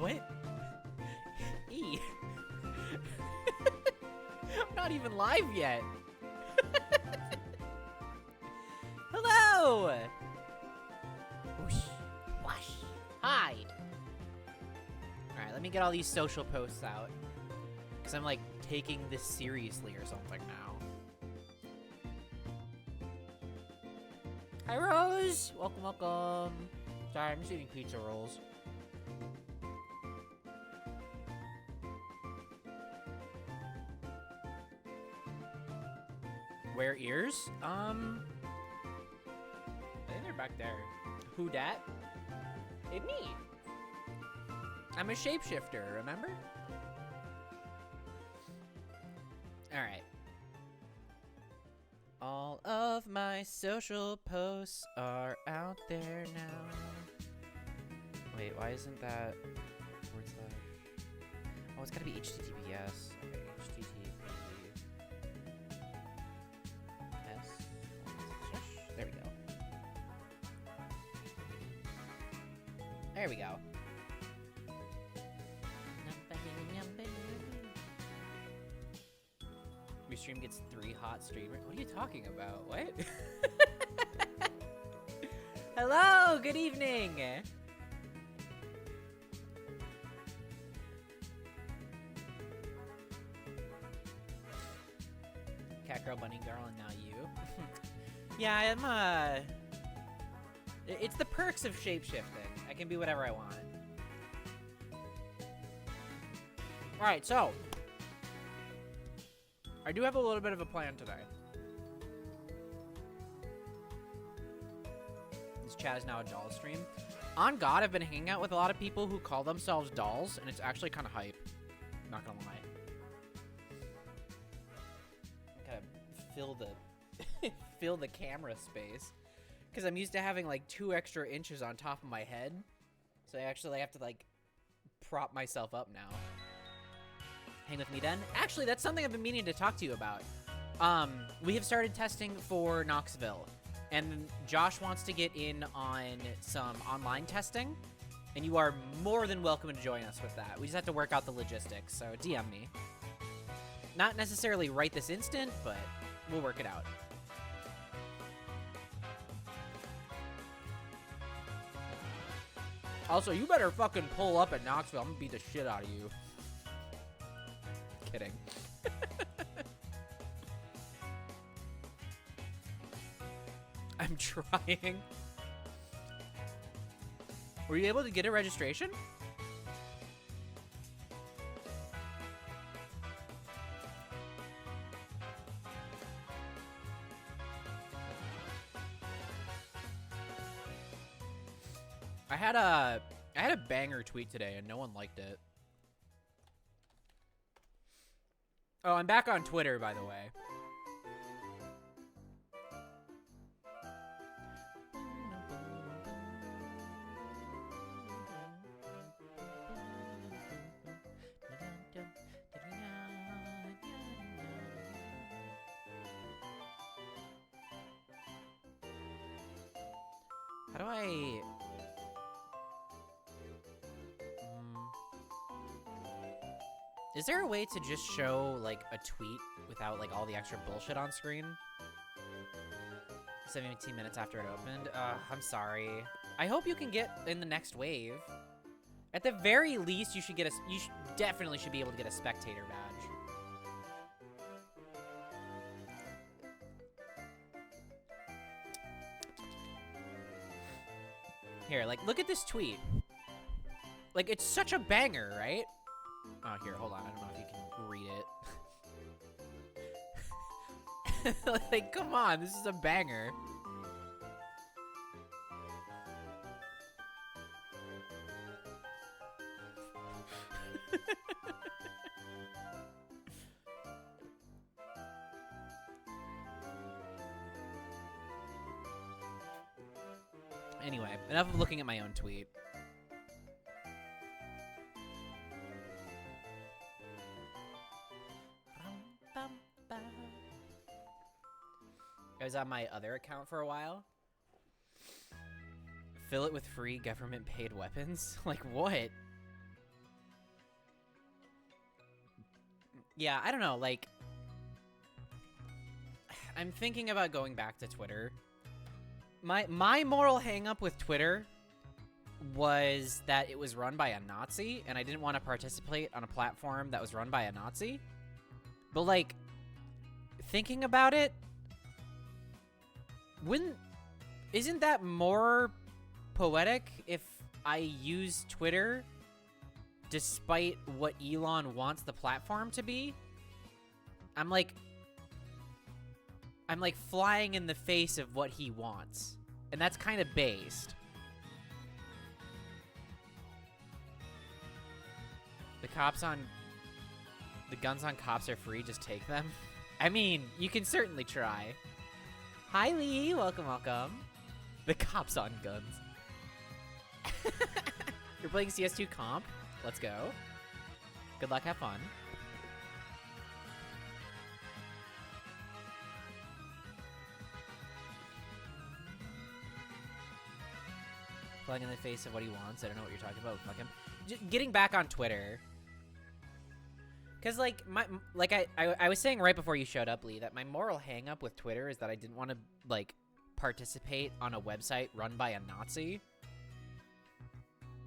What? E. I'm not even live yet. Hello! Whoosh, wash, hide. Alright, let me get all these social posts out. Because I'm like taking this seriously or something now. Hi, Rose! Welcome, welcome. Sorry, I'm just eating pizza rolls. Wear ears? I think they're back there. Who dat? It me. I'm a shapeshifter, remember? Alright. All of my social posts are out there now. Wait, why isn't that forward slash? Oh, it's gotta be HTTPS. Okay, HTTPS. There we go. There we go. Your stream gets 3 hot streamers. What are you talking about? What? Hello, good evening. Cat girl, bunny girl, and now you. Yeah, I'm it's the perks of shapeshifting. I can be whatever I want. Alright, so I do have a little bit of a plan today. This chat is now a doll stream. On God, I've been hanging out with a lot of people who call themselves dolls, and it's actually kind of hype. Not gonna lie. Gotta fill the camera space. Because I'm used to having like 2 extra inches on top of my head. So I actually have to like prop myself up now. Hang with me then. Actually, that's something I've been meaning to talk to you about. We have started testing for Knoxville. And Josh wants to get in on some online testing. And you are more than welcome to join us with that. We just have to work out the logistics, so DM me. Not necessarily right this instant, but we'll work it out. Also, you better fucking pull up at Knoxville. I'm gonna beat the shit out of you. Kidding. I'm trying. Were you able to get a registration? I had a banger tweet today and no one liked it. Oh, I'm back on Twitter, by the way. How do I... Is there a way to just show, like, a tweet without, like, all the extra bullshit on screen? 17 minutes after it opened? I'm sorry. I hope you can get in the next wave. At the very least, you should get definitely should be able to get a spectator badge. Here, like, look at this tweet. Like, it's such a banger, right? Oh, here, hold on. I don't know if you can read it. Like, come on. This is a banger. Anyway, enough of looking at my own tweet. I was on my other account for a while. Fill it with free government-paid weapons? Like, what? Yeah, I don't know, like, I'm thinking about going back to Twitter. My moral hang-up with Twitter was that it was run by a Nazi, and I didn't want to participate on a platform that was run by a Nazi. But, like, thinking about it, isn't that more poetic if I use Twitter despite what Elon wants the platform to be? I'm like flying in the face of what he wants. And that's kind of based. The guns on cops are free, just take them. I mean, you can certainly try. Hi, Lee. Welcome, welcome. The cops on guns. You're playing CS2 comp? Let's go. Good luck, have fun. Flying in the face of what he wants. I don't know what you're talking about. Fuck him. Getting back on Twitter. Because, like, I was saying right before you showed up, Lee, that my moral hang-up with Twitter is that I didn't want to, like, participate on a website run by a Nazi.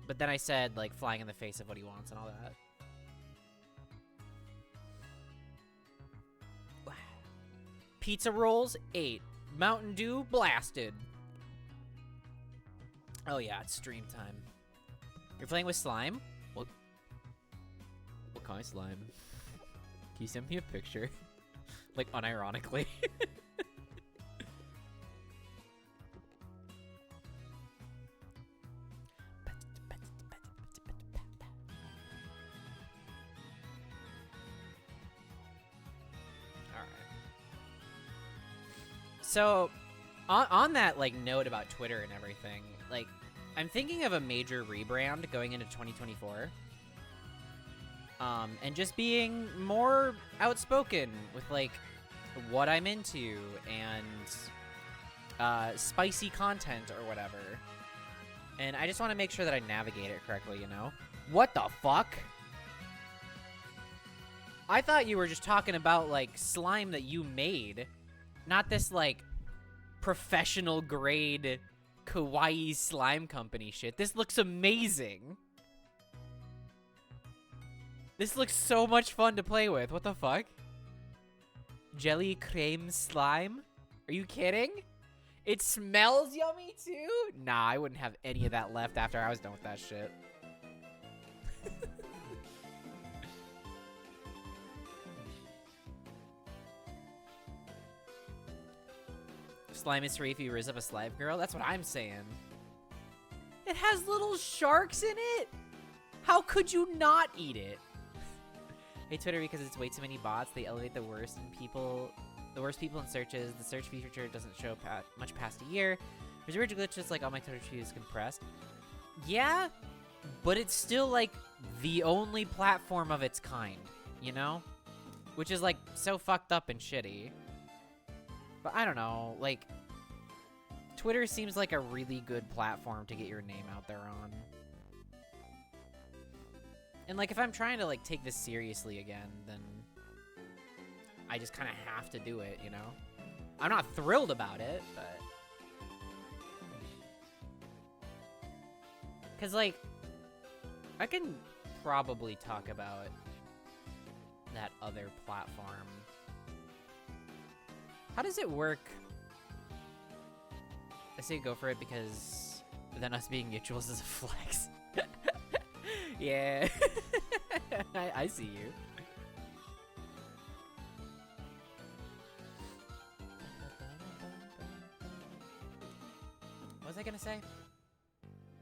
But then I said, like, flying in the face of what he wants and all that. Pizza rolls, 8. Mountain Dew, blasted. Oh, yeah, it's stream time. You're playing with slime? What kind of slime? Can you send me a picture? Like, unironically. So, on that, like, note about Twitter and everything, like, I'm thinking of a major rebrand going into 2024. And just being more outspoken with, like, what I'm into and spicy content or whatever. And I just want to make sure that I navigate it correctly, you know? What the fuck? I thought you were just talking about, like, slime that you made. Not this, like, professional grade kawaii slime company shit. This looks amazing. This looks so much fun to play with. What the fuck? Jelly creme slime? Are you kidding? It smells yummy too? Nah, I wouldn't have any of that left after I was done with that shit. Slime is free if you raise up a slime girl? That's what I'm saying. It has little sharks in it? How could you not eat it? Hey Twitter, because it's way too many bots, they elevate the worst people in searches. The search feature doesn't show much past a year. There's weird glitches like all my Twitter feed is compressed. Yeah, but it's still like the only platform of its kind, you know? Which is like so fucked up and shitty. But I don't know, like, Twitter seems like a really good platform to get your name out there on. And, like, if I'm trying to, like, take this seriously again, then I just kind of have to do it, you know? I'm not thrilled about it, but... Because, like, I can probably talk about that other platform. How does it work? I say go for it because then us being mutuals is a flex. Yeah. I see you. What was I gonna say?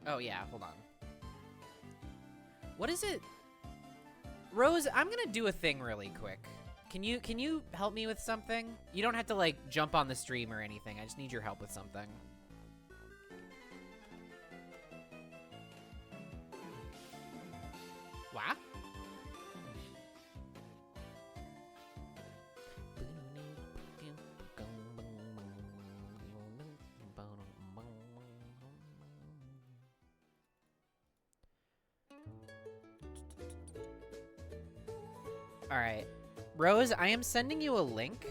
Oh yeah, hold on. What is it? Rose, I'm gonna do a thing really quick. Can you help me with something? You don't have to, like, jump on the stream or anything. I just need your help with something. What? All right. Rose, I am sending you a link.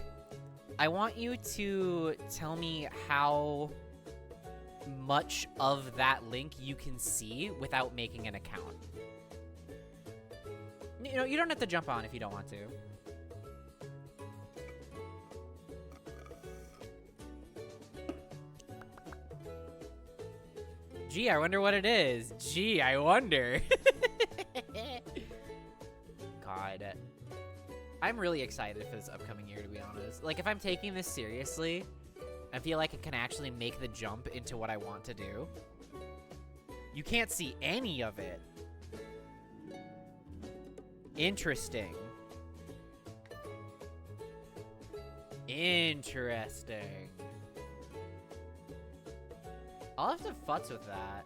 I want you to tell me how much of that link you can see without making an account. You know, you don't have to jump on if you don't want to. Gee, I wonder what it is. Gee, I wonder. God. I'm really excited for this upcoming year, to be honest. Like, if I'm taking this seriously, I feel like it can actually make the jump into what I want to do. You can't see any of it. Interesting. Interesting. I'll have to futz with that.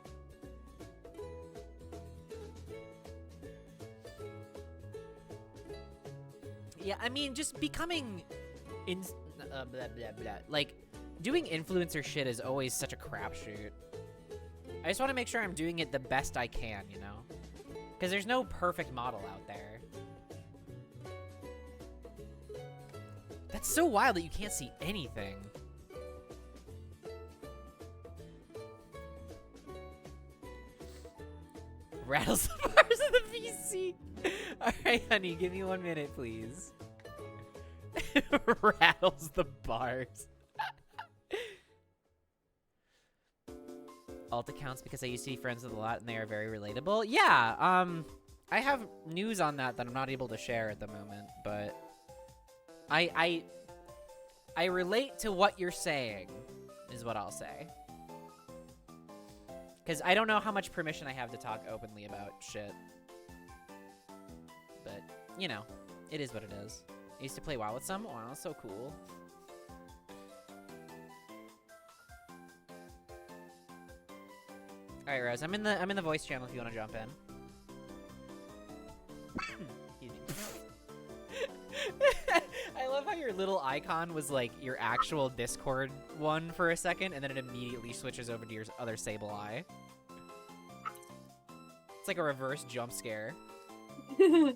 Yeah, I mean, just becoming blah, blah, blah. Like, doing influencer shit is always such a crapshoot. I just want to make sure I'm doing it the best I can, you know? Because there's no perfect model out there. That's so wild that you can't see anything. Rattles the bars of the VC. Alright, honey, give me 1 minute, please. Rattles the bars. Alt accounts because I used to be friends with a lot and they are very relatable. Yeah, I have news on that I'm not able to share at the moment, but I relate to what you're saying, is what I'll say. Because I don't know how much permission I have to talk openly about shit. But, you know, it is what it is. I used to play WoW with some. Wow, so cool. Alright, Rose, I'm in the voice channel if you want to jump in. Excuse me. I love how your little icon was like your actual Discord one for a second, and then it immediately switches over to your other Sable eye. It's like a reverse jump scare. Hello.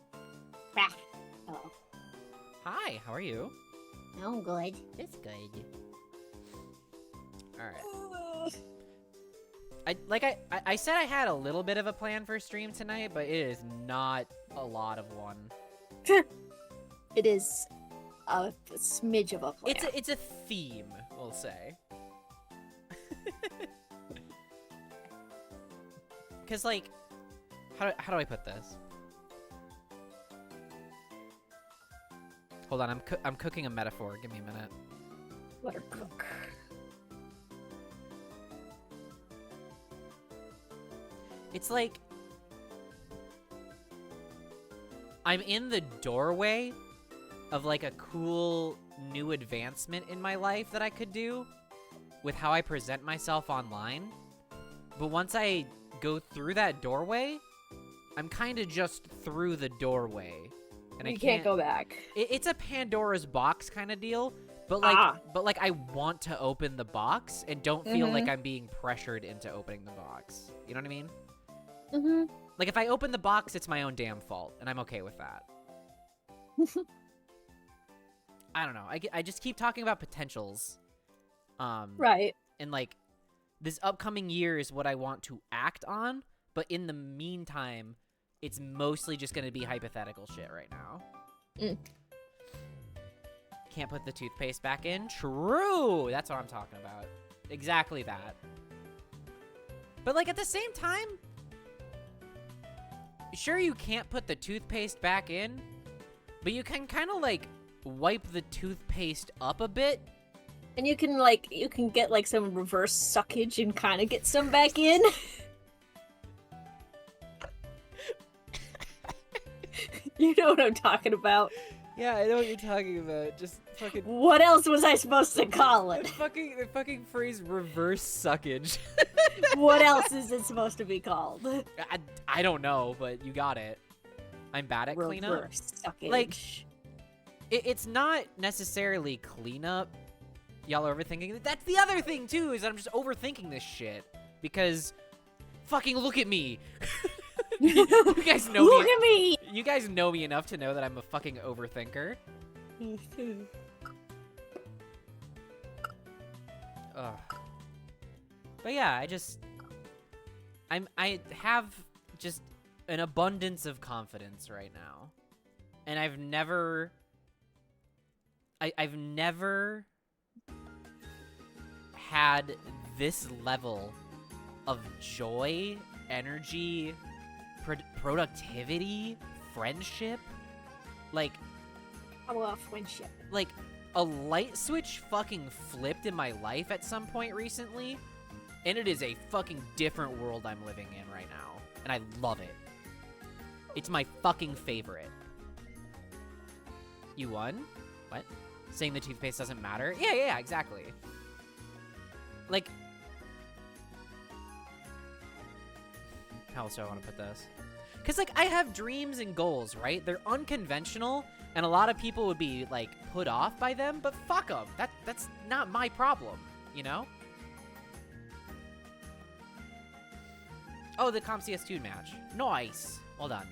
Hi, how are you? I'm good. It's good. Alright. I said I had a little bit of a plan for stream tonight, but it is not a lot of one. It is a smidge of a plan. It's a theme, we'll say. Cause like, how do I put this? Hold on, I'm cooking a metaphor. Give me a minute. Let her cook. It's like I'm in the doorway of like a cool new advancement in my life that I could do with how I present myself online. But once I go through that doorway, I'm kind of just through the doorway. And I can't go back. It's a Pandora's box kind of deal, but like I want to open the box and don't feel like I'm being pressured into opening the box. You know what I mean? Mm-hmm. Like, if I open the box, it's my own damn fault, and I'm okay with that. I don't know. I just keep talking about potentials. Right. And, like, this upcoming year is what I want to act on, but in the meantime, it's mostly just going to be hypothetical shit right now. Mm. Can't put the toothpaste back in? True! That's what I'm talking about. Exactly that. But, like, at the same time... Sure, you can't put the toothpaste back in, but you can kind of, like, wipe the toothpaste up a bit. And you can get, like, some reverse suckage and kind of get some back in. You know what I'm talking about. Yeah, I know what you're talking about. Just fucking... What else was I supposed to call it? The fucking phrase reverse suckage. What else is it supposed to be called? I don't know, but you got it. I'm bad at cleanup. Reverse suckage. Like, it's not necessarily cleanup. Y'all are overthinking. That's the other thing, too, is that I'm just overthinking this shit. Because, fucking look at me. You guys know Look at me! You guys know me enough to know that I'm a fucking overthinker. Ugh. But yeah, I have just an abundance of confidence right now. And I've never had this level of joy, energy, productivity, friendship. Like, I love friendship. Like, a light switch fucking flipped in my life at some point recently, and it is a fucking different world I'm living in right now, and I love it. It's my fucking favorite. You won? What? Saying the toothpaste doesn't matter? Yeah, exactly. Like, how else do I want to put this? Because, like, I have dreams and goals, right? They're unconventional, and a lot of people would be, like, put off by them, but fuck them. That's not my problem, you know? Oh, the CompCS2 match. Nice. Well done.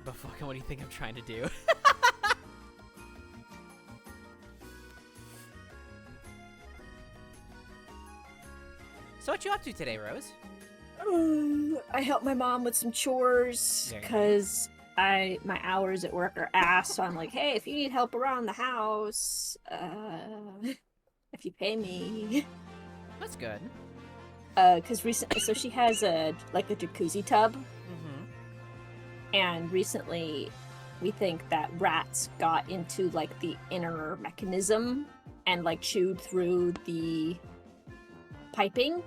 But fucking what do you think I'm trying to do? So what you up to today, Rose? I helped my mom with some chores because my hours at work are ass. So I'm like, hey, if you need help around the house, if you pay me. That's good. Because recently, so she has a jacuzzi tub, and recently, we think that rats got into like the inner mechanism and like chewed through the piping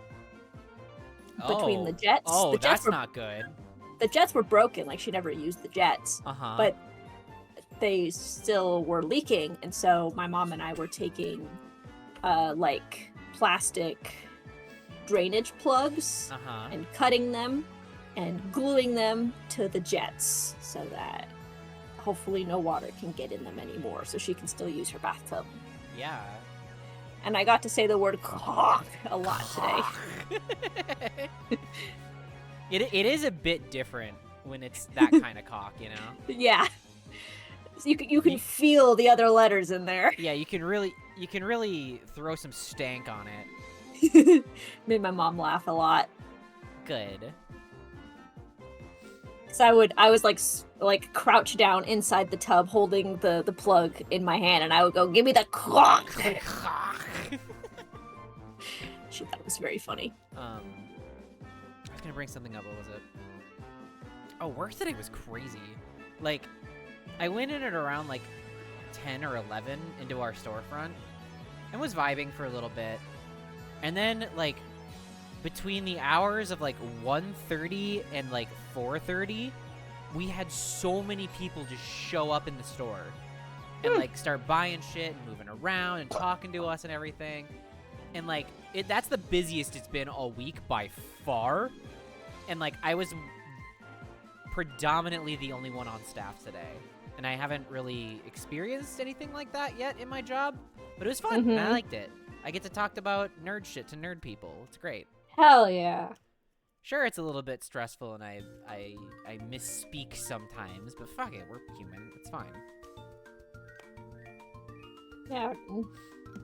between the jets. Oh, the jets that's not good. The jets were broken, like she never used the jets. But they still were leaking, and so my mom and I were taking like plastic drainage plugs and cutting them and gluing them to the jets so that hopefully no water can get in them anymore, so she can still use her bathtub. Yeah. And I got to say the word cock a lot today. It is a bit different when it's that kind of cock, you know? Yeah. You can feel the other letters in there. Yeah, you can really throw some stank on it. Made my mom laugh a lot. Good. So I was like crouched down inside the tub holding the plug in my hand, and I would go, give me the cock. She thought it was very funny. I was gonna bring something up. What was it? Oh, work today was crazy. Like, I went in at around like 10 or 11 into our storefront and was vibing for a little bit. And then, like, between the hours of like 1:30 and like 4:30, we had so many people just show up in the store and like start buying shit and moving around and talking to us and everything. And like that's the busiest it's been all week by far. And like I was predominantly the only one on staff today, and I haven't really experienced anything like that yet in my job, but it was fun and I liked it. I get to talk about nerd shit to nerd people. It's great. Hell yeah. Sure, it's a little bit stressful and I misspeak sometimes, but fuck it, we're human. It's fine. Yeah,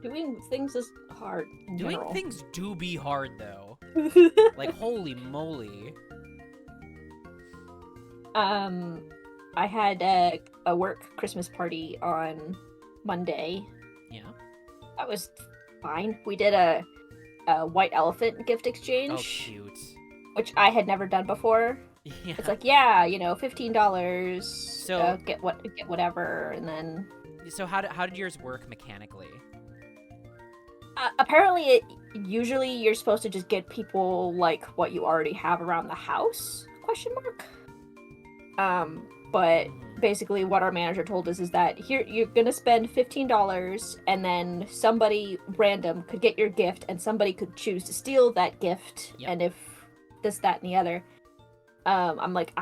doing things is hard in Doing general. things do be hard, though. Like, holy moly. I had a work Christmas party on Monday. Yeah. That was fine. We did a white elephant gift exchange. Oh, cute. Which I had never done before. Yeah. It's like, yeah, you know, $15. So get whatever, and then. So how did yours work mechanically? Apparently, usually you're supposed to just get people like what you already have around the house? ? But basically, what our manager told us is that here you're gonna spend $15, and then somebody random could get your gift, and somebody could choose to steal that gift. Yep. And if this, that, and the other. I'm like,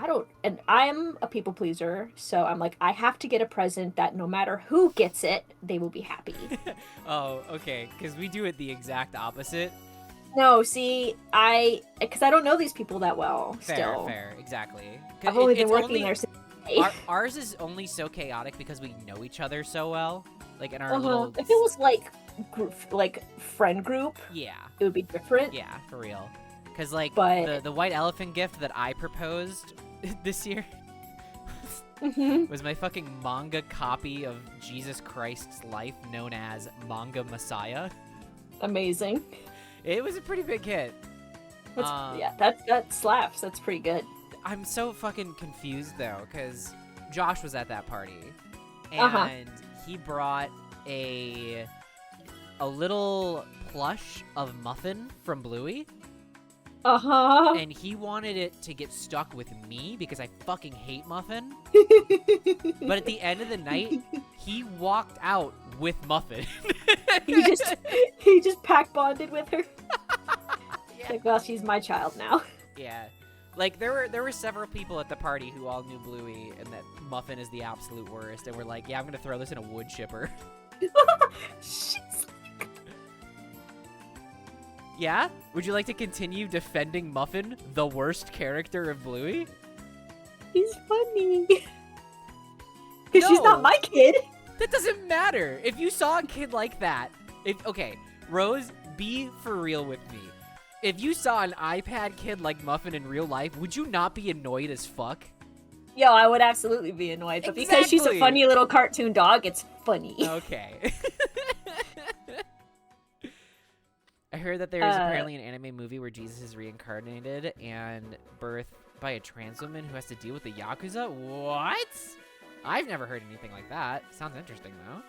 and I'm a people pleaser, so I'm like, I have to get a present that no matter who gets it, they will be happy. Oh, okay, because we do it the exact opposite. No, see, because I don't know these people that well. Still, Fair, exactly. I've only been working there since. Ours is only so chaotic because we know each other so well. Like in our little. If it was like friend group, yeah, it would be different. Yeah, for real. Because like but... the white elephant gift that I proposed this year was my fucking manga copy of Jesus Christ's life, known as Manga Messiah. Amazing. It was a pretty big hit. Yeah, that slaps. That's pretty good. I'm so fucking confused though, because Josh was at that party, and he brought a little plush of Muffin from Bluey. And he wanted it to get stuck with me because I fucking hate Muffin. But at the end of the night, he walked out with Muffin. he just pack bonded with her. Yeah. Like, well, she's my child now. Yeah. Like there were several people at the party who all knew Bluey and that Muffin is the absolute worst, and we're like, yeah, I'm gonna throw this in a wood chipper. Yeah? Would you like to continue defending Muffin, the worst character of Bluey? He's funny. Because she's not my kid. That doesn't matter. If you saw a kid like that, okay, Rose, be for real with me. If you saw an iPad kid like Muffin in real life, would you not be annoyed as fuck? Yo, I would absolutely be annoyed, but because she's a funny little cartoon dog, it's funny. Okay. I heard that there is apparently an anime movie where Jesus is reincarnated and birthed by a trans woman who has to deal with the Yakuza. What? I've never heard anything like that. Sounds interesting, though.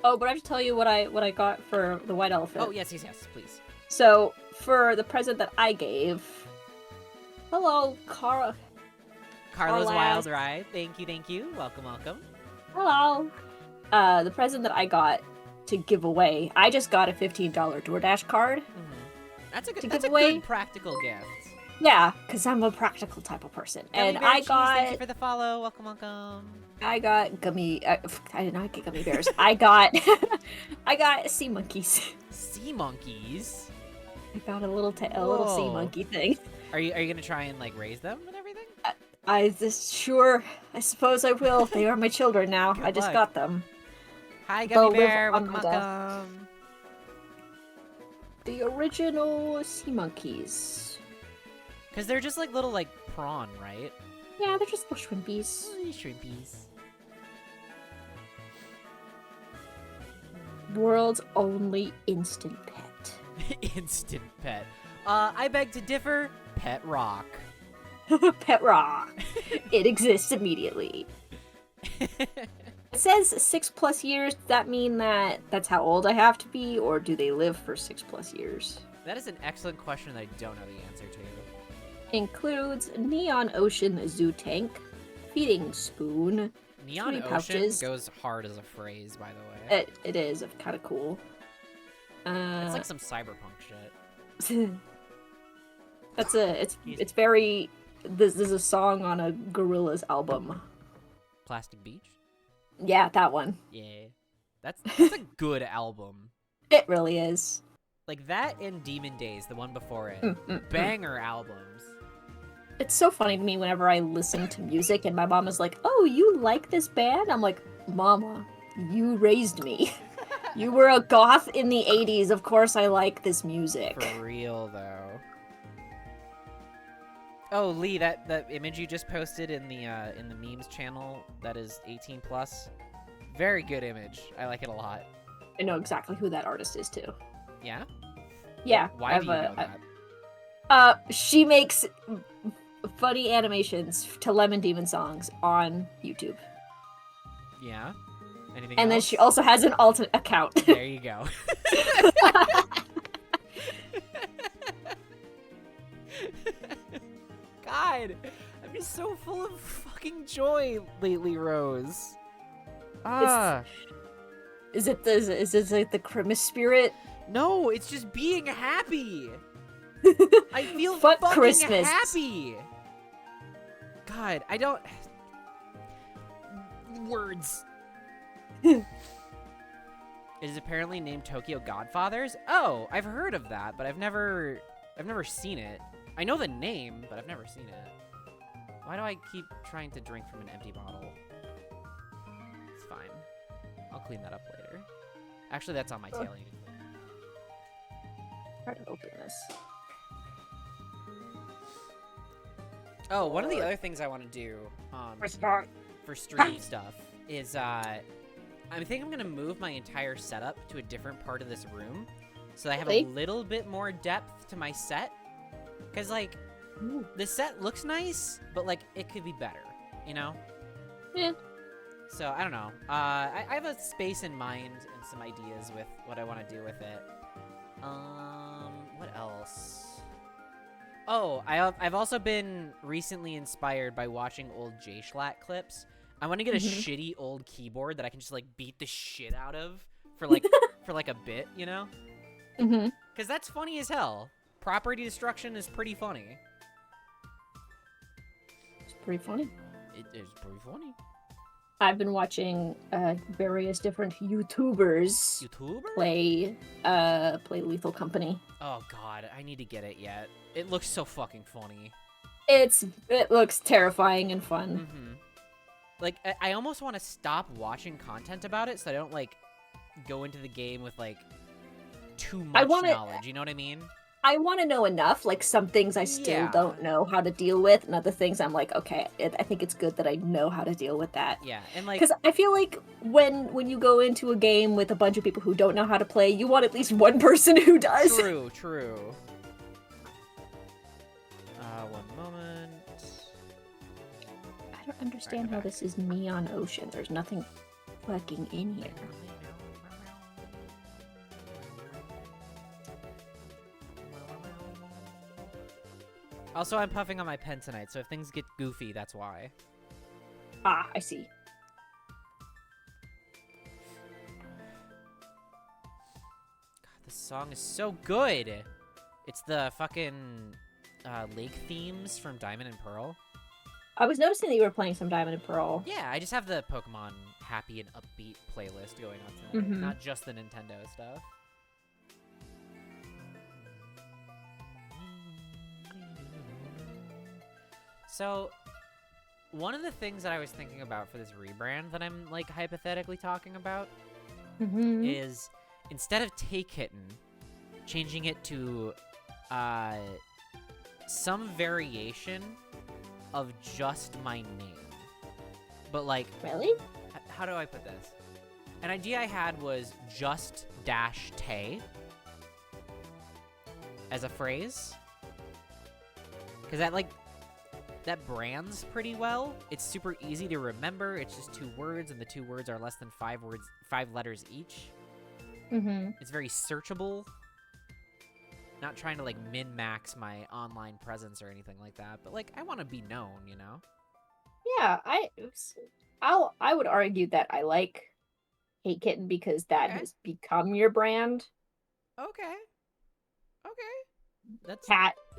Oh, but I have to tell you what I got for the white elephant. Oh, yes, please. So, for the present that I gave... Hello, Carlos Wild Ride. Thank you. Welcome. Hello. The present that I got to give away, I just got a $15 DoorDash card. That's a good practical gift. Yeah, because I'm a practical type of person. Gummy and Bear I Cheese, got... Thank you for the follow. Welcome. I got gummy... I did not get gummy bears. I got sea monkeys. Sea monkeys? I got a little sea monkey thing. Are you gonna try and like raise them and everything? Sure. I suppose I will. They are my children now. I just got them. Hi, Gummy Bear. Welcome. The original sea monkeys. Because they're just like little prawn, right? Yeah, they're just little shrimpies. Shrimpies. World's only instant pet. Instant pet. I beg to differ. Pet rock. Pet rock. It exists immediately. It says 6+ years. Does that mean that's how old I have to be, or do they live for 6+ years? That is an excellent question that I don't know the answer to. Includes Neon Ocean Zoo Tank, Feeding Spoon, Neon Ocean pouches. Goes hard as a phrase, by the way. It is kind of cool. It's like some cyberpunk shit. It's very... This is a song on a Gorillaz album. Plastic Beach? Yeah, that one. Yeah. That's a good album. It really is. Like that and Demon Days, the one before it. Banger albums. It's so funny to me whenever I listen to music and my mom is like, "Oh, you like this band?" I'm like, "Mama, you raised me. You were a goth in the 80s. Of course I like this music." For real, though. Oh, Lee, that image you just posted in the memes channel that is 18+, very good image. I like it a lot. I know exactly who that artist is too. Yeah? Yeah. Why do you know that? She makes funny animations to Lemon Demon songs on YouTube. Yeah? Anything and else? Then she also has an alt account. There you go. God, I'm just so full of fucking joy lately, Rose. Is it like the Christmas spirit? No, it's just being happy. I feel Fuck fucking Christmas. happy. God, I don't... Words. It is apparently named Tokyo Godfathers. Oh, I've heard of that, but I've never seen it. I know the name, but I've never seen it. Why do I keep trying to drink from an empty bottle? It's fine. I'll clean that up later. Actually, that's on my tail. Try to open this. Oh, one of the other things I want to do for stream stuff is I think I'm gonna move my entire setup to a different part of this room, so I have a little bit more depth to my set. Cause like, the set looks nice, but like it could be better, you know? Yeah. So I don't know. I have a space in mind and some ideas with what I want to do with it. What else? Oh, I've also been recently inspired by watching old J-Schlatt clips. I want to get a shitty old keyboard that I can just like beat the shit out of for like for like a bit, you know? Because that's funny as hell. Property destruction is pretty funny. It's pretty funny. It is pretty funny. I've been watching various different YouTubers play Lethal Company. Oh god, I need to get it yet. It looks so fucking funny. It looks terrifying and fun. Like, I almost want to stop watching content about it so I don't, like, go into the game with, like, too much knowledge. You know what I mean? I want to know enough. Like, some things I still don't know how to deal with, and other things I'm like, okay, I think it's good that I know how to deal with that. Yeah, and like... Because I feel like when you go into a game with a bunch of people who don't know how to play, you want at least one person who does. True, true. One moment. I don't understand how this is Neon Ocean. There's nothing fucking in here. Also, I'm puffing on my pen tonight, so if things get goofy, that's why. Ah, I see. God, this song is so good! It's the fucking lake themes from Diamond and Pearl. I was noticing that you were playing some Diamond and Pearl. Yeah, I just have the Pokemon happy and upbeat playlist going on tonight, not just the Nintendo stuff. So, one of the things that I was thinking about for this rebrand that I'm, like, hypothetically talking about is, instead of Take Kitten, changing it to, some variation of just my name. But, like... Really? How do I put this? An idea I had was just dash Tay as a phrase. Because that, like... that brands pretty well. It's super easy to remember. It's just 2 words, and the 2 words are less than 5 letters each. It's very searchable. Not trying to, like, min-max my online presence or anything like that, but, like, I want to be known, you know? Yeah, I would argue that I like Hate Kitten because that has become your brand. Okay.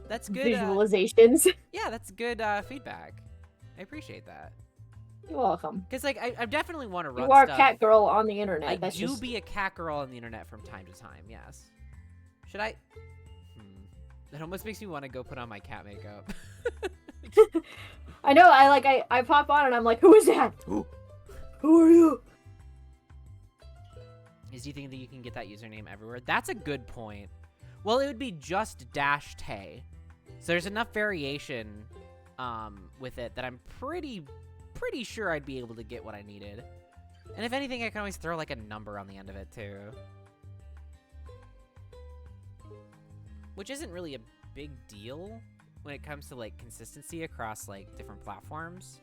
That's good visualizations. Yeah, that's good feedback. I appreciate that. You're welcome. Because, like, I definitely want to run You are stuff. a cat girl on the internet. I do be a cat girl on the internet from time to time, yes. Should I? That almost makes me want to go put on my cat makeup. I know, I pop on and I'm like, who is that? Who are you? Do you think that you can get that username everywhere? That's a good point. Well, it would be just dash Tay. So there's enough variation with it that I'm pretty sure I'd be able to get what I needed. And if anything, I can always throw like a number on the end of it too. Which isn't really a big deal when it comes to like consistency across like different platforms.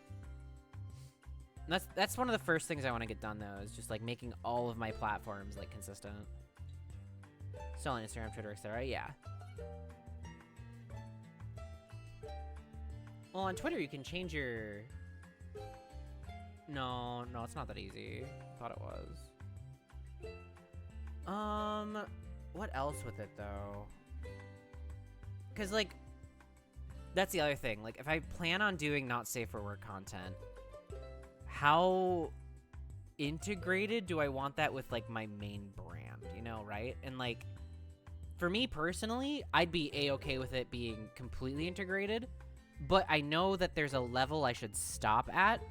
And that's one of the first things I want to get done though, is just like making all of my platforms like consistent. Still on Instagram, Twitter, etc. Yeah. Well, on Twitter you can change your... No, it's not that easy. Thought it was. What else with it though? Because like, that's the other thing. Like, if I plan on doing not safe for work content, how integrated do I want that with, like, my main brand, you know, right? And, like, for me personally, I'd be A-okay with it being completely integrated, but I know that there's a level I should stop at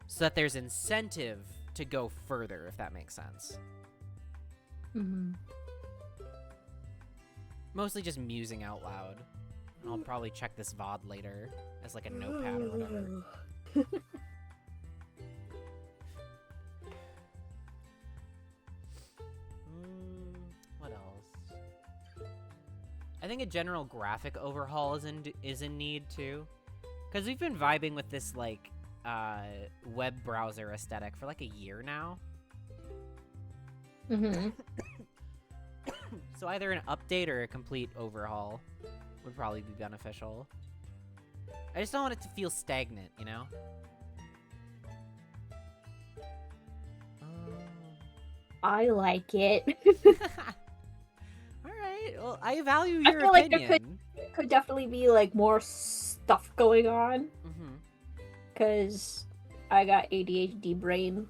so that there's incentive to go further, if that makes sense. Mm-hmm. Mostly just musing out loud. I'll probably check this VOD later as, like, a notepad or whatever. What else? I think a general graphic overhaul is in need too, because we've been vibing with this like web browser aesthetic for like a year now. Mm-hmm. So either an update or a complete overhaul would probably be beneficial. I just don't want it to feel stagnant, you know? I like it. Alright, well, I value your feel like opinion. there could definitely be like more stuff going on. Because I got ADHD brain.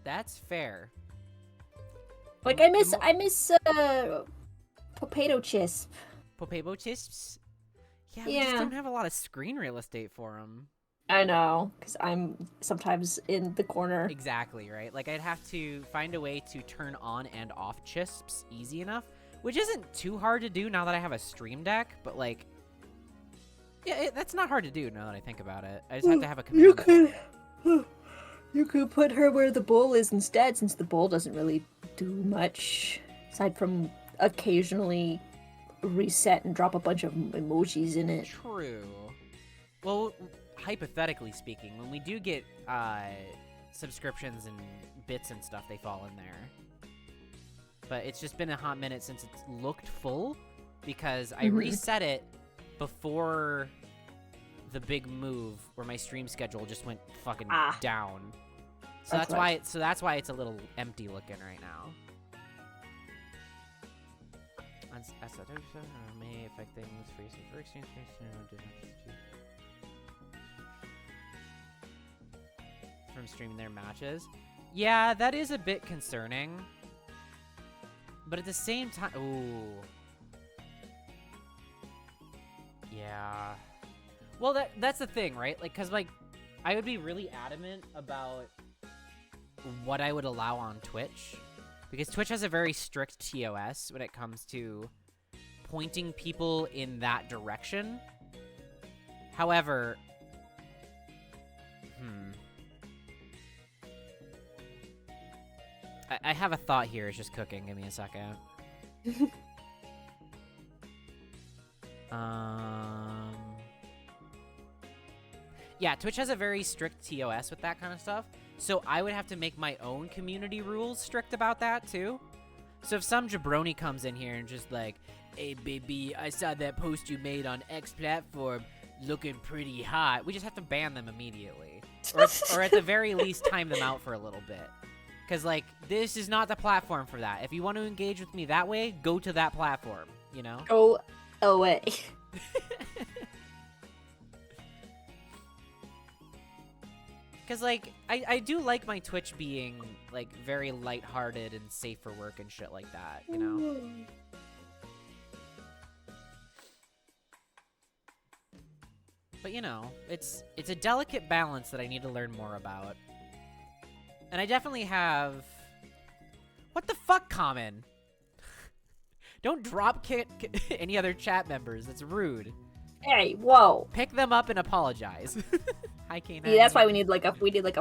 That's fair. Like I miss potato chips. Potato chips? Yeah, we just don't have a lot of screen real estate for them. I know, because I'm sometimes in the corner. Exactly, right? Like, I'd have to find a way to turn on and off chisps easy enough, which isn't too hard to do now that I have a Stream Deck, but, like, yeah, that's not hard to do now that I think about it. I just have to have a command. You could put her where the bowl is instead, since the bowl doesn't really do much, aside from occasionally reset and drop a bunch of emojis in it. True. Well, hypothetically speaking, when we do get subscriptions and bits and stuff, they fall in there. But it's just been a hot minute since it's looked full, because I reset it before the big move where my stream schedule just went fucking down. So that's why it's a little empty looking right now. May affect things for exchange. From streaming their matches. Yeah, that is a bit concerning. But at the same time, ooh. Yeah. Well, that's the thing, right? Like, cause like, I would be really adamant about what I would allow on Twitch, because Twitch has a very strict TOS when it comes to pointing people in that direction. However, I have a thought here. It's just cooking. Give me a second. Yeah, Twitch has a very strict TOS with that kind of stuff. So I would have to make my own community rules strict about that too. So if some jabroni comes in here and just like, hey baby, I saw that post you made on X platform looking pretty hot, we just have to ban them immediately. Or at the very least time them out for a little bit. Because, like, this is not the platform for that. If you want to engage with me that way, go to that platform, you know? Go away. Because, like, I do like my Twitch being, like, very lighthearted and safe for work and shit like that, you know? But, you know, it's a delicate balance that I need to learn more about. And I definitely have... What the fuck, Common? Don't drop kick any other chat members. That's rude. Hey, whoa. Pick them up and apologize. Hi, K9. Yeah, that's why we need like a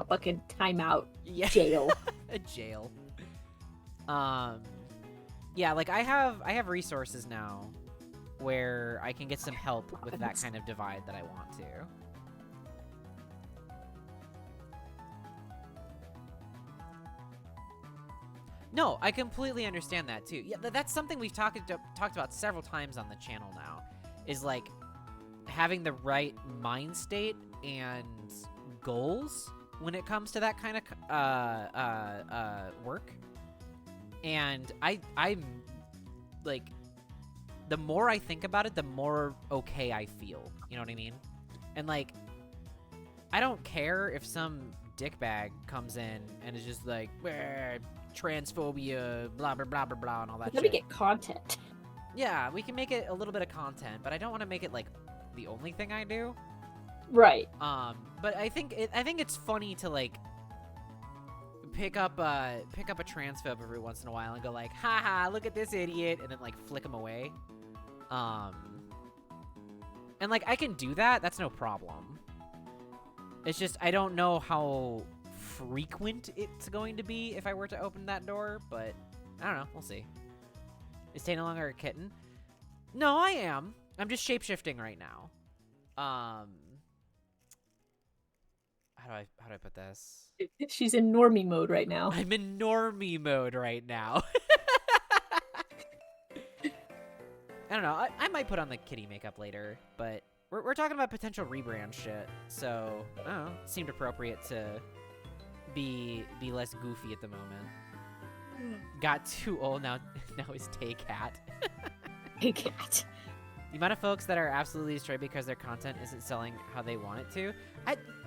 fucking timeout. Yeah. Jail. A jail. Yeah, like I have resources now where I can get some help with that kind of divide that I want to. No, I completely understand that too. Yeah, that's something we've talked about several times on the channel now, is like having the right mind state and goals when it comes to that kind of work. And I'm like, the more I think about it, the more okay I feel. You know what I mean? And like, I don't care if some dickbag comes in and is just like, transphobia, blah, blah, blah, blah, blah, and all that shit. Let me get content. Yeah, we can make it a little bit of content, but I don't want to make it, like, the only thing I do. Right. But I think it's funny to, like, pick up a transphobe every once in a while and go like, haha, look at this idiot, and then, like, flick him away. And, like, I can do that. That's no problem. It's just I don't know how frequent it's going to be if I were to open that door, but I don't know. We'll see. Is Tay no longer a kitten? No, I am. I'm just shape-shifting right now. How do I put this? She's in normie mode right now. I'm in normie mode right now. I don't know. I might put on the kitty makeup later, but we're talking about potential rebrand shit, so I don't know. It seemed appropriate to be less goofy at the moment. Got too old now. Now is Tay Cat. Hey, cat. The amount of folks that are absolutely destroyed because their content isn't selling how they want it to.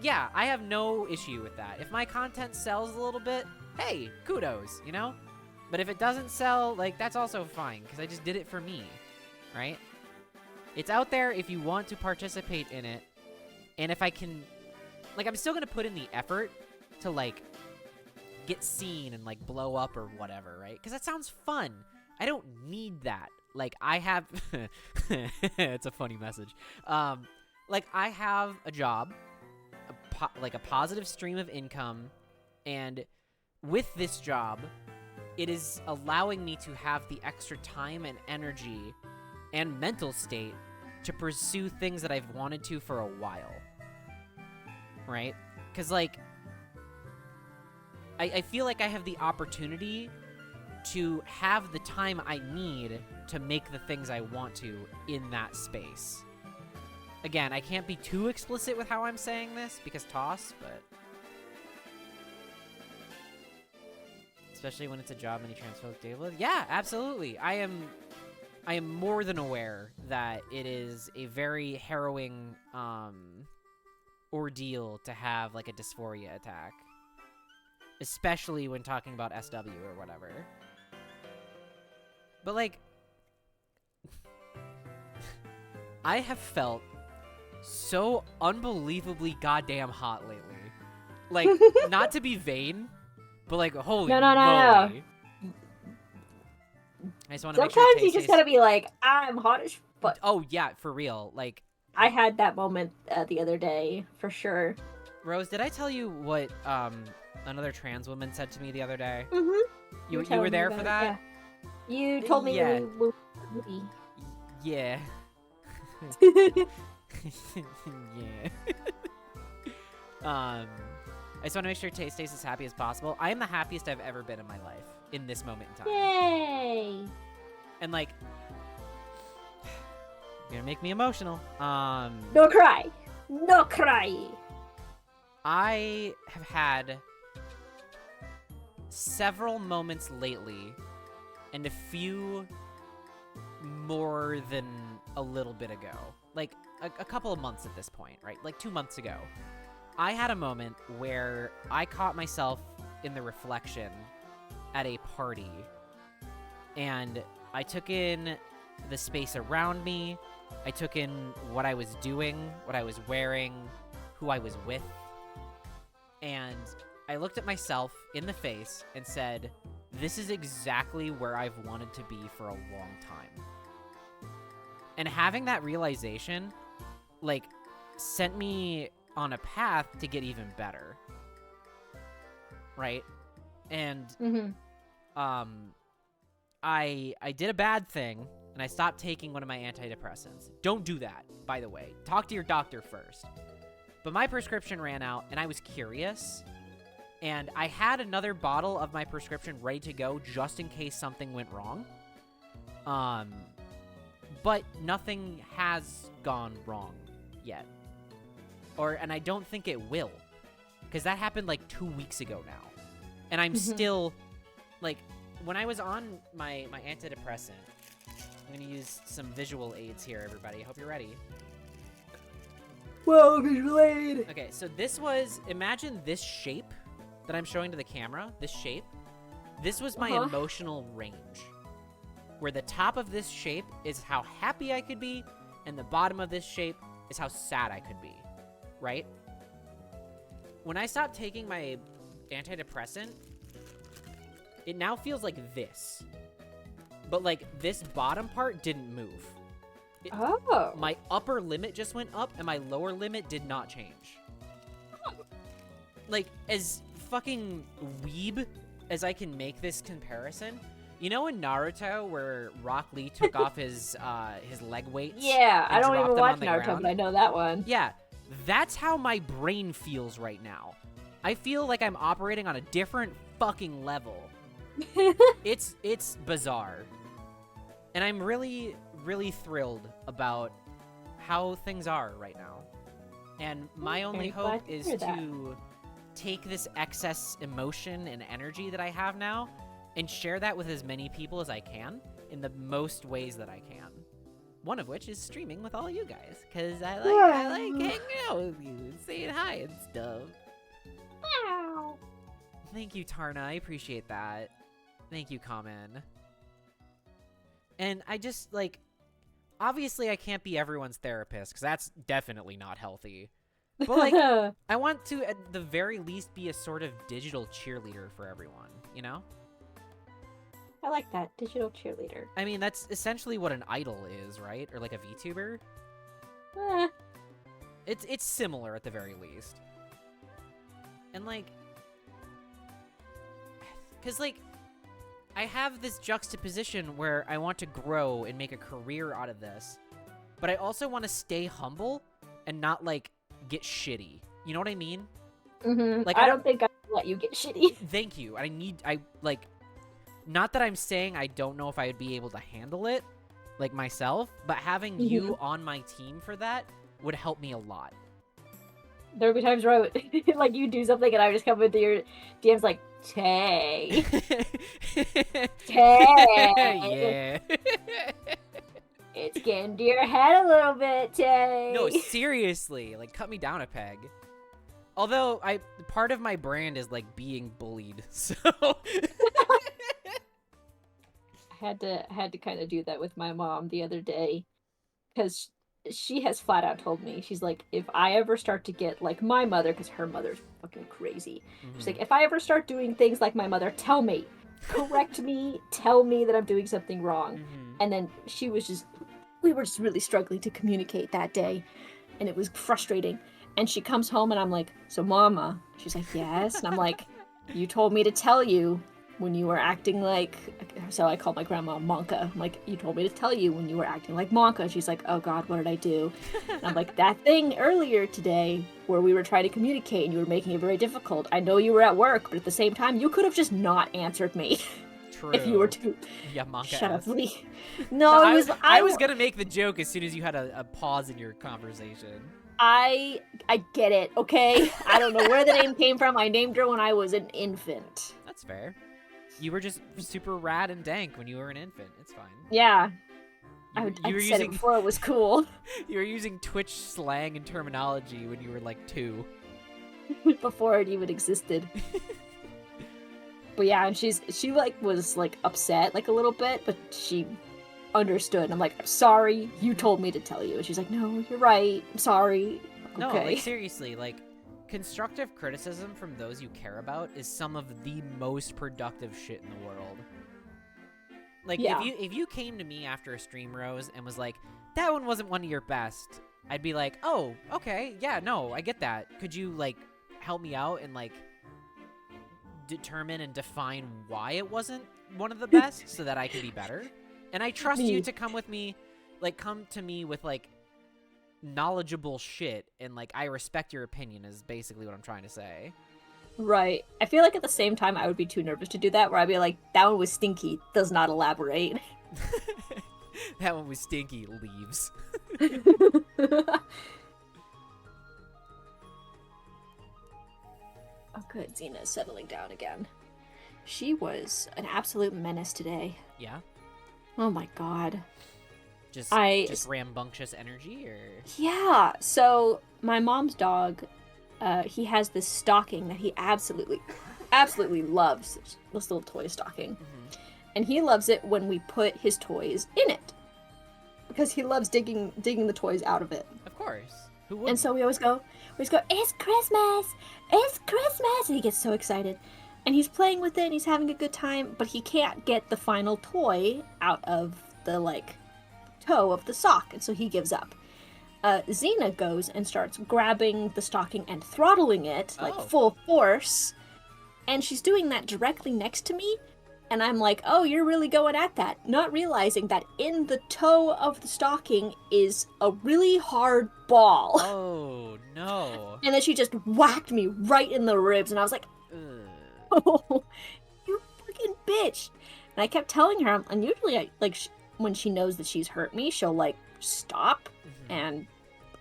Yeah, I have no issue with that. If my content sells a little bit, hey, kudos, you know? But if it doesn't sell, like, that's also fine, because I just did it for me, right? It's out there if you want to participate in it, and if I can, like, I'm still going to put in the effort to, like, get seen and, like, blow up or whatever, right? Because that sounds fun. I don't need that. Like, I have... it's a funny message. Like, I have a job, like a positive stream of income, and with this job, it is allowing me to have the extra time and energy and mental state to pursue things that I've wanted to for a while. Right? Because, like, I feel like I have the opportunity to have the time I need to make the things I want to in that space. Again, I can't be too explicit with how I'm saying this because toss, but... Especially when it's a job many trans folks deal with. Yeah, absolutely. I am more than aware that it is a very harrowing ordeal to have, like, a dysphoria attack. Especially when talking about SW or whatever. But, like, I have felt so unbelievably goddamn hot lately. Like, not to be vain, but, like, holy moly. No. I just want to make Sometimes sure you just gotta be like, I'm hot as fuck. Oh, yeah, for real. Like, I had that moment the other day, for sure. Rose, did I tell you what another trans woman said to me the other day? Mm-hmm. You were there for that? Yeah. You told me Yeah. we were movie. Yeah. Yeah. I just want to make sure Tay stays as happy as possible. I am the happiest I've ever been in my life in this moment in time. Yay! And, like, you're gonna make me emotional. No cry! No cry! I have had several moments lately, and a few more than a little bit ago. Like, a couple of months at this point, right? Like, 2 months ago. I had a moment where I caught myself in the reflection at a party, and I took in the space around me, I took in what I was doing, what I was wearing, who I was with, and I looked at myself in the face and said, this is exactly where I've wanted to be for a long time. And having that realization, like, sent me on a path to get even better. Right? And, I did a bad thing, and I stopped taking one of my antidepressants. Don't do that, by the way. Talk to your doctor first. But my prescription ran out, and I was curious, and I had another bottle of my prescription ready to go just in case something went wrong. But nothing has gone wrong yet. And I don't think it will. Because that happened like 2 weeks ago now. And I'm still, like, when I was on my antidepressant, I'm going to use some visual aids here, everybody. I hope you're ready. Whoa, related. Okay, so this was, imagine this shape that I'm showing to the camera, this shape. This was my emotional range, where the top of this shape is how happy I could be, and the bottom of this shape is how sad I could be, right? When I stopped taking my antidepressant, it now feels like this. But, like, this bottom part didn't move. My upper limit just went up, and my lower limit did not change. Like, as fucking weeb as I can make this comparison, you know in Naruto where Rock Lee took off his leg weights? Yeah, I don't even watch Naruto, ground? But I know that one. Yeah, that's how my brain feels right now. I feel like I'm operating on a different fucking level. It's bizarre. And I'm really, really thrilled about how things are right now. And my only hope is to take this excess emotion and energy that I have now and share that with as many people as I can in the most ways that I can. One of which is streaming with all you guys, because I like hanging out with you and saying hi and stuff. Wow. Thank you, Tarna. I appreciate that. Thank you, Common. And I just, like, obviously I can't be everyone's therapist, because that's definitely not healthy. But, like, I want to, at the very least, be a sort of digital cheerleader for everyone, you know? I like that. Digital cheerleader. I mean, that's essentially what an idol is, right? Or, like, a VTuber? It's similar, at the very least. And, like... Because, like... I have this juxtaposition where I want to grow and make a career out of this, but I also want to stay humble and not, like, get shitty. You know what I mean? Mm-hmm. Like, I don't think I would let you get shitty. Thank you. Not that I'm saying I don't know if I would be able to handle it, like, myself, but having you on my team for that would help me a lot. There would be times where I would, like, you do something and I would just come into your DMs like, Tay. Tay. Yeah. It's getting to your head a little bit, Tay. No, seriously. Like, cut me down a peg. Although, part of my brand is, like, being bullied, so... I had to kind of do that with my mom the other day. Because she has flat out told me, she's like, if I ever start to get like my mother, because her mother's fucking crazy. She's like, if I ever start doing things like my mother, tell me. Correct me. Tell me that I'm doing something wrong. And then we were just really struggling to communicate that day. And it was frustrating. And she comes home and I'm like, so mama. She's like, yes. And I'm like, you told me to tell you when you were acting like, so I call my grandma Monka. I'm like, you told me to tell you when you were acting like Monka. She's like, oh God, what did I do? And I'm like, that thing earlier today where we were trying to communicate and you were making it very difficult. I know you were at work, but at the same time, you could have just not answered me. True. If you were to... Yeah, Monka. Shut up, Lee. No, it was... I was gonna make the joke as soon as you had a pause in your conversation. I get it, okay? I don't know where the name came from. I named her when I was an infant. That's fair. You were just super rad and dank when you were an infant. It's fine. Yeah. I said it before it was cool. You were using Twitch slang and terminology when you were like 2. Before it even existed. But yeah, and she like was like upset like a little bit, but she understood. And I'm like, I'm sorry, you told me to tell you. And she's like, no, you're right. I'm sorry. No, okay. Like seriously, like constructive criticism from those you care about is some of the most productive shit in the world. Like, yeah. if you came to me after a stream, Rose, and was like, that one wasn't one of your best, I'd be like, oh, okay, yeah, no, I get that. Could you, like, help me out and, like, determine and define why it wasn't one of the best so that I can be better? And I trust you to come to me with, like, knowledgeable shit, and like I respect your opinion is basically what I'm trying to say. Right. I feel like at the same time I would be too nervous to do that, where I'd be like, that one was stinky, does not elaborate. That one was stinky, leaves. Oh good, Xena's settling down again. She was an absolute menace today. Yeah? Oh my god. Just rambunctious energy, or? Yeah. So my mom's dog, he has this stocking that he absolutely loves. This little toy stocking, and he loves it when we put his toys in it, because he loves digging the toys out of it. Of course. Who wouldn't? And so we always go, it's Christmas! It's Christmas! And he gets so excited. And he's playing with it and he's having a good time, but he can't get the final toy out of the, like, toe of the sock, and so he gives up. Xena goes and starts grabbing the stocking and throttling it, like, full force. And she's doing that directly next to me. And I'm like, oh, you're really going at that. Not realizing that in the toe of the stocking is a really hard ball. Oh, no. And then she just whacked me right in the ribs. And I was like, oh, you fucking bitch. And I kept telling her, and usually, when she knows that she's hurt me, she'll, like, stop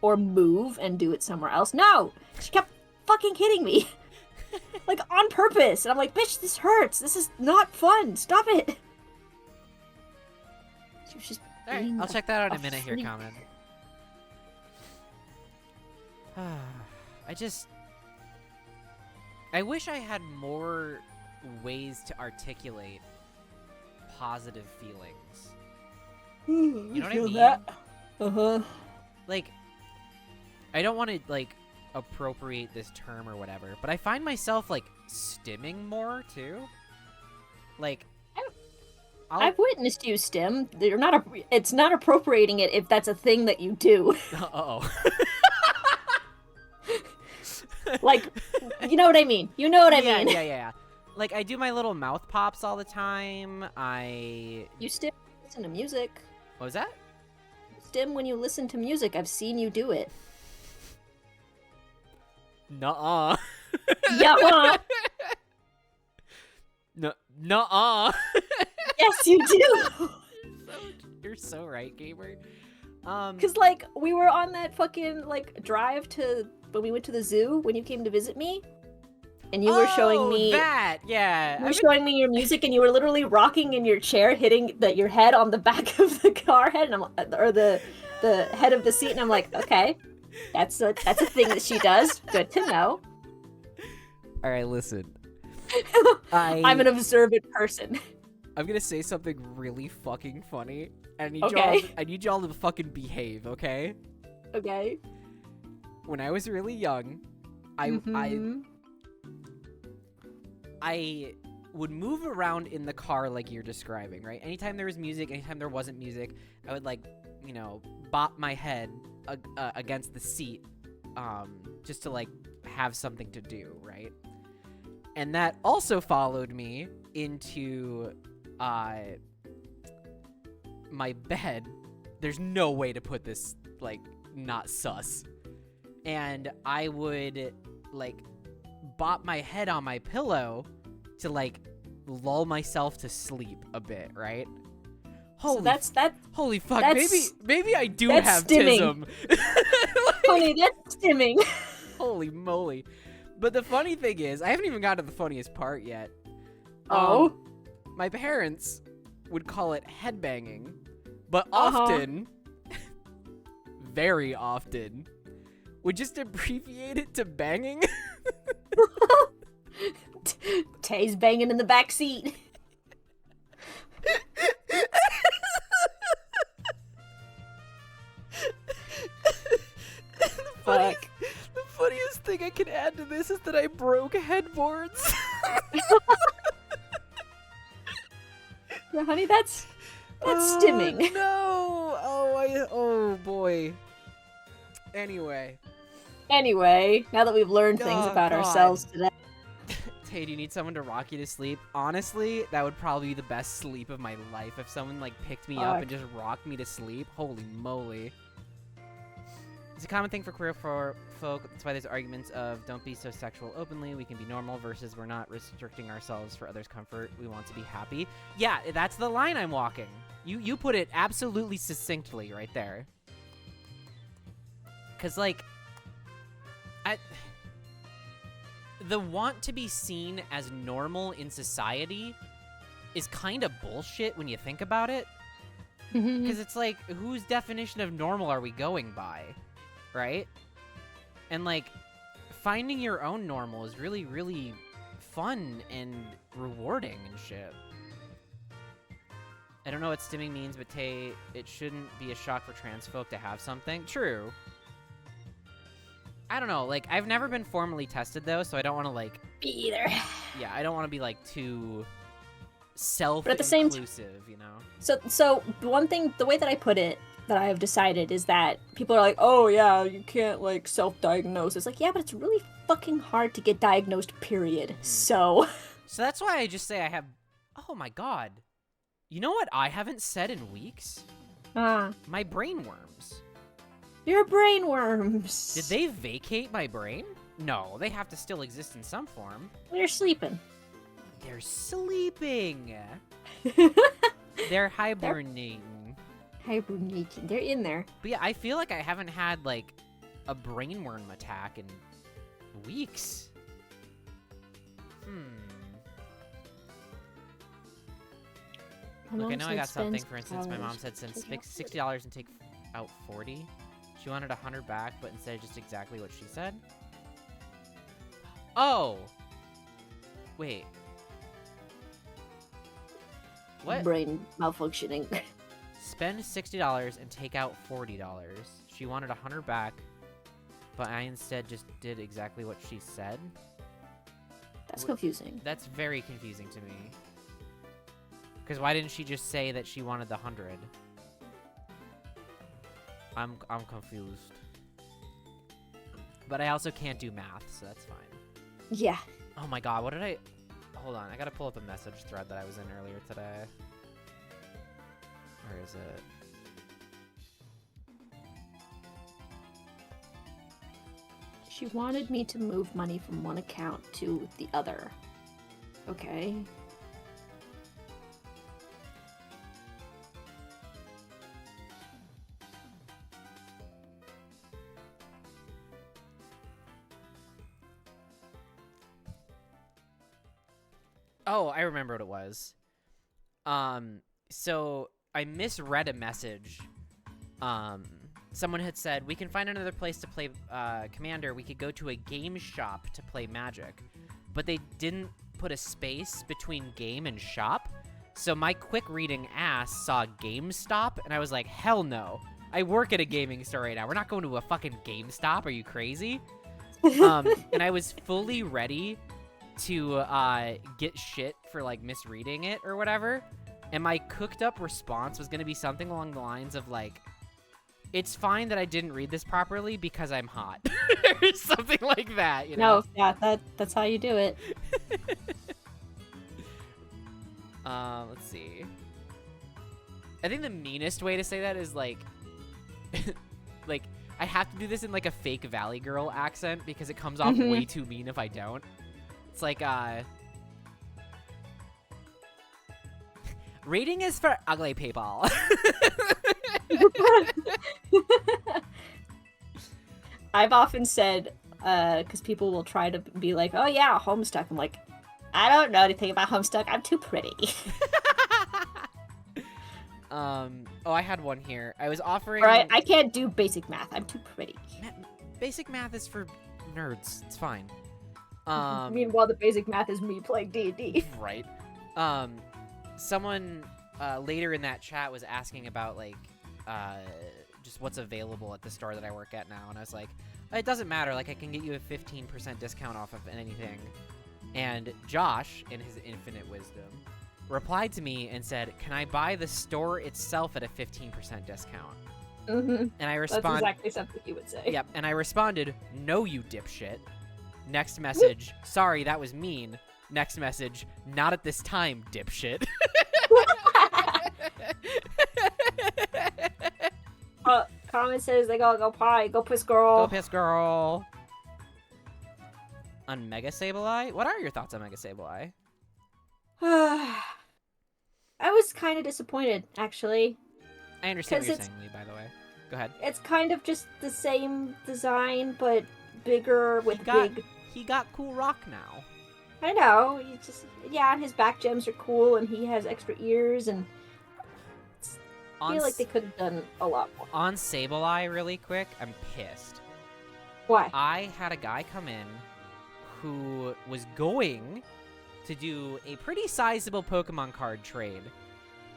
or move and do it somewhere else. No! She kept fucking hitting me. Like, on purpose. And I'm like, bitch, this hurts. This is not fun. Stop it. She was just Alright, I'll check that out in a minute here, Common. I wish I had more ways to articulate positive feelings. You know what I mean? That? Uh-huh. Like, I don't want to, like, appropriate this term or whatever, but I find myself, like, stimming more too. Like, I've witnessed you stim. It's not appropriating it if that's a thing that you do. Uh-oh. Like, you know what I mean. You know what I mean. Yeah. Like, I do my little mouth pops all the time. You stim when you listen to music. What was that? You stim when you listen to music. I've seen you do it. Nuh-uh. Yeah. Nuh-uh. Yes, you do. You're so right, Gamer. Cause, like, we were on that fucking, like, drive to when we went to the zoo when you came to visit me, and you were showing me that. Yeah. You were showing me your music, and you were literally rocking in your chair, hitting your head on the back of the car head, and or the head of the seat, and I'm like, okay. That's a thing that she does. Good to know. All right, listen. I'm an observant person. I'm gonna say something really fucking funny. I need y'all to fucking behave, okay? Okay. When I was really young, I would move around in the car like you're describing, right? Anytime there was music, anytime there wasn't music, I would, like, you know, bop my head against the seat, just to, like, have something to do, right? And that also followed me into my bed. There's no way to put this, like, not sus. And I would, like, bop my head on my pillow to, like, lull myself to sleep a bit, right? Holy fuck, maybe I do have stimming. tism. Honey, that's stimming. Holy moly. But the funny thing is, I haven't even gotten to the funniest part yet. My parents would call it headbanging, but often, very often, would just abbreviate it to banging. Tay's banging in the back seat. The funniest thing I can add to this is that I broke headboards. Yeah, honey, that's stimming. No! Oh boy. Anyway, now that we've learned things about ourselves today. Tay, do you need someone to rock you to sleep? Honestly, that would probably be the best sleep of my life if someone, like, picked me up and just rocked me to sleep. Holy moly. It's a common thing for queer folk. That's why there's arguments of don't be so sexual openly. We can be normal versus we're not restricting ourselves for others' comfort. We want to be happy. Yeah, that's the line I'm walking. You put it absolutely succinctly right there. Because, like, the want to be seen as normal in society is kind of bullshit when you think about it. Because it's like, whose definition of normal are we going by, right? And like, finding your own normal is really, really fun and rewarding and shit. I don't know what stimming means, but Tay, it shouldn't be a shock for trans folk to have something. True. I don't know, like, I've never been formally tested, though, so I don't want to, like... Me either. Yeah, I don't want to be, like, too self-inclusive, you know? So one thing, the way that I put it, that I have decided, is that people are like, oh, yeah, you can't, like, self-diagnose. It's like, yeah, but it's really fucking hard to get diagnosed, period. So that's why I just say I have... Oh, my God. You know what I haven't said in weeks? My brain worms. Your brain worms. Did they vacate my brain? No, they have to still exist in some form. They're sleeping. They're sleeping. They're hibernating. Hibernating. They're in there. But yeah, I feel like I haven't had, like, a brainworm attack in weeks. Look, I know I got something. For instance, my mom said send $60 and take out $40. She wanted $100 back, but instead just exactly what she said. Oh! Wait. What? Brain malfunctioning. Spend $60 and take out $40. She wanted $100 back, but I instead just did exactly what she said. That's confusing. That's very confusing to me. Because why didn't she just say that she wanted the 100? I'm confused. But I also can't do math, so that's fine. Yeah. Oh my god, what did I... Hold on, I gotta pull up a message thread that I was in earlier today. Where is it? She wanted me to move money from one account to the other. Okay. Oh, I remember what it was. So I misread a message. Someone had said, we can find another place to play Commander. We could go to a game shop to play Magic. But they didn't put a space between game and shop. So my quick reading ass saw GameStop, and I was like, hell no. I work at a gaming store right now. We're not going to a fucking GameStop. Are you crazy? And I was fully ready to get shit for, like, misreading it or whatever. And my cooked up response was going to be something along the lines of, like, it's fine that I didn't read this properly because I'm hot. Or something like that, you know? No, yeah, that's how you do it. Let's see. I think the meanest way to say that is, like, like, I have to do this in, like, a fake Valley Girl accent because it comes off way too mean if I don't. It's like, reading is for ugly people. I've often said, because people will try to be like, oh yeah, Homestuck. I'm like, I don't know anything about Homestuck. I'm too pretty. Oh, I had one here. I was offering... Alright, I can't do basic math. I'm too pretty. Basic math is for nerds. It's fine. Meanwhile, the basic math is me playing D&D. Right. Someone later in that chat was asking about, like, just what's available at the store that I work at now, and I was like, it doesn't matter. Like, I can get you a 15% discount off of anything. And Josh, in his infinite wisdom, replied to me and said, can I buy the store itself at a 15% discount? Mm-hmm. And I responded... That's exactly something you would say. Yep, and I responded, no, you dipshit. Next message, sorry, that was mean. Next message, not at this time, dipshit. Comment says they go pie, go piss girl. Go piss girl. On Mega Sableye? What are your thoughts on Mega Sableye? I was kind of disappointed, actually. I understand what you're saying, Lee, by the way. Go ahead. It's kind of just the same design, but bigger with big... He got cool rock now. I know. He just... Yeah, and his back gems are cool, and he has extra ears, and... I feel like they could have done a lot more. On Sableye, really quick, I'm pissed. Why? I had a guy come in who was going to do a pretty sizable Pokemon card trade.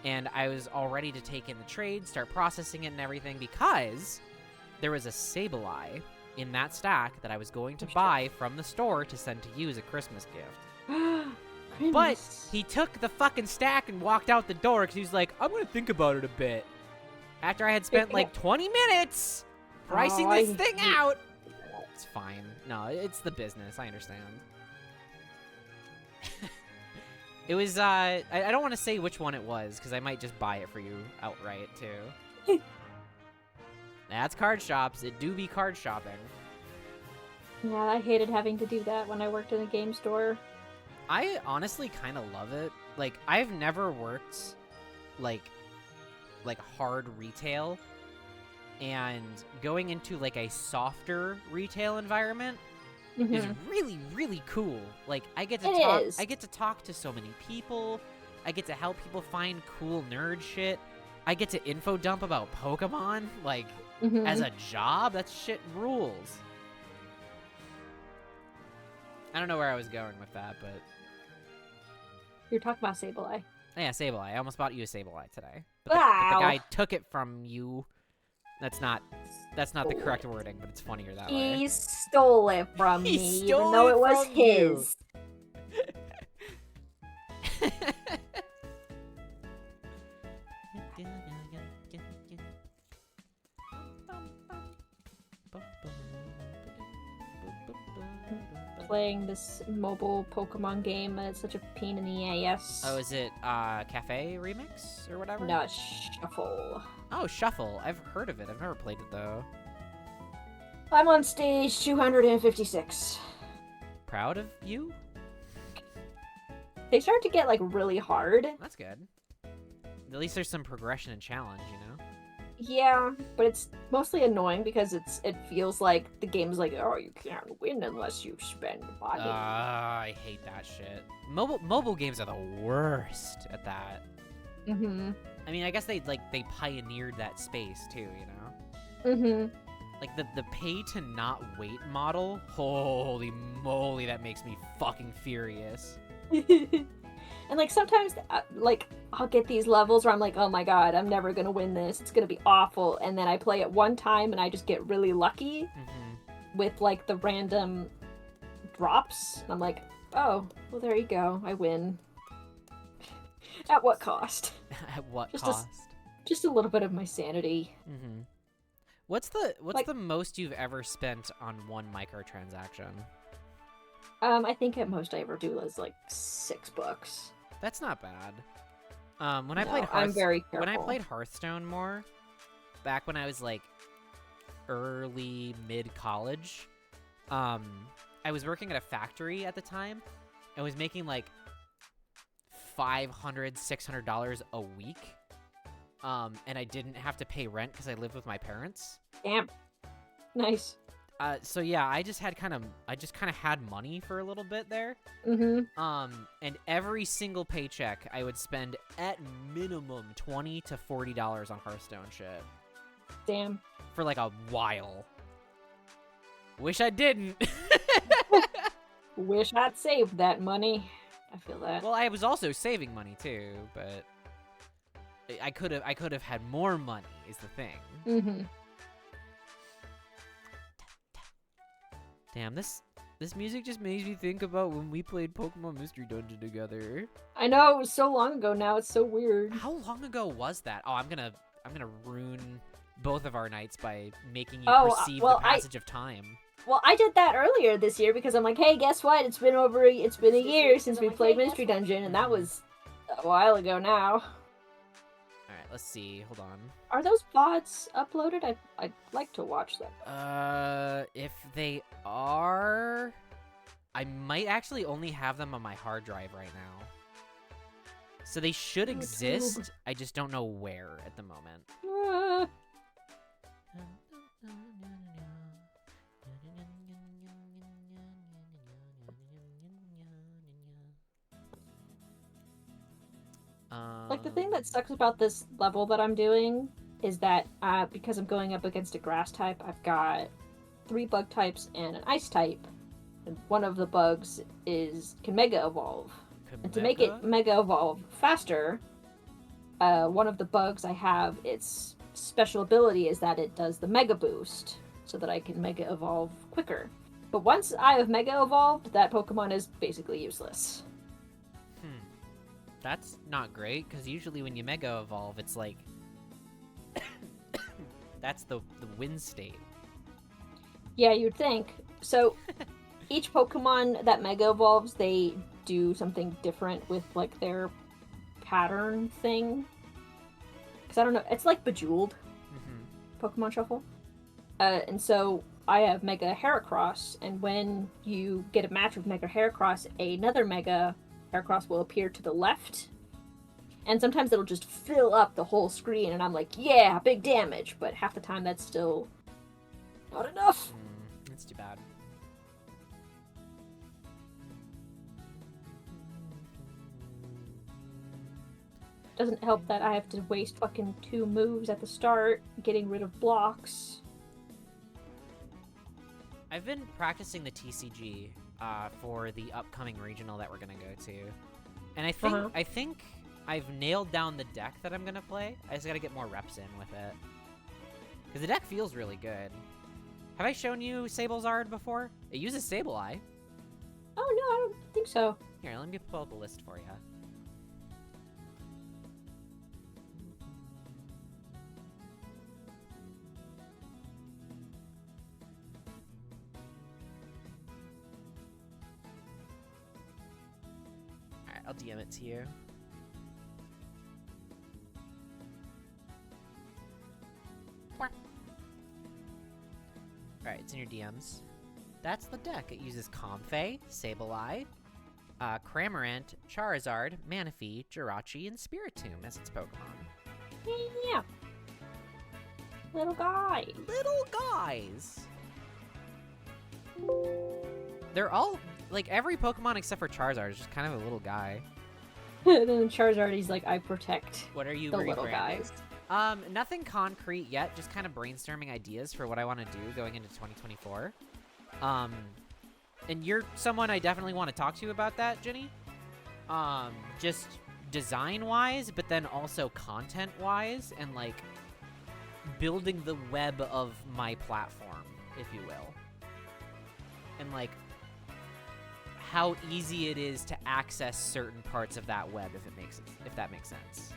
And I was all ready to take in the trade, start processing it and everything, because there was a Sableye in that stack that I was going to buy from the store to send to you as a Christmas gift. But he took the fucking stack and walked out the door because he was like, I'm going to think about it a bit. After I had spent like 20 minutes pricing this thing out. It's fine. No, it's the business. I understand. It was, I don't want to say which one it was because I might just buy it for you outright too. That's card shops. It do be card shopping. Yeah, I hated having to do that when I worked in a game store. I honestly kind of love it. Like, I've never worked, like hard retail, and going into, like, a softer retail environment is really, really cool. Like, I get to talk to so many people. I get to help people find cool nerd shit. I get to info dump about Pokemon, like, as a job. That shit rules. I don't know where I was going with that, but... You're talking about Sableye. Yeah, Sableye. I almost bought you a Sableye today. But the guy took it from you. That's not the correct wording, but it's funnier that way. He stole it from me, even though it was his. Playing this mobile Pokemon game, and it's such a pain in the ass. Oh, is it Cafe Remix or whatever? No, Shuffle. Oh, Shuffle. I've heard of it. I've never played it though. I'm on stage 256. Proud of you? They start to get like really hard. That's good. At least there's some progression and challenge, you know? Yeah, but it's mostly annoying because it feels like the game's like, oh, you can't win unless you spend money. I hate that shit. Mobile games are the worst at that. I mean, I guess they pioneered that space too, you know? Like the pay to not wait model. Holy moly, that makes me fucking furious. And like sometimes like I'll get these levels where I'm like, oh my god, I'm never gonna win this, it's gonna be awful, and then I play it one time and I just get really lucky with like the random drops, and I'm like, oh well, there you go, I win. At what cost? At what cost? Just a little bit of my sanity. What's the most you've ever spent on one microtransaction? I think at most I ever do is like $6. That's not bad. When I played I'm very careful. When I played Hearthstone more, back when I was like early mid college, I was working at a factory at the time and was making like $500-$600 a week. And I didn't have to pay rent because I lived with my parents. Damn. Nice. So yeah, I just kind of had money for a little bit there. And every single paycheck I would spend at minimum $20 to $40 on Hearthstone shit. Damn. For like a while. Wish I didn't. Wish I'd saved that money. I feel that. Well, I was also saving money too, but I could have had more money is the thing. Damn, this music just makes me think about when we played Pokemon Mystery Dungeon together. I know, it was so long ago now, it's so weird. How long ago was that? Oh, I'm gonna ruin both of our nights by making you perceive the passage of time. Well, I did that earlier this year because I'm like, hey, guess what? It's been a year since we played Mystery Dungeon, and that was a while ago now. Alright, let's see. Hold on. Are those VODs uploaded? I'd like to watch them. If they are... I might actually only have them on my hard drive right now. So they should exist, I just don't know where at the moment. Like, the thing that sucks about this level that I'm doing is that because I'm going up against a grass type, I've got 3 bug types and an ice type. And one of the bugs can Mega Evolve. And to make it Mega Evolve faster, one of the bugs I have, its special ability is that it does the Mega Boost, so that I can Mega Evolve quicker. But once I have Mega Evolved, that Pokemon is basically useless. That's not great, because usually when you Mega Evolve, it's like... that's the win state. Yeah, you'd think. So, each Pokemon that Mega Evolves, they do something different with, like, their pattern thing. Because I don't know, it's like Bejeweled. Pokemon Shuffle. And so, I have Mega Heracross, and when you get a match with Mega Heracross, another Mega Heracross will appear to the left. And sometimes it'll just fill up the whole screen, and I'm like, yeah, big damage. But half the time, that's still not enough. That's too bad. Doesn't help that I have to waste fucking 2 moves at the start, getting rid of blocks. I've been practicing the TCG for the upcoming regional that we're gonna go to, and I think I've nailed down the deck that I'm gonna play. I just gotta get more reps in with it, because the deck feels really good. Have I shown you Sablezard before? It uses Sableye. Oh no, I don't think so. Here, let me pull up a list for you. I'll DM it to you. Alright, it's in your DMs. That's the deck. It uses Comfey, Sableye, Cramorant, Charizard, Manaphy, Jirachi, and Spiritomb as its Pokemon. Yeah. Little guy. Little guys! They're all... like, every Pokemon except for Charizard is just kind of a little guy. And then Charizard, he's like, I protect What are you the little guys. Nothing concrete yet, just kind of brainstorming ideas for what I want to do going into 2024. And you're someone I definitely want to talk to about that, Jenny. Just design-wise, but then also content-wise, and, like, building the web of my platform, if you will. And, like, how easy it is to access certain parts of that web, if that makes sense.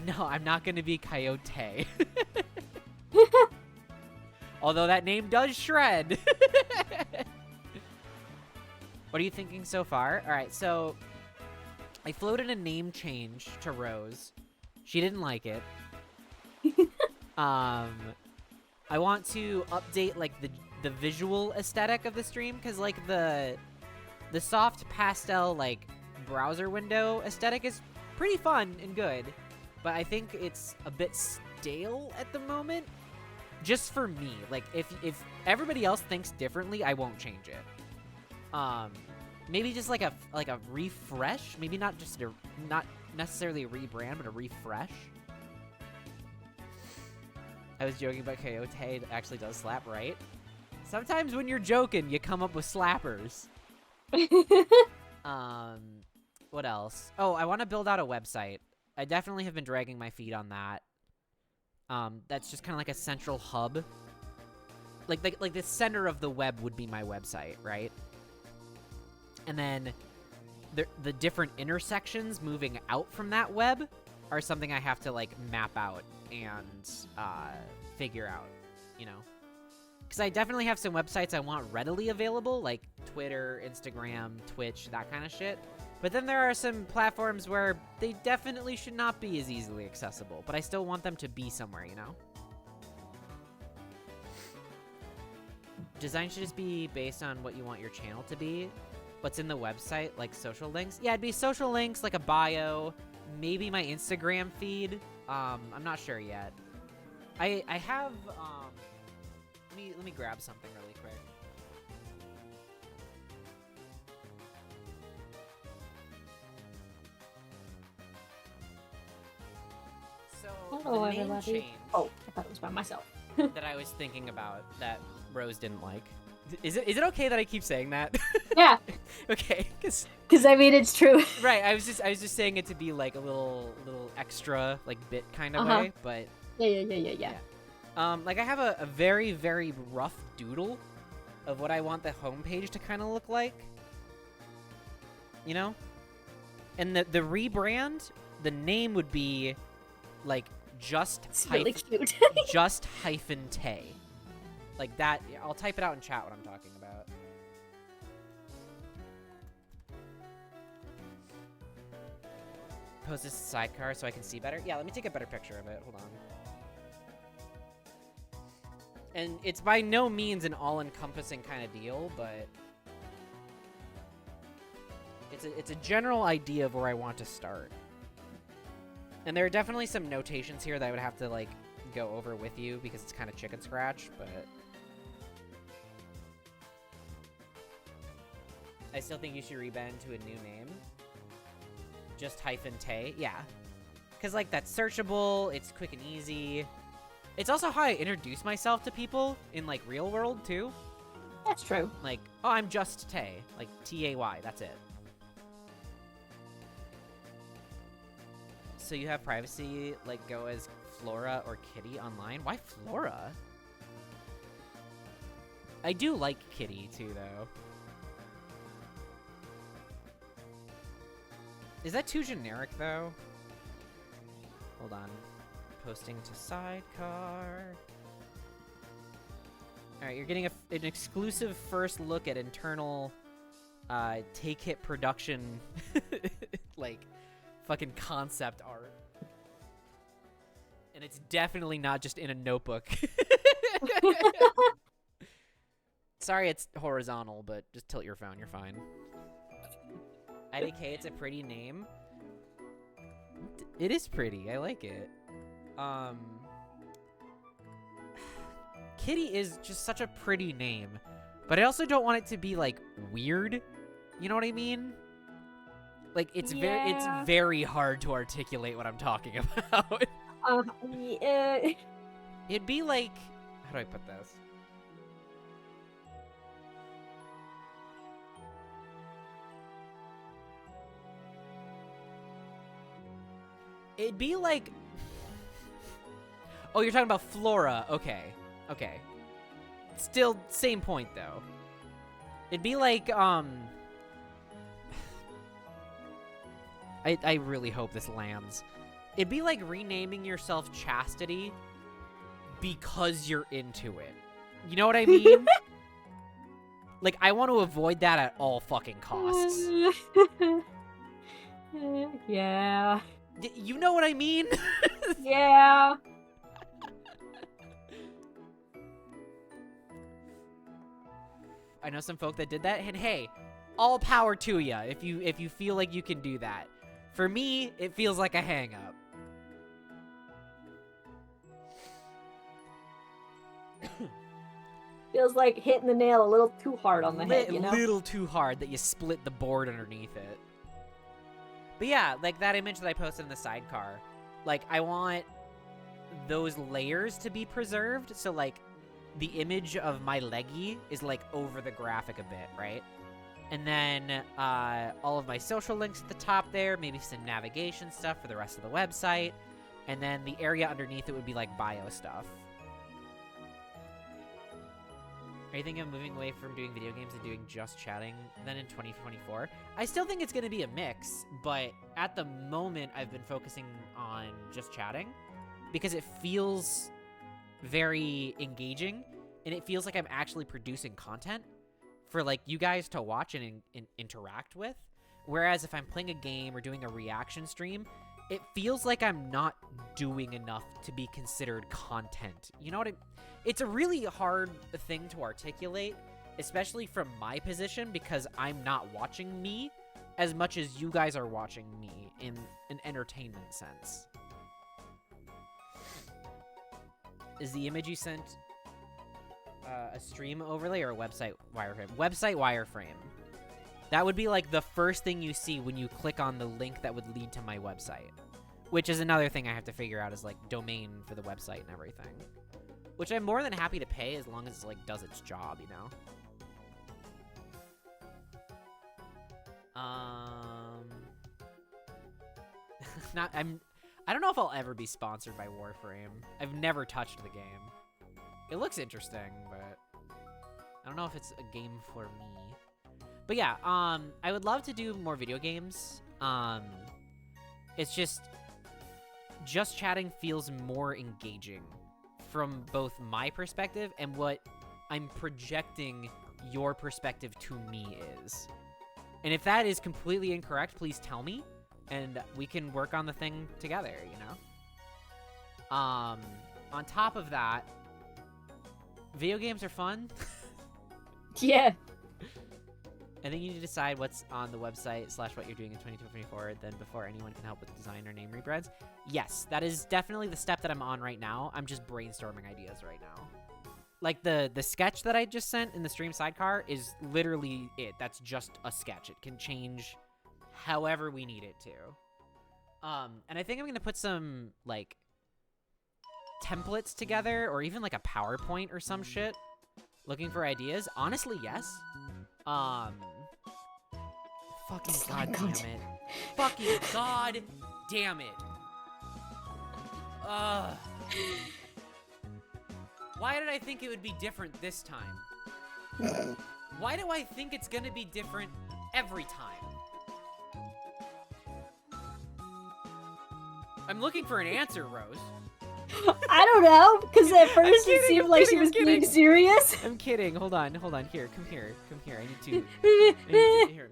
No, I'm not going to be Coyote. Although that name does shred. What are you thinking so far? All right, so I floated a name change to Rose. She didn't like it. I want to update, like, the visual aesthetic of the stream, because, like, the soft pastel, like, browser window aesthetic is pretty fun and good, but I think it's a bit stale at the moment, just for me. Like, if everybody else thinks differently, I won't change it. Maybe just like a refresh, maybe not necessarily a rebrand, but a refresh. I was joking about Coyote, it actually does slap, right? Sometimes when you're joking, you come up with slappers. What else? Oh, I want to build out a website. I definitely have been dragging my feet on that. That's just kind of like a central hub. Like the center of the web would be my website, right? And then the different intersections moving out from that web are something I have to, like, map out and figure out, you know? Because I definitely have some websites I want readily available, like Twitter, Instagram, Twitch, that kind of shit. But then there are some platforms where they definitely should not be as easily accessible, but I still want them to be somewhere, you know? Design should just be based on what you want your channel to be. What's in the website, like social links? Yeah, it'd be social links, like a bio, maybe my Instagram feed. I'm not sure yet. I have, let me grab something really quick. Hello, the name everybody. change Oh, I thought it was by myself. that I was thinking about that Rose didn't like. Is it okay that I keep saying that? Yeah. Okay, because I mean it's true. right. I was just saying it to be like a little extra like bit kind of way, but Yeah. like I have a very very rough doodle of what I want the homepage to kind of look like. You know, and the rebrand, the name would be like It's really cute. just hyphen Tay. Like that. I'll type it out in chat what I'm talking about. Post this sidecar so I can see better. Yeah, let me take a better picture of it. Hold on. And it's by no means an all-encompassing kind of deal, but it's a general idea of where I want to start. And there are definitely some notations here that I would have to like go over with you because it's kind of chicken scratch, but I still think you should rebrand to a new name. Just hyphen Tay. Yeah. Because, like, that's searchable. It's quick and easy. It's also how I introduce myself to people in, like, real world, too. That's true. Like, oh, I'm just Tay. Like, T-A-Y. That's it. So you have privacy, like, go as Flora or Kitty online? Why Flora? I do like Kitty, too, though. Is that too generic, though? Hold on. Posting to sidecar. Alright, you're getting an exclusive first look at internal Take Hit production, like, fucking concept art. And it's definitely not just in a notebook. Sorry it's horizontal, but just tilt your phone, you're fine. IDK, it's a pretty name. It is pretty. I like it. Kitty is just such a pretty name, but I also don't want it to be like weird. You know what I mean? Like it's very hard to articulate what I'm talking about. Yeah. It'd be like, how do I put this? It'd be like... Oh, you're talking about Flora. Okay. Okay. Still, same point, though. It'd be like, I really hope this lands. It'd be like renaming yourself Chastity because you're into it. You know what I mean? Like, I want to avoid that at all fucking costs. Yeah. You know what I mean? Yeah. I know some folk that did that, and hey, all power to ya if you feel like you can do that. For me, it feels like a hang-up. Feels like hitting the nail a little too hard on the head, you know? A little too hard that you split the board underneath it. But yeah, like that image that I posted in the sidecar, like I want those layers to be preserved. So like the image of my leggy is like over the graphic a bit, right? And then all of my social links at the top there, maybe some navigation stuff for the rest of the website. And then the area underneath it would be like bio stuff. Are you thinking of moving away from doing video games and doing just chatting then in 2024? I still think it's going to be a mix, but at the moment I've been focusing on just chatting because it feels very engaging and it feels like I'm actually producing content for like you guys to watch and interact with. Whereas if I'm playing a game or doing a reaction stream, it feels like I'm not doing enough to be considered content. You know what it's a really hard thing to articulate, especially from my position, because I'm not watching me as much as you guys are watching me in an entertainment sense. Is the image you sent a stream overlay or a website wireframe? Website wireframe. That would be like the first thing you see when you click on the link that would lead to my website. which is another thing I have to figure out is like domain for the website and everything, which I'm more than happy to pay as long as it like does its job, you know. I don't know if I'll ever be sponsored by Warframe. I've never touched the game. It looks interesting, but I don't know if it's a game for me. But yeah, I would love to do more video games. It's just chatting feels more engaging from both my perspective and what I'm projecting your perspective to me is. And if that is completely incorrect, please tell me, and we can work on the thing together, you know? On top of that, video games are fun. Yeah. I think you need to decide what's on the website / what you're doing in 2024 then before anyone can help with design or name rebrands. Yes, that is definitely the step that I'm on right now. I'm just brainstorming ideas right now. Like the sketch that I just sent in the stream sidecar is literally it. That's just a sketch. It can change however we need it to. And I think I'm going to put some like templates together or even like a PowerPoint or some shit looking for ideas. Honestly, yes. Fucking goddamn it. Fucking god damn it. Why did I think it would be different this time? Why do I think it's gonna be different every time? I'm looking for an answer, Rose. I don't know, because at first it seemed like she was being serious. I'm kidding. Hold on. Here. Come here. I need to. Here.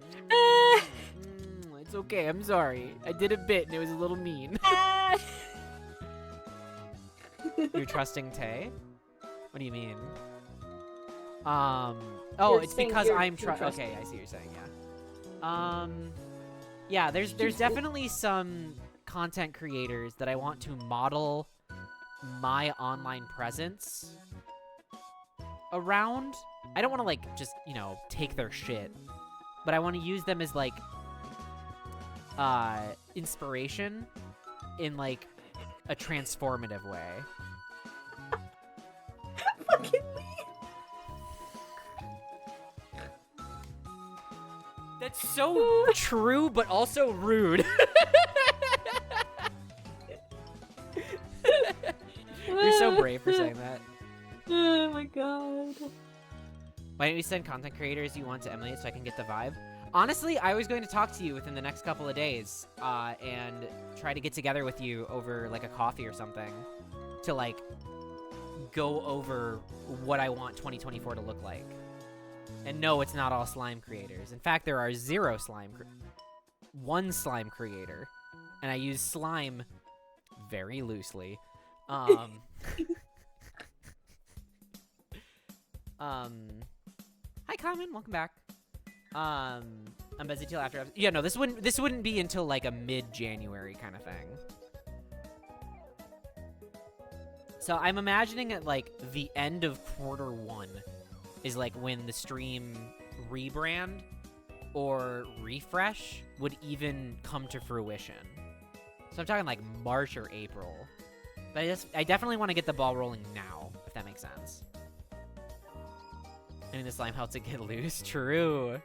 It's okay. I'm sorry. I did a bit and it was a little mean. You're trusting Tay? What do you mean? Oh, it's because I'm okay, I see what you're saying, yeah. Yeah, there's definitely some content creators that I want to model my online presence around. I don't want to like just, you know, take their shit, but I want to use them as like inspiration in like a transformative way. Fucking me. That's so true, but also rude. You're so brave for saying that. Oh my god. Why don't you send content creators you want to emulate so I can get the vibe? Honestly, I was going to talk to you within the next couple of days and try to get together with you over like a coffee or something to like go over what I want 2024 to look like. And no, it's not all slime creators. In fact, there are one slime creator, and I use slime very loosely. Hi, Common, welcome back. I'm busy till after. Yeah, no, this wouldn't be until like a mid-January kind of thing. So I'm imagining at like the end of Q1 is like when the stream rebrand or refresh would even come to fruition. So I'm talking like March or April. But I definitely want to get the ball rolling now, if that makes sense. I mean, the slime helps it get loose. True.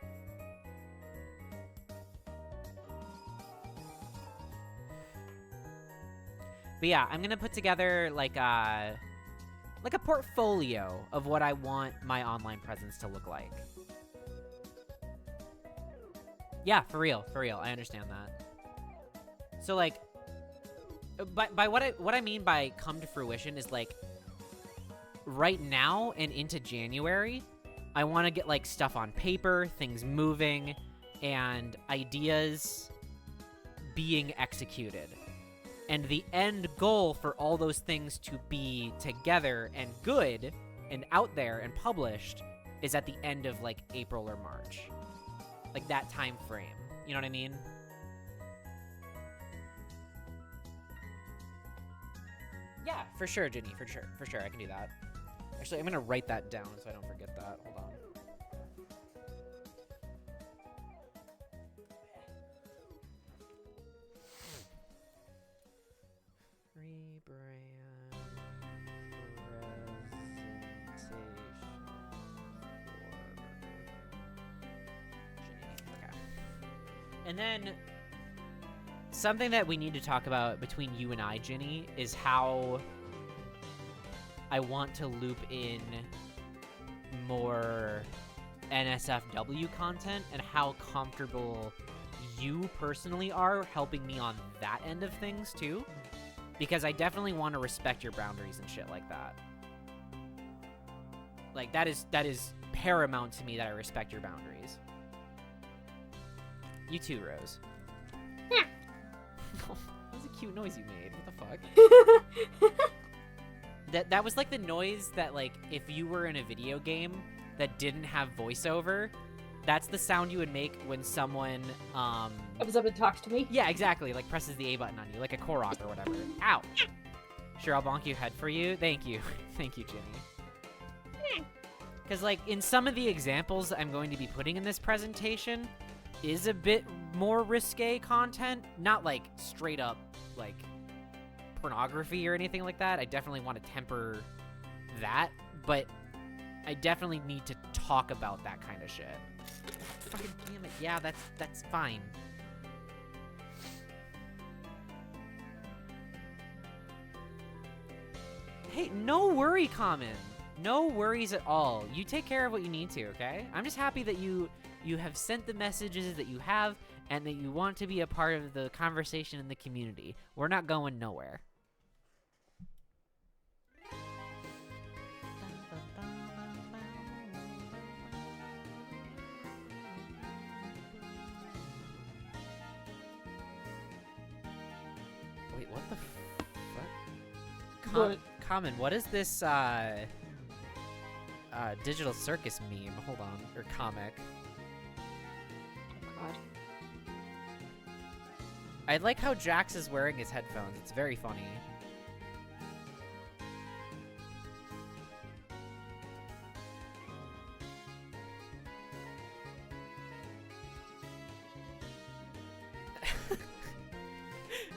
But yeah, I'm gonna put together like a portfolio of what I want my online presence to look like. Yeah, for real. I understand that. So like, by what I mean by come to fruition is like, right now and into January, I want to get like stuff on paper, things moving, and ideas being executed. And the end goal for all those things to be together and good and out there and published is at the end of like April or March. Like that time frame. You know what I mean? Yeah, for sure, Ginny. For sure. I can do that. Actually, I'm going to write that down so I don't forget that. Hold on. And then something that we need to talk about between you and I, Ginny, is how I want to loop in more NSFW content and how comfortable you personally are helping me on that end of things too, because I definitely want to respect your boundaries and shit like that. Like that is paramount to me, that I respect your boundaries. You too, Rose. Yeah. That was a cute noise you made. What the fuck? That was like the noise that, like, if you were in a video game that didn't have voiceover, that's the sound you would make when someone comes up and talks to me. Yeah, exactly. Like presses the A button on you, like a Korok or whatever. Ow. Sure, I'll bonk your head for you. Thank you. Thank you, Ginny. Because, like, in some of the examples I'm going to be putting in this presentation is a bit more risque content. Not, like, straight up, like, pornography or anything like that. I definitely want to temper that, but I definitely need to talk about that kind of shit. Fucking damn it. Yeah, that's fine. Hey, no worry, Common. No worries at all. You take care of what you need to, okay? I'm just happy that you have sent the messages that you have and that you want to be a part of the conversation in the community. We're not going nowhere. Wait, what the fuck? Common, what is this, Digital Circus meme? Hold on. Or comic. Oh, God. I like how Jax is wearing his headphones. It's very funny.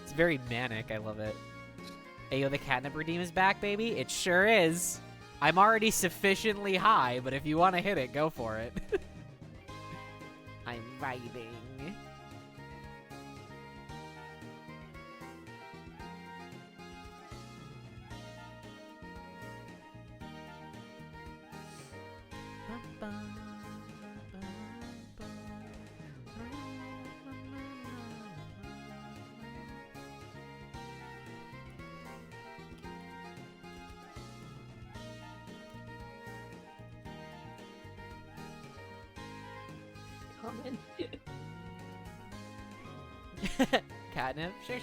It's very manic. I love it. Ayo, the catnip redeem is back, baby. It sure is. I'm already sufficiently high, but if you want to hit it, go for it. I'm vibing. Common. Catnip? Sure.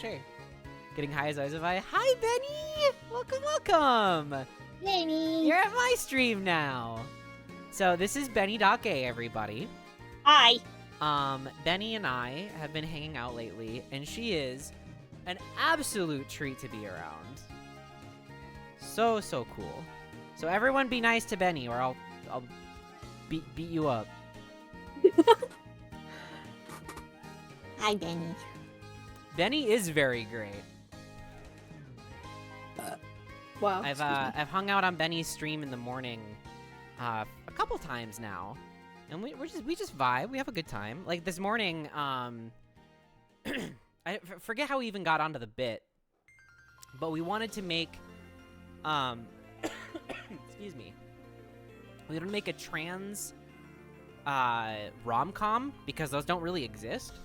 Getting high as Ozavai. Hi, Benny! Welcome! Benny! You're at my stream now! So, this is Benny.gay, everybody. Hi! Benny and I have been hanging out lately, and she is an absolute treat to be around. So cool. So everyone be nice to Benny, or I'll beat you up. Hi, Benny. Benny is very great. Wow. I've hung out on Benny's stream in the morning, a couple times now, and we just vibe. We have a good time. Like this morning, I forget how we even got onto the bit, but we wanted to make, excuse me, we wanted to make a trans rom-com because those don't really exist.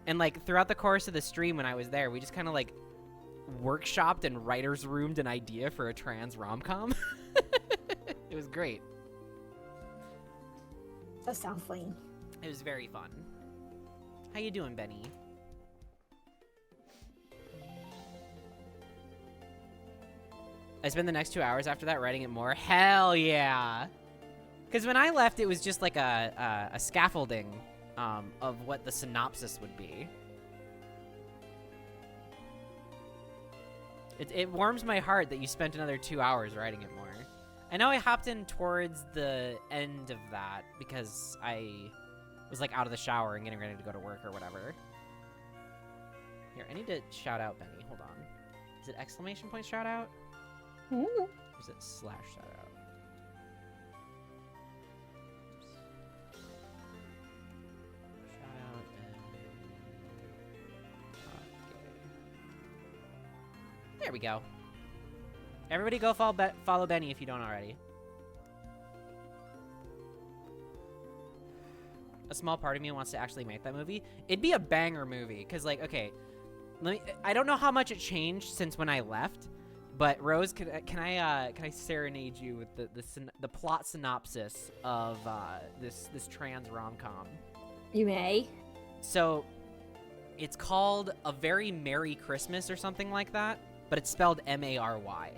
And like throughout the course of the stream when I was there, we just kind of like workshopped and writer's roomed an idea for a trans rom-com. It was great. That sounds fun. It was very fun. How you doing, Benny? I spent the next 2 hours after that writing it more. Hell yeah! Because when I left, it was just like a scaffolding of what the synopsis would be. It warms my heart that you spent another 2 hours writing it more. I know I hopped in towards the end of that because I was like out of the shower and getting ready to go to work or whatever. Here, I need to shout out Benny. Hold on. Is it exclamation point shout out? Mm. Or is it slash shout out? Shout out Benny. There we go. Everybody go follow Benny if you don't already. A small part of me wants to actually make that movie. It'd be a banger movie, because, like, okay, I don't know how much it changed since when I left, but Rose, can I serenade you with the plot synopsis of this trans rom-com? You may. So, it's called A Very Merry Christmas or something like that, but it's spelled M-A-R-Y.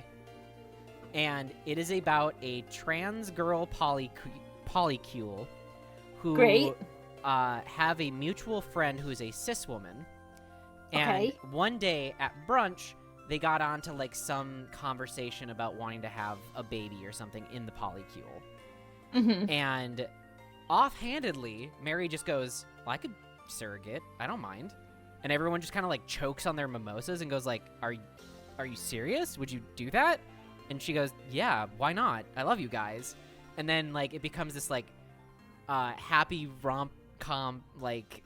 And it is about a trans girl polycule who have a mutual friend who's a cis woman. And one day at brunch, they got onto like some conversation about wanting to have a baby or something in the polycule. Mm-hmm. And offhandedly, Mary just goes, well, I could surrogate. I don't mind. And everyone just kind of like chokes on their mimosas and goes like, are you serious? Would you do that? And she goes, yeah, why not? I love you guys. And then like it becomes this like happy rom-com like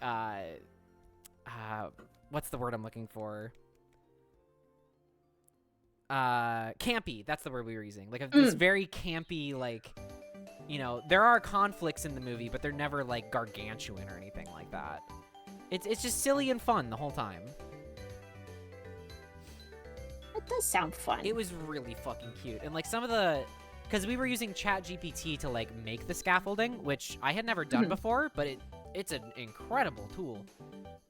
what's the word I'm looking for? Campy. That's the word we were using. Like this very campy, like, you know, there are conflicts in the movie, but they're never like gargantuan or anything like that. It's just silly and fun the whole time. It does sound fun. It was really fucking cute. And like some of the, because we were using ChatGPT to like make the scaffolding, which I had never done before, but it's an incredible tool.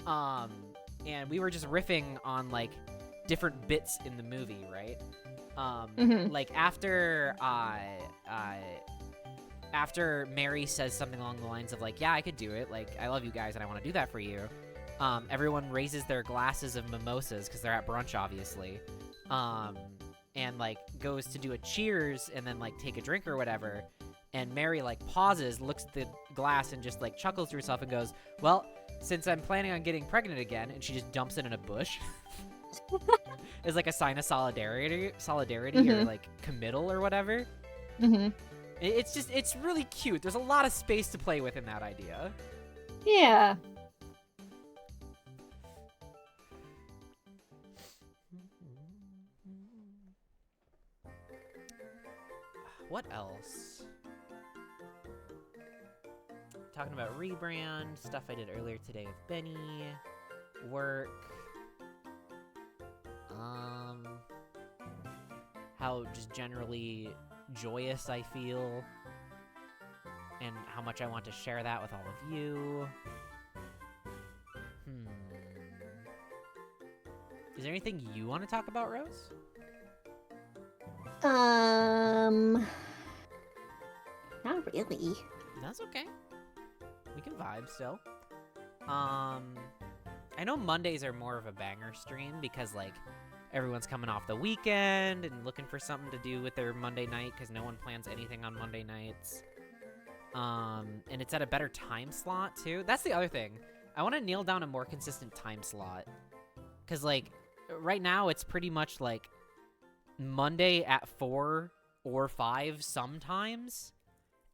And we were just riffing on like different bits in the movie, right? Like after Mary says something along the lines of like, yeah, I could do it. Like, I love you guys and I want to do that for you. Everyone raises their glasses of mimosas because they're at brunch, obviously. And like goes to do a cheers and then like take a drink or whatever. And Mary like pauses, looks at the glass and just like chuckles to herself and goes, well, since I'm planning on getting pregnant again, and she just dumps it in a bush. It's like a sign of solidarity or like committal or whatever. It's really cute. There's a lot of space to play with in that idea. Yeah. What else? Talking about Rebrand, stuff I did earlier today with Benny, work, how just generally joyous I feel, and how much I want to share that with all of you. Is there anything you want to talk about, Rose? Not really. That's okay. We can vibe still. I know Mondays are more of a banger stream because, like, everyone's coming off the weekend and looking for something to do with their Monday night because no one plans anything on Monday nights. And it's at a better time slot, too. That's the other thing. I want to nail down a more consistent time slot. Because, like, right now it's pretty much, like, Monday at 4 or 5 sometimes.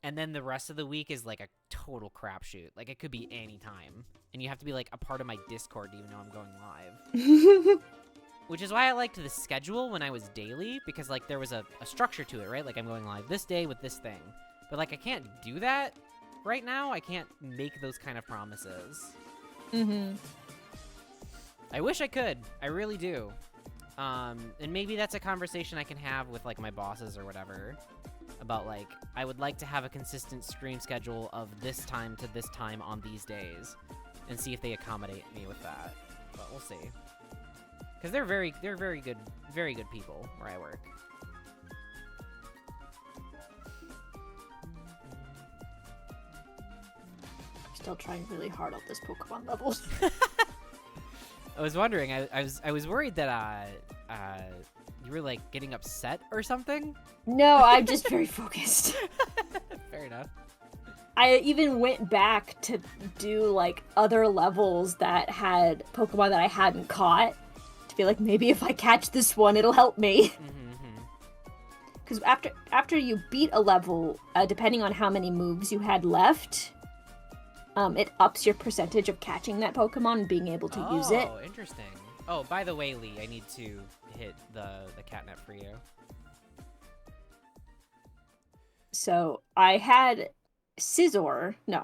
And then the rest of the week is, like, a total crapshoot. Like, it could be any time. And you have to be, like, a part of my Discord to even know I'm going live. Which is why I liked the schedule when I was daily, because, like, there was a structure to it, right? Like, I'm going live this day with this thing. But, like, I can't do that right now. I can't make those kind of promises. I wish I could. I really do. And maybe that's a conversation I can have with, like, my bosses or whatever. About, like, I would like to have a consistent stream schedule of this time to this time on these days. And see if they accommodate me with that. But we'll see. Because they're very good people where I work. Still trying really hard on this Pokemon level. I was wondering, I was worried that you were like getting upset or something. No, I'm just very focused. Fair enough. I even went back to do like other levels that had Pokemon that I hadn't caught to be like, maybe if I catch this one, it'll help me. Because after you beat a level, depending on how many moves you had left, it ups your percentage of catching that Pokemon and being able to use it. Oh, interesting. Oh, by the way, Lee, I need to hit the catnip for you. So I had Scizor. No,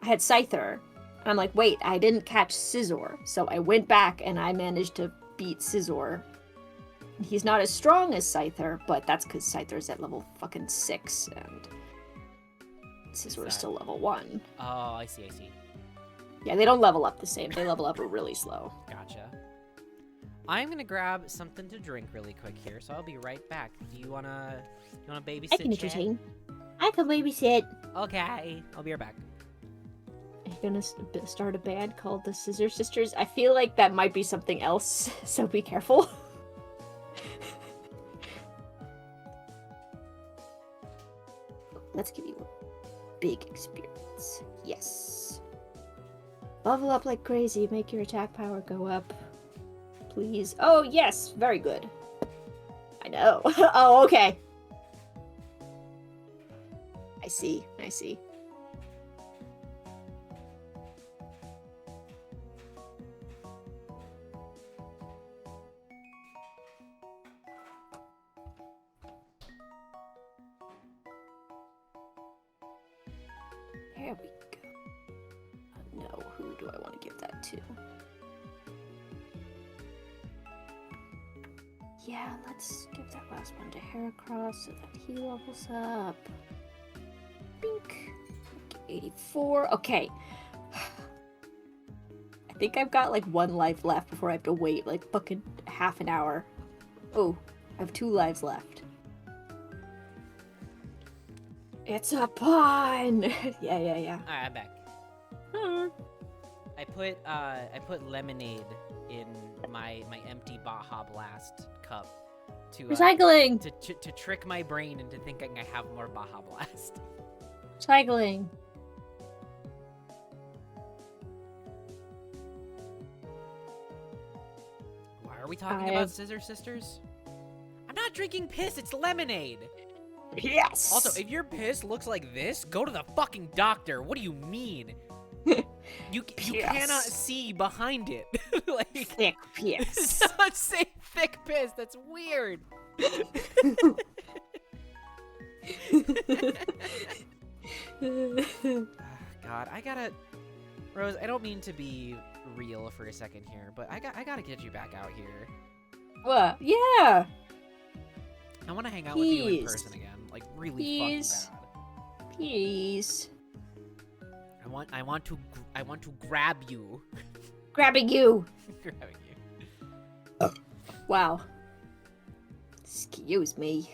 I had Scyther. And I'm like, wait, I didn't catch Scizor. So I went back and I managed to beat Scizor. He's not as strong as Scyther, but that's because Scyther's at level fucking 6 and Scizor is still level 1. Oh, I see. Yeah, they don't level up the same. They level up really slow. Gotcha. I'm gonna grab something to drink really quick here, so I'll be right back. Do you wanna babysit? I can entertain. I can babysit. Okay, I'll be right back. Are you gonna start a band called the Scissor Sisters? I feel like that might be something else, so be careful. Let's give you a big experience. Yes. Level up like crazy. Make your attack power go up. Please. Oh, yes. Very good. I know. Oh, okay. I see. There we go. No, who do I want to give that to? Yeah, let's give that last one to Heracross so that he levels up. Bink. 84. Okay. I think I've got like 1 life left before I have to wait like fucking half an hour. Oh, I have 2 lives left. It's a pun! Yeah. Alright, I'm back. I put lemonade in my empty Baja Blast cup to Recycling! To trick my brain into thinking I have more Baja Blast. Recycling. Why are we talking about Scissor Sisters? I'm not drinking piss, it's lemonade! Yes! Also, if your piss looks like this, go to the fucking doctor. What do you mean? You cannot see behind it. Like, thick piss. Don't say thick piss. That's weird. God, I gotta... Rose, I don't mean to be real for a second here, but I gotta get you back out here. What? Yeah! I want to hang out with you in person again. Like, really fucking bad. Please. I want to grab you. Grabbing you. Grabbing you. Wow. Excuse me.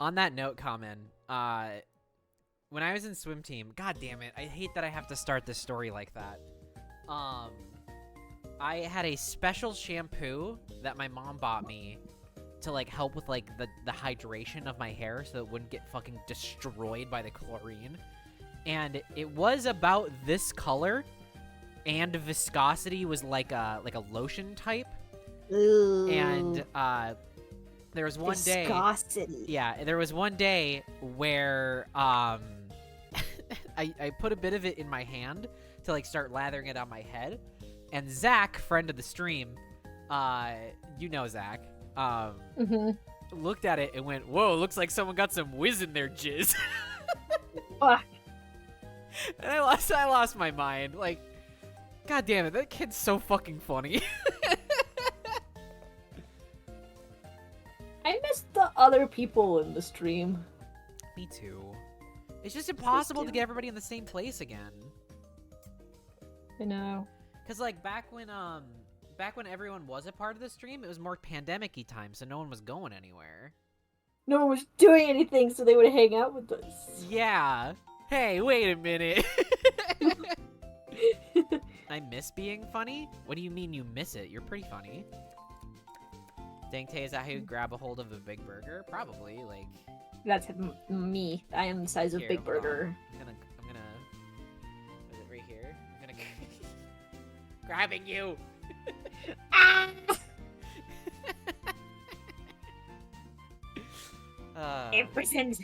On that note, Common, when I was in swim team, god damn it, I hate that I have to start this story like that. I had a special shampoo that my mom bought me to like help with like the hydration of my hair so it wouldn't get fucking destroyed by the chlorine. And it was about this color, and viscosity was like a lotion type. Ooh. And there was one viscosity. Yeah, there was one day where I put a bit of it in my hand to like start lathering it on my head. And Zach, friend of the stream, you know Zach, looked at it and went, "Whoa, looks like someone got some whiz in their jizz." And I lost my mind. Like, god damn it, that kid's so fucking funny. I miss the other people in the stream. Me too. It's just impossible to get everybody in the same place again. I know. Cause like back when everyone was a part of the stream, it was more pandemic-y time, so no one was going anywhere. No one was doing anything, so they would hang out with us. Yeah. Hey, wait a minute. I miss being funny? What do you mean you miss it? You're pretty funny. Dangtae, is that how you grab a hold of a big burger? Probably, like... That's me. I am the size of Here, Big hold Burger. on. I'm gonna... Is it right here? I'm gonna... Grabbing you! Ah! Imprisoned.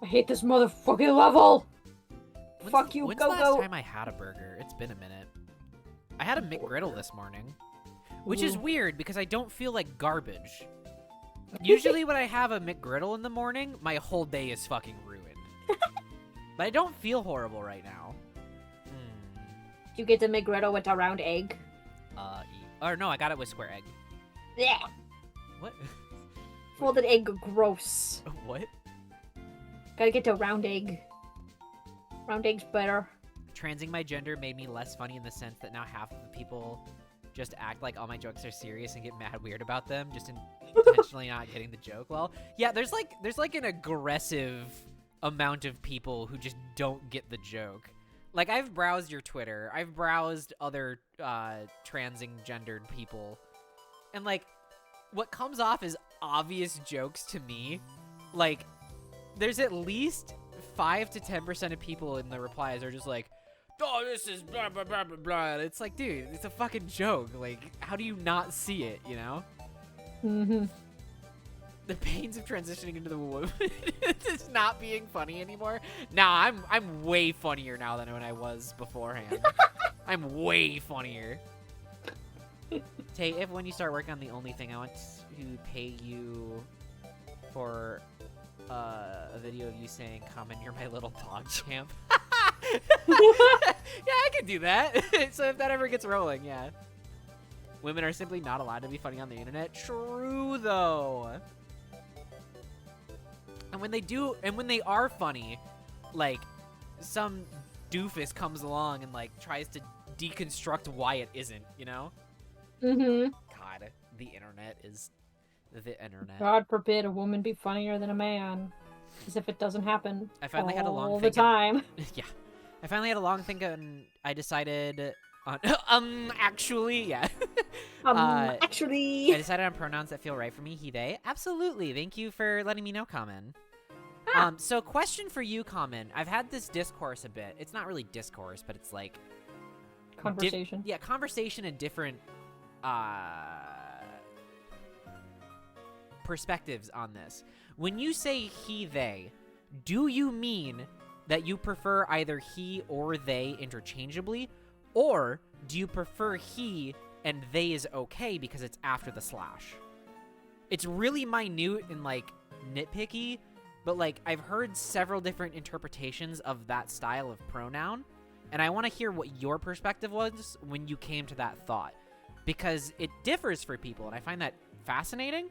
I hate this motherfucking level! Fuck you, when's go, the last go. time I had a burger? It's been a minute. I had a McGriddle this morning, which is weird because I don't feel like garbage. Usually when I have a McGriddle in the morning, my whole day is fucking ruined. But I don't feel horrible right now. You get the McGriddle with a round egg? Or no, I got it with square egg. Yeah. What? Folded egg, gross. What? Gotta get the round egg. Round egg's better. Transing my gender made me less funny in the sense that now half of the people just act like all my jokes are serious and get mad weird about them, just intentionally not getting the joke. Well, yeah, there's like an aggressive amount of people who just don't get the joke. Like, I've browsed your Twitter, I've browsed other transing gendered people, and like, what comes off as obvious jokes to me, like, there's at least 5 to 10% of people in the replies are just like, oh, this is blah, blah, blah, blah, blah. And it's like, dude, it's a fucking joke. Like, how do you not see it, you know? Mm-hmm. The pains of transitioning into the woman. It's not being funny anymore. Nah, I'm way funnier now than when I was beforehand. I'm way funnier. Tay, if when you start working on the only thing, I want to pay you for a video of you saying, "Comment, you're my little dog champ." Yeah, I can do that. So if that ever gets rolling, yeah. Women are simply not allowed to be funny on the internet. True, though. And when they do, and when they are funny, like, some doofus comes along and, like, tries to deconstruct why it isn't, you know? Mm-hmm. God, the internet is the internet. God forbid a woman be funnier than a man. As if it doesn't happen I finally had a long all the think time. Yeah. I finally had a long think and I decided on, actually, yeah. Actually. I decided on pronouns that feel right for me, he, they. Absolutely. Thank you for letting me know, Common. So question for you, Common. I've had this discourse a bit. It's not really discourse, but it's like... Conversation. Yeah, conversation and different perspectives on this. When you say he, they, do you mean that you prefer either he or they interchangeably? Or do you prefer he and they is okay because it's after the slash? It's really minute and, like, nitpicky, but, like, I've heard several different interpretations of that style of pronoun, and I want to hear what your perspective was when you came to that thought, because it differs for people, and I find that fascinating,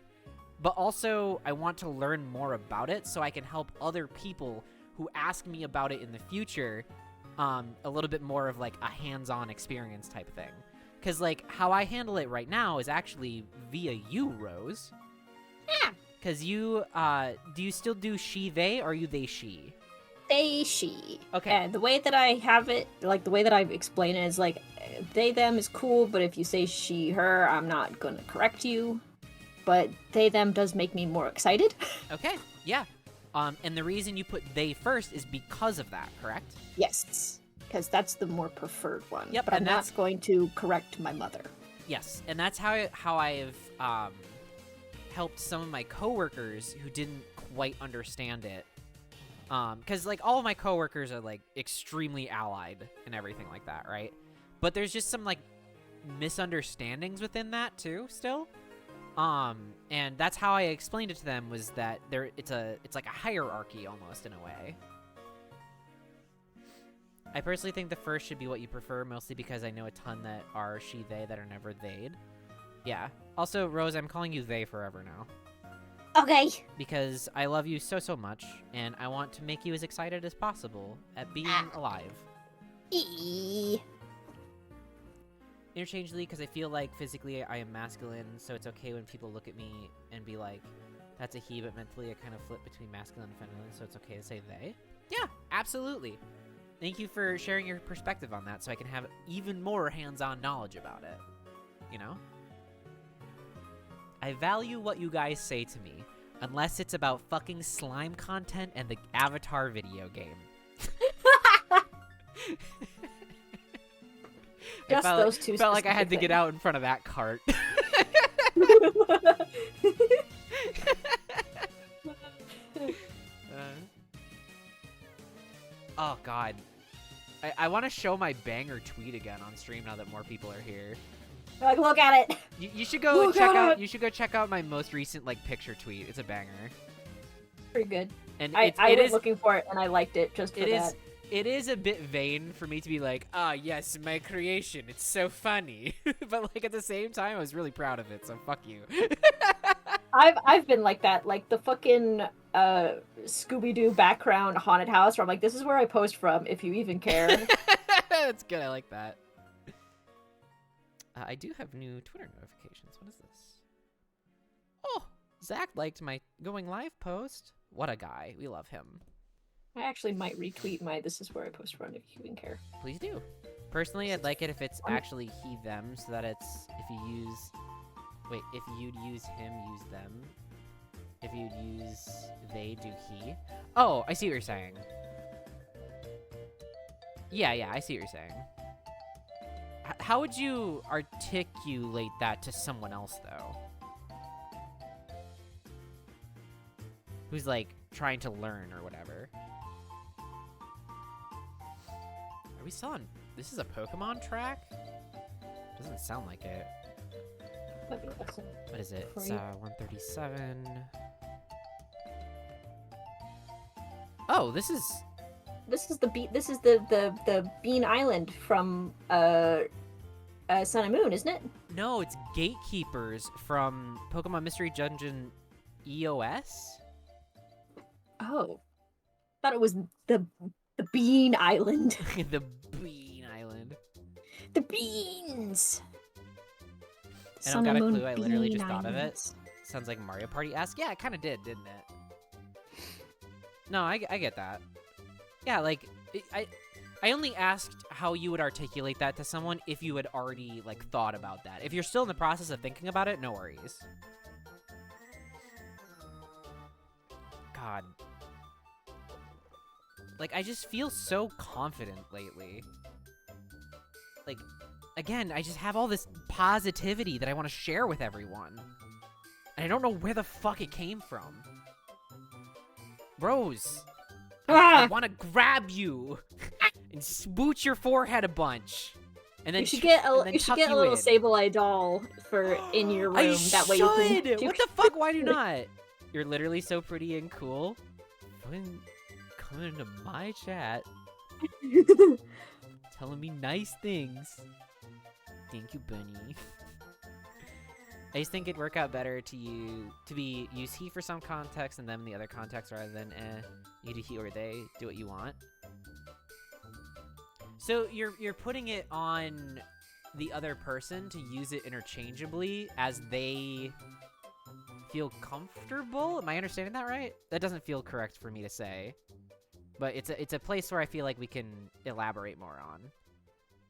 but also I want to learn more about it so I can help other people who ask me about it in the future a little bit more of, like, a hands-on experience type thing. Because, like, how I handle it right now is actually via you, Rose. Yeah. Because you, do you still do she, they, or are you they, she? They, she. Okay. And the way that I have it, like, the way that I explain it is, like, they, them is cool, but if you say she, her, I'm not gonna correct you. But they, them does make me more excited. Okay, yeah. And the reason you put they first is because of that, correct? Yes. Because that's the more preferred one. Yep, but I'm not going to correct my mother. Yes, and that's how I've helped some of my coworkers who didn't quite understand it. Because, like, all of my coworkers are, like, extremely allied and everything like that, right? But there's just some, like, misunderstandings within that, too, still. And that's how I explained it to them, was that it's like a hierarchy, almost, in a way. I personally think the first should be what you prefer, mostly because I know a ton that are she, they that are never they'd. Yeah. Also, Rose, I'm calling you they forever now. Okay. Because I love you so, so much, and I want to make you as excited as possible at being alive. Interchangeably, because I feel like physically I am masculine, so it's okay when people look at me and be like, that's a he, but mentally I kind of flip between masculine and feminine, so it's okay to say they. Yeah, absolutely. Thank you for sharing your perspective on that so I can have even more hands-on knowledge about it. You know? I value what you guys say to me, unless it's about fucking slime content and the Avatar video game. Just those two. Felt like I had to get out in front of that cart. Oh, God. I want to show my banger tweet again on stream now that more people are here. Like, look at it. You should go check out. You should go check out my most recent like picture tweet. It's a banger. Pretty good. And I was looking for it and I liked it just for that. It is a bit vain for me to be like, yes, my creation. It's so funny, but like at the same time, I was really proud of it. So fuck you. I've been like that, like the fucking Scooby-Doo background haunted house where I'm like, this is where I post from, if you even care. That's good. I like that. I do have new Twitter notifications. What is this? Oh, Zach liked my going live post. What a guy. We love him. I actually might retweet my this is where I post from, if you even care. Please do. Personally, I'd like it if it's actually he, them, so that it's, if you use... Wait, if you'd use him, use them. If you'd use they, do he. Oh, I see what you're saying. Yeah, I see what you're saying. How would you articulate that to someone else, though? Who's, like, trying to learn or whatever. Are we still on... This is a Pokemon track? Doesn't sound like it. What is it? It's 137. Oh, this is the Bean Island from Sun and Moon, isn't it? No, it's Gatekeepers from Pokemon Mystery Dungeon EOS. Oh, thought it was the Bean Island. The Bean Island. The beans. I don't got a clue. I literally just thought of it. Sounds like Mario Party-esque. Yeah, it kind of did, didn't it? No, I get that. Yeah, like, I only asked how you would articulate that to someone if you had already, like, thought about that. If you're still in the process of thinking about it, no worries. God. Like, I just feel so confident lately. Like, again, I just have all this positivity that I want to share with everyone. And I don't know where the fuck it came from. Rose, I want to grab you and smooch your forehead a bunch. And then you should get a little Sableye doll for in your room. That way you can... What the fuck? Why do not? You're literally so pretty and cool. Fucking come into my chat. Telling me nice things. Thank you, Bunny. I just think it'd work out better to use he for some context and them in the other context rather than you do he or they, do what you want. So you're putting it on the other person to use it interchangeably as they feel comfortable. Am I understanding that right? That doesn't feel correct for me to say, but it's a place where I feel like we can elaborate more on.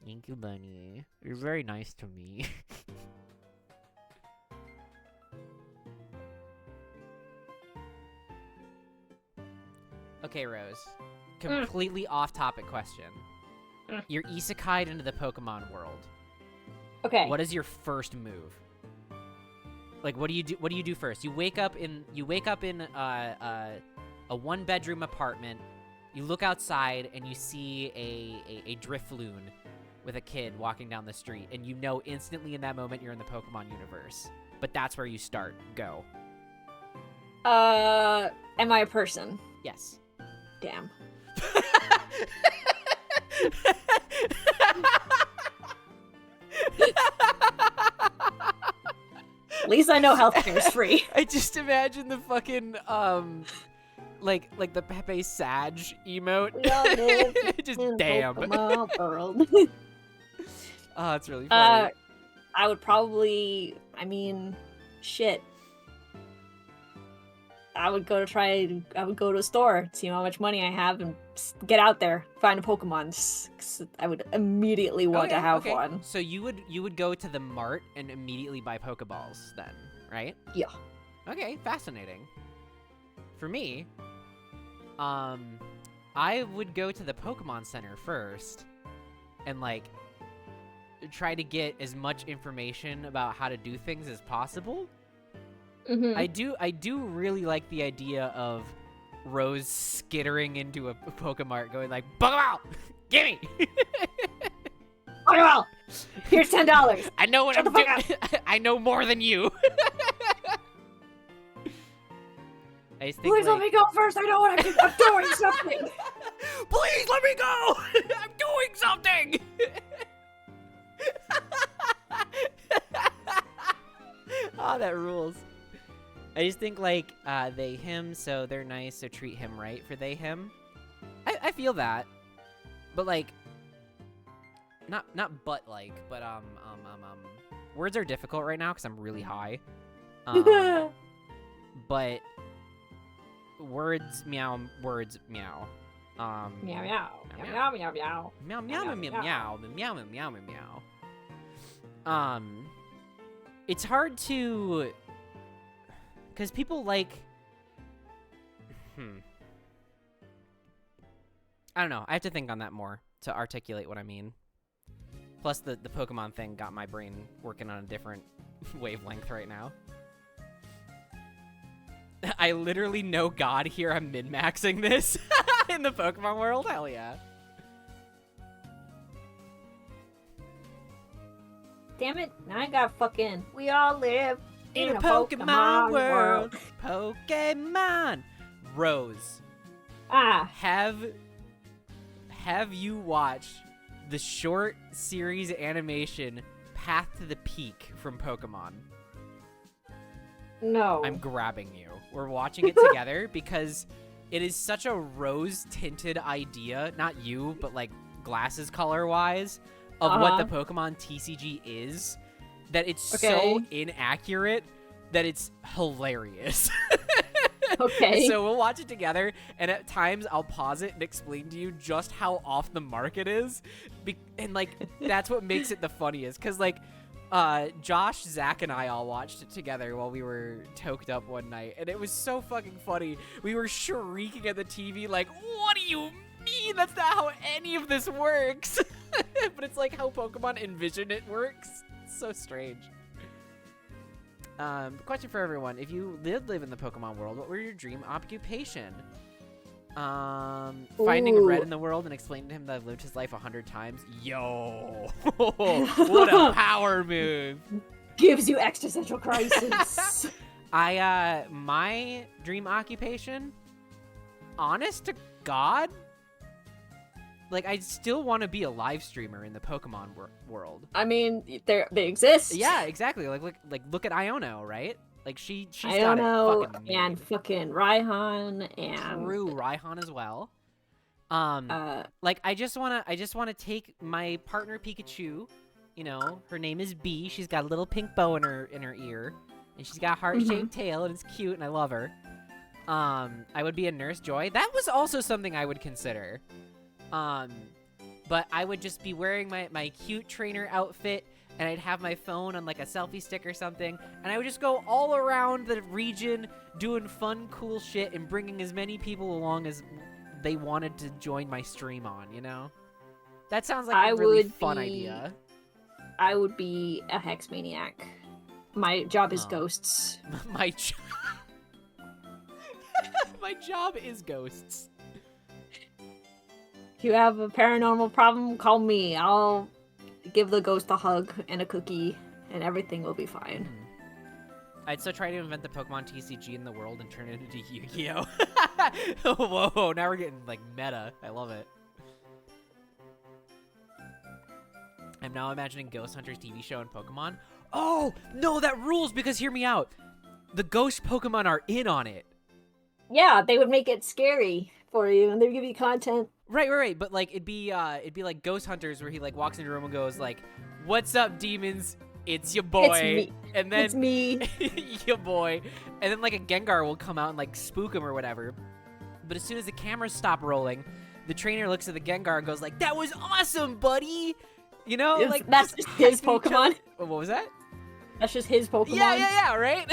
Thank you, Bunny. You're very nice to me. Okay, Rose. Completely off-topic question. You're isekai'd into the Pokemon world. Okay. What is your first move? Like, what do you do? What do you do first? You wake up in a one-bedroom apartment. You look outside and you see a Drifloon with a kid walking down the street, and you know instantly in that moment you're in the Pokemon universe. But that's where you start. Go. Am I a person? Yes. Damn. At least I know healthcare is free. I just imagine the fucking like the Pepe Sag emote. Just damn. World. Oh, it's really funny. I would probably, shit. I would go to a store, see how much money I have, and get out there, find a Pokemon. I would immediately want to have one. So you would go to the mart and immediately buy Pokeballs then, right? Yeah. Okay, fascinating. For me, I would go to the Pokemon Center first and like try to get as much information about how to do things as possible. Mm-hmm. I do really like the idea of Rose skittering into a Pokemart going like, Pokemon! Gimme! Okay, well, here's $10. I know what I'm doing. I know more than you. I just think, Please let me go first. I know what I'm doing something. Please let me go. I'm doing something. Oh, that rules. I just think, like, they, him, so they're nice, so treat him right for they, him. I feel that. But, like, not but, words are difficult right now because I'm really high. But words, meow, words, meow. Meow, meow. Meow, meow, meow, meow. Meow, meow, meow, meow, meow, meow, meow, meow. It's hard to, because people like, I don't know. I have to think on that more to articulate what I mean. Plus, the Pokemon thing got my brain working on a different wavelength right now. I literally know God here. I'm min-maxing this in the Pokemon world. Hell yeah. Damn it. Now I got fucking... We all live in a Pokemon world. Pokemon. Rose. Have you watched the short series animation Path to the Peak from Pokemon? No. I'm grabbing you. We're watching it together because it is such a rose-tinted idea. Not you, but like glasses color-wise of what the Pokemon TCG is. That it's so inaccurate that it's hilarious. Okay. So we'll watch it together, and at times I'll pause it and explain to you just how off the mark it is. And, like, that's what makes it the funniest. Because, like, Josh, Zach, and I all watched it together while we were toked up one night, and it was so fucking funny. We were shrieking at the TV like, what do you mean? That's not how any of this works. But it's like how Pokemon envision it works. It's so strange. Question for everyone. If you did live in the Pokemon world, what were your dream occupation? Finding a red in the world and explaining to him that I've lived his life 100 times. Yo! What a power move! Gives you existential crisis. My dream occupation, honest to God, like, I still want to be a live streamer in the Pokemon world. I mean, they exist. Yeah, exactly. Like look at Iono, right? Like she's got it fucking made. And fucking Raihan and True, Raihan as well. Like I just wanna take my partner Pikachu. You know, her name is Bee. She's got a little pink bow in her ear, and she's got a heart-shaped tail, and it's cute, and I love her. I would be a Nurse Joy. That was also something I would consider. But I would just be wearing my cute trainer outfit, and I'd have my phone on like a selfie stick or something, and I would just go all around the region doing fun, cool shit and bringing as many people along as they wanted to join my stream on, you know? That sounds like a really fun idea. I would be a hex maniac. My job is ghosts. My job is ghosts. If you have a paranormal problem, call me. I'll give the ghost a hug and a cookie, and everything will be fine. I'd still try to invent the Pokemon TCG in the world and turn it into Yu-Gi-Oh! Whoa, now we're getting, like, meta. I love it. I'm now imagining Ghost Hunter's TV show and Pokemon. Oh, no, that rules, because hear me out. The ghost Pokemon are in on it. Yeah, they would make it scary for you, and they'd give you content. Right. But like it'd be like Ghost Hunters where he like walks into a room and goes like, "What's up, demons? It's your boy." It's me. And then it's me. Your boy. And then like a Gengar will come out and like spook him or whatever. But as soon as the cameras stop rolling, the trainer looks at the Gengar and goes like, "That was awesome, buddy." You know, like that's just his Pokemon. What was that? That's just his Pokemon. Yeah, right?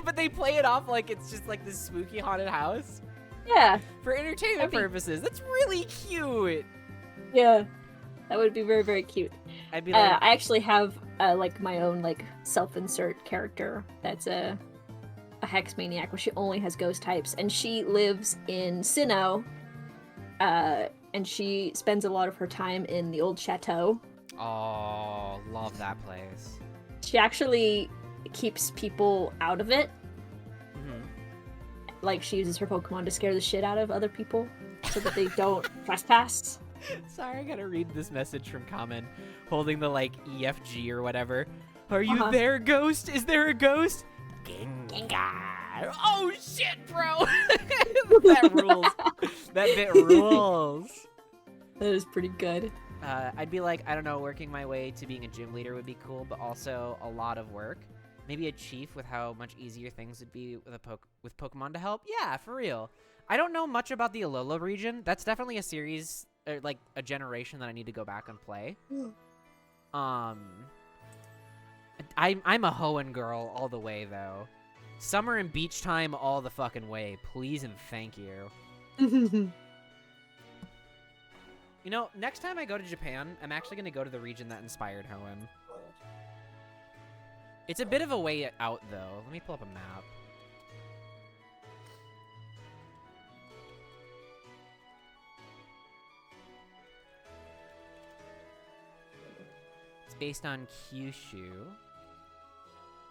But they play it off like it's just like this spooky haunted house. Yeah. For entertainment purposes. That's really cute. Yeah. That would be very, very cute. I'd be like... I actually have like my own like self-insert character that's a hex maniac where she only has ghost types, and she lives in Sinnoh and she spends a lot of her time in the old chateau. Oh, love that place. She actually keeps people out of it. Like, she uses her Pokemon to scare the shit out of other people so that they don't trespass. Sorry, I gotta read this message from Common, holding the, like, EFG or whatever. Are you there, Ghost? Is there a ghost? Gengar. Oh, shit, bro! That rules. That bit rules. That is pretty good. I'd be like, I don't know, working my way to being a gym leader would be cool, but also a lot of work. Maybe a chief with how much easier things would be with Pokemon to help. Yeah, for real. I don't know much about the Alola region. That's definitely a series, or like a generation that I need to go back and play. I'm a Hoenn girl all the way though. Summer and beach time all the fucking way. Please and thank you. You know, next time I go to Japan, I'm actually going to go to the region that inspired Hoenn. It's a bit of a way out, though. Let me pull up a map. It's based on Kyushu.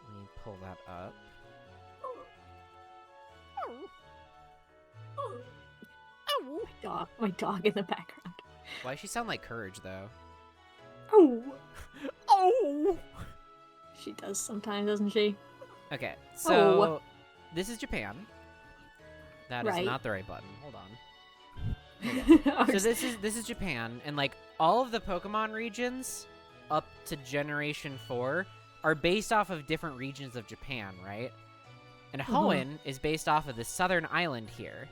Let me pull that up. My dog in the background. Why does she sound like Courage, though? Oh. Oh! She does sometimes, doesn't she? Okay, so this is Japan. That is Right. not the right button. Hold on. So this is Japan, and like all of the Pokemon regions up to Generation 4 are based off of different regions of Japan, right? And Hoenn is based off of the southern island here.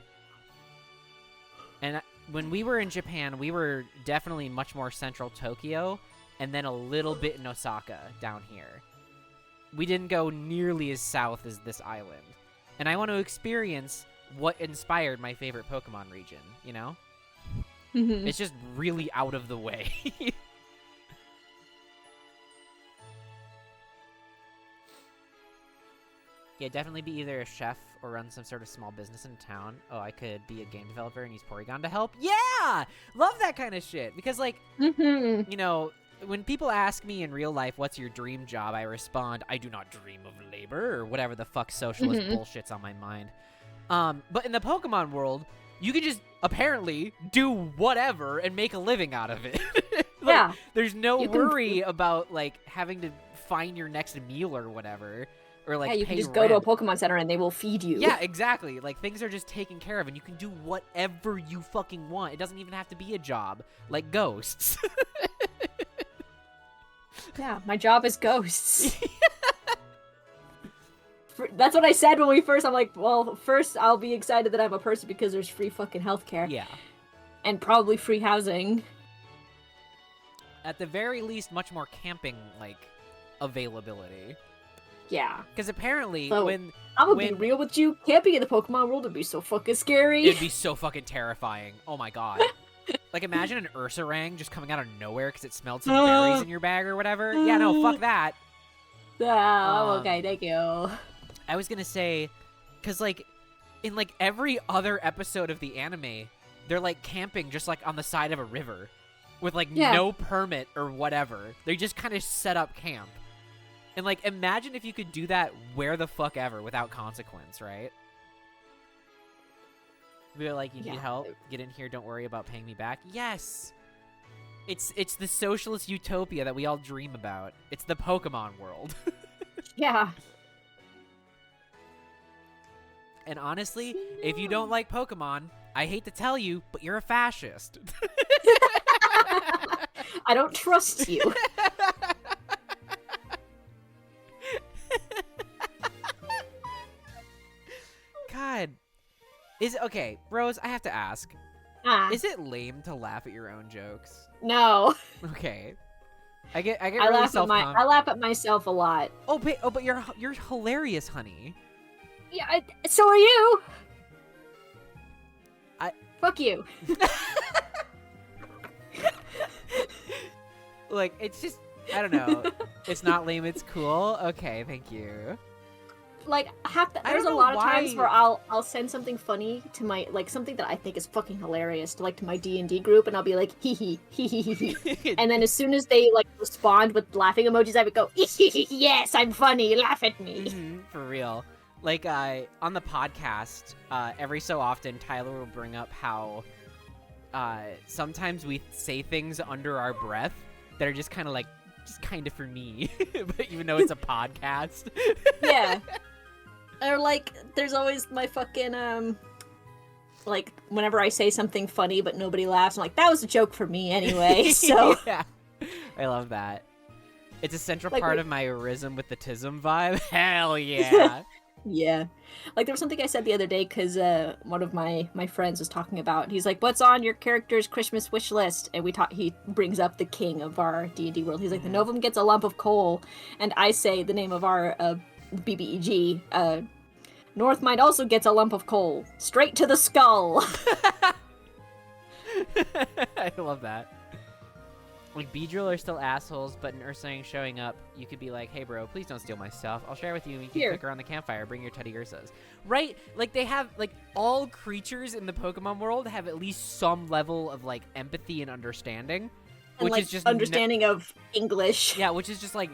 And when we were in Japan, we were definitely much more central Tokyo, and then a little bit in Osaka down here. We didn't go nearly as south as this island. And I want to experience what inspired my favorite Pokemon region, you know? It's just really out of the way. Yeah, definitely be either a chef or run some sort of small business in town. Oh, I could be a game developer and use Porygon to help. Yeah! Love that kind of shit. Because, like, you know, when people ask me in real life, what's your dream job, I respond, I do not dream of labor, or whatever the fuck socialist bullshit's on my mind. But in the Pokemon world, you can just apparently do whatever and make a living out of it. Yeah. There's no worry about, like, having to find your next meal or whatever. Or, like, yeah, you pay can just rent. go to a Pokemon Center and they will feed you. Yeah, exactly. Like, things are just taken care of, and you can do whatever you fucking want. It doesn't even have to be a job. Like ghosts. Yeah, my job is ghosts. That's what I said when we first, I'm like, well, first I'll be excited that I'm a person because there's free fucking healthcare. Yeah. And probably free housing. At the very least, much more camping, like, availability. Yeah. Because apparently, So, when... I'm gonna be real with you, camping in the Pokemon world would be so fucking scary. It'd be so fucking terrifying. Oh my god. Like, imagine an Ursaring just coming out of nowhere because it smelled some berries in your bag or whatever. Yeah, no, fuck that. Okay, thank you. I was gonna say, because, like, in, like, every other episode of the anime, they're, like, camping just, like, on the side of a river with, like, no permit or whatever. They just kind of set up camp. And, like, imagine if you could do that where the fuck ever without consequence, right? We're like, you need help? Get in here, don't worry about paying me back. Yes! It's the socialist utopia that we all dream about. It's the Pokemon world. Yeah. And honestly, if you don't like Pokemon, I hate to tell you, but you're a fascist. I don't trust you. God. Okay, Rose, I have to ask. Is it lame to laugh at your own jokes? No. Okay. I get really self-conscious. I laugh at myself a lot. Oh, but you're hilarious, honey. Yeah, so are you. Fuck you. Like, it's just, I don't know. It's not lame, it's cool. Okay, thank you. like there's a lot of times where I'll send something funny to my like something that I think is fucking hilarious to like to my D&D group, and I'll be like hee hee hee hee hee hee, and then as soon as they like respond with laughing emojis, I would go yes, I'm funny, laugh at me. For real. Like on the podcast, every so often Tyler will bring up how sometimes we say things under our breath that are just kind of for me, but even though it's a podcast. Yeah. Or like, there's always my fucking like whenever I say something funny but nobody laughs, I'm like, that was a joke for me anyway. So yeah, I love that. It's a central part of my rhythm with the tism vibe. Hell yeah. Yeah. Like, there was something I said the other day, because one of my friends was talking about, he's like, what's on your character's Christmas wish list? And he brings up the king of our D&D world. He's like, the Novum gets a lump of coal. And I say the name of our BBEG, Northmind also gets a lump of coal. Straight to the skull. I love that. Like, Beedrill are still assholes, but in Ursaring showing up, you could be like, hey bro, please don't steal my stuff. I'll share with you and you can cook around the campfire. Bring your Teddy Ursas. Right? Like, they have, like, all creatures in the Pokemon world have at least some level of, like, empathy and understanding. And, which like, is just understanding of English. Yeah, which is just, like,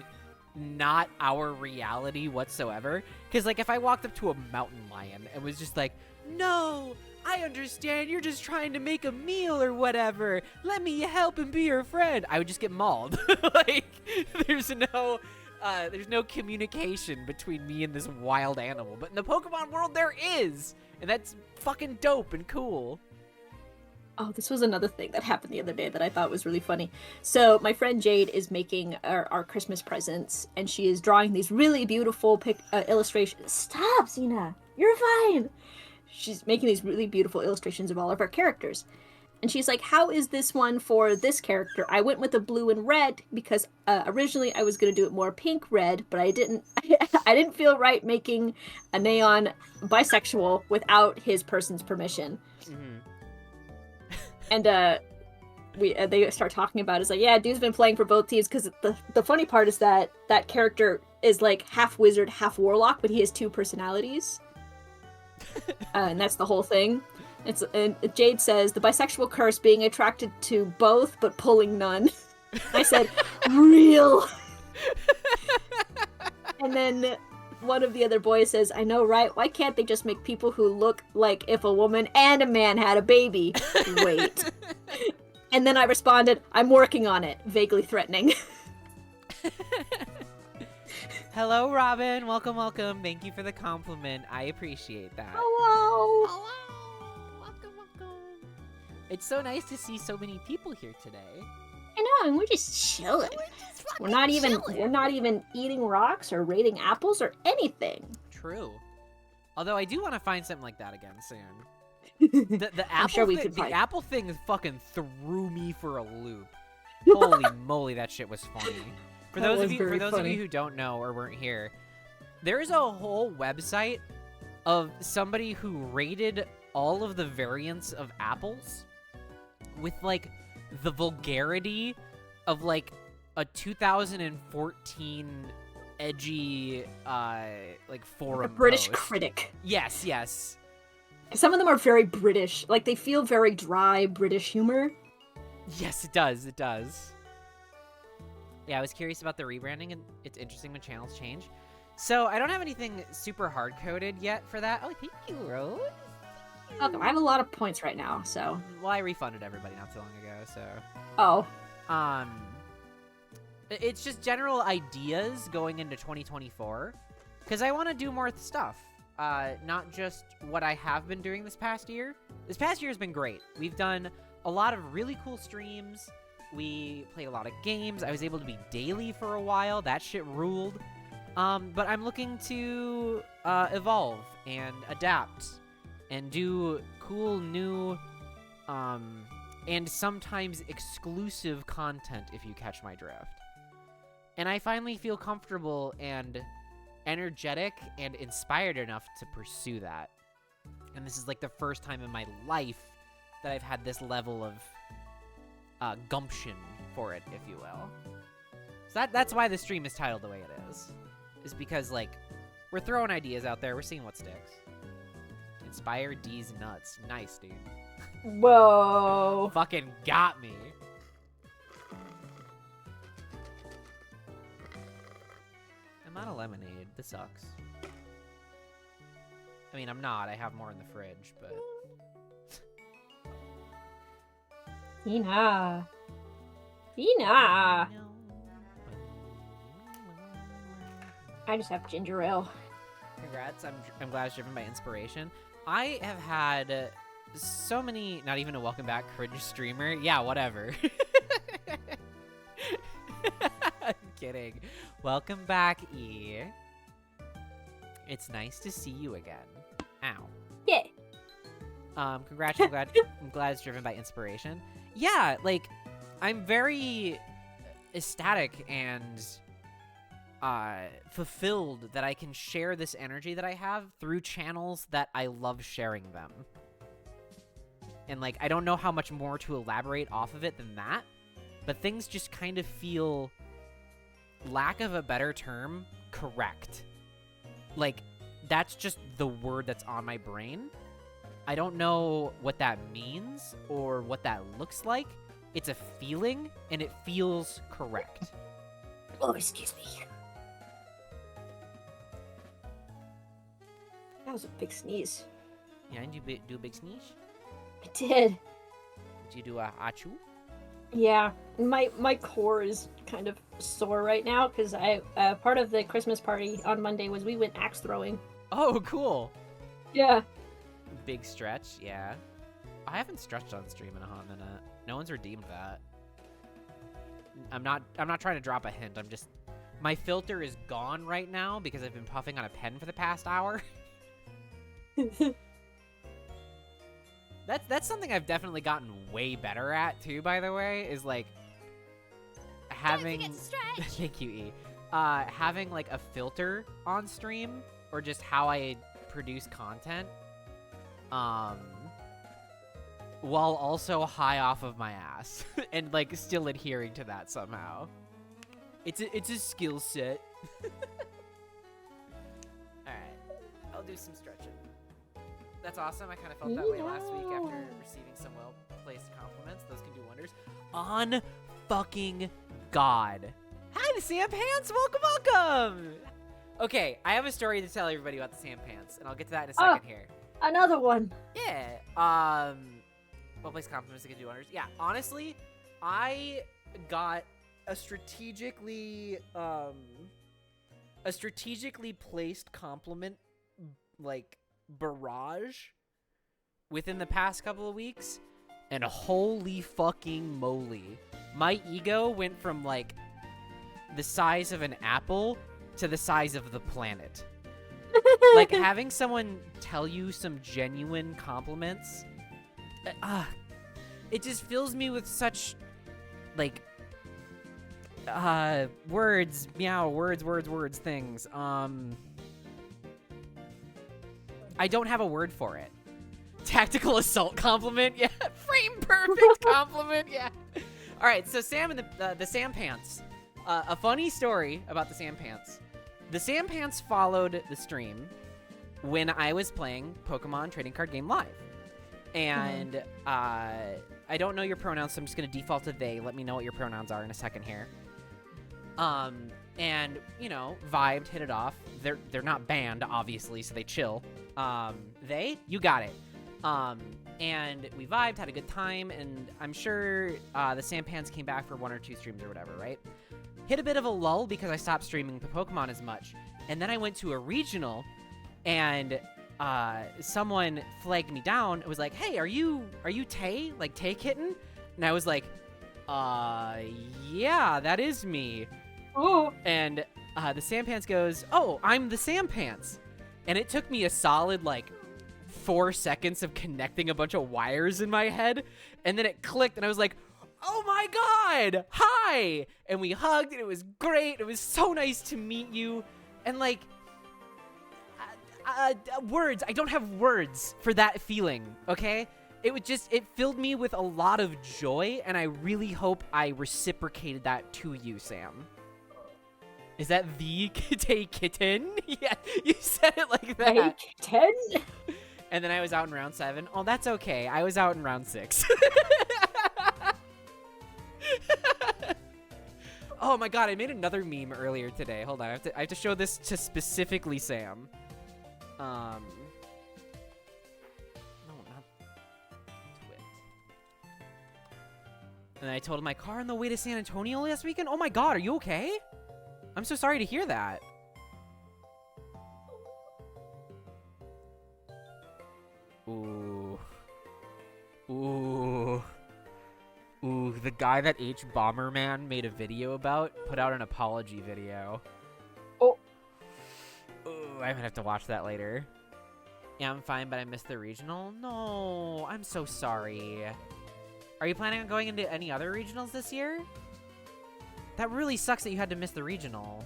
not our reality whatsoever. Because, like, if I walked up to a mountain lion and was just like, no, I understand, you're just trying to make a meal or whatever. Let me help and be your friend. I would just get mauled. Like, there's no communication between me and this wild animal. But in the Pokemon world, there is. And that's fucking dope and cool. Oh, this was another thing that happened the other day that I thought was really funny. So my friend Jade is making our Christmas presents, and she is drawing these really beautiful illustrations. Stop, Xena! You're fine! She's making these really beautiful illustrations of all of our characters. And she's like, how is this one for this character? I went with the blue and red because originally I was going to do it more pink-red, but I didn't feel right making a Neon bisexual without his person's permission. Mm-hmm. And they start talking about it. It's like, yeah, dude's been playing for both teams, because the funny part is that character is like half wizard, half warlock, but he has two personalities. And that's the whole thing. And Jade says, the bisexual curse, being attracted to both but pulling none. I said, real. And then one of the other boys says, I know, right? Why can't they just make people who look like if a woman and a man had a baby? Wait. And then I responded, I'm working on it, vaguely threatening. Hello, Robin. Welcome, welcome. Thank you for the compliment. I appreciate that. Hello. Hello. Welcome. It's so nice to see so many people here today. I know, and we're just chilling. We're not even eating rocks or raiding apples or anything. True. Although I do want to find something like that again soon. The apple thing fucking threw me for a loop. Holy moly, that shit was funny. For those of you who don't know or weren't here, there's a whole website of somebody who rated all of the variants of apples with like the vulgarity of like a 2014 edgy like forum a British post. Critic. Yes. Some of them are very British. Like, they feel very dry British humor. Yes, it does. Yeah, I was curious about the rebranding, and it's interesting when channels change. So I don't have anything super hard-coded yet for that. Oh, thank you, Rose. Okay, I have a lot of points right now, so... Well, I refunded everybody not so long ago, so... Oh. It's just general ideas going into 2024, because I want to do more stuff. Not just what I have been doing this past year. This past year has been great. We've done a lot of really cool streams. We played a lot of games. I was able to be daily for a while. That shit ruled. But I'm looking to evolve and adapt and do cool new and sometimes exclusive content, if you catch my drift. And I finally feel comfortable and energetic and inspired enough to pursue that. And this is like the first time in my life that I've had this level of gumption for it, if you will. So that's why the stream is titled the way it is because, like, We're throwing ideas out there. We're seeing what sticks. Inspire D's nuts. Nice, dude. Whoa. Fucking got me. I'm out of lemonade. This sucks. I mean, I'm not. I have more in the fridge, but... Tina. Tina. I just have ginger ale. Congrats. I'm glad it's driven by inspiration. I have had so many... Not even a welcome back cringe streamer. Yeah, whatever. I'm kidding. Welcome back, E. It's nice to see you again. Ow. Yeah. Congrats. I'm glad it's driven by inspiration. Yeah, like, I'm very ecstatic and fulfilled that I can share this energy that I have through channels that I love sharing them. And, like, I don't know how much more to elaborate off of it than that, but things just kind of feel, lack of a better term, correct. Like, that's just the word that's on my brain. I don't know what that means or what that looks like. It's a feeling, and it feels correct. Oh, excuse me. That was a big sneeze. Yeah, did you do a big sneeze? I did. Did you do a achoo? Yeah, my core is kind of sore right now because part of the Christmas party on Monday was we went axe throwing. Oh, cool. Yeah. Big stretch, yeah. I haven't stretched on stream in a hot minute. No one's redeemed that. I'm not trying to drop a hint. I'm just, my filter is gone right now because I've been puffing on a pen for the past hour. That's something I've definitely gotten way better at too, by the way, is like having thank you, E. Having like a filter on stream or just how I produce content. While also high off of my ass and like still adhering to that somehow. It's a skill set. Alright, I'll do some stretching. That's awesome. I kind of felt that way last week after receiving some well-placed compliments. Those can do wonders. On fucking God. Hi, the Sam Pants. Welcome, welcome. Okay, I have a story to tell everybody about the Sam Pants, and I'll get to that in a second here. Another one. Yeah. Well-placed compliments that can do wonders. Yeah, honestly, I got a strategically placed compliment, like, barrage within the past couple of weeks, and holy fucking moly, my ego went from like the size of an apple to the size of the planet. Like having someone tell you some genuine compliments, it just fills me with such like words, meow, words things. I don't have a word for it. Tactical assault compliment, yeah. Frame perfect compliment, yeah. All right, so Sam and the Sam Pants. A funny story about the Sam Pants. The Sam Pants followed the stream when I was playing Pokemon Trading Card Game Live. And I don't know your pronouns, so I'm just gonna default to they. Let me know what your pronouns are in a second here. And, you know, vibed, hit it off. They're not banned, obviously, so they chill. You got it. And we vibed, had a good time, and I'm sure the Sam Pants came back for 1 or 2 streams or whatever, right? Hit a bit of a lull because I stopped streaming Pokemon as much. And then I went to a regional, and someone flagged me down. It was like, hey, are you Tay? Like, Tay Kitten? And I was like, yeah, that is me. Oh. And the Sam Pants goes, oh, I'm the Sam Pants. And it took me a solid, like, 4 seconds of connecting a bunch of wires in my head. And then it clicked, and I was like, oh my God, hi. And we hugged, and it was great. It was so nice to meet you. And, like, words. I don't have words for that feeling, okay? It filled me with a lot of joy, and I really hope I reciprocated that to you, Sam. Is that the kitten? Yeah, you said it like that. Hey, kitten? And then I was out in round 7. Oh, that's okay. I was out in round 6. Oh my god, I made another meme earlier today. Hold on, I have to show this to specifically Sam. No, not Twit. And I told him my car on the way to San Antonio last weekend. Oh my god, are you okay? I'm so sorry to hear that. Ooh. Ooh. Ooh, the guy that H Bomberman made a video about put out an apology video. Oh. Ooh, I might have to watch that later. Yeah, I'm fine, but I missed the regional. No, I'm so sorry. Are you planning on going into any other regionals this year? That really sucks that you had to miss the regional.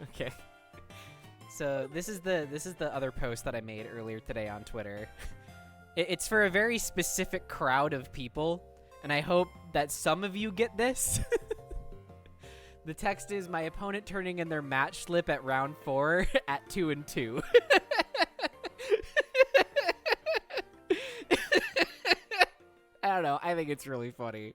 Okay. So this is the other post that I made earlier today on Twitter. It's for a very specific crowd of people, and I hope that some of you get this. The text is, my opponent turning in their match slip at round 4 at 2-2. I don't know. I think it's really funny.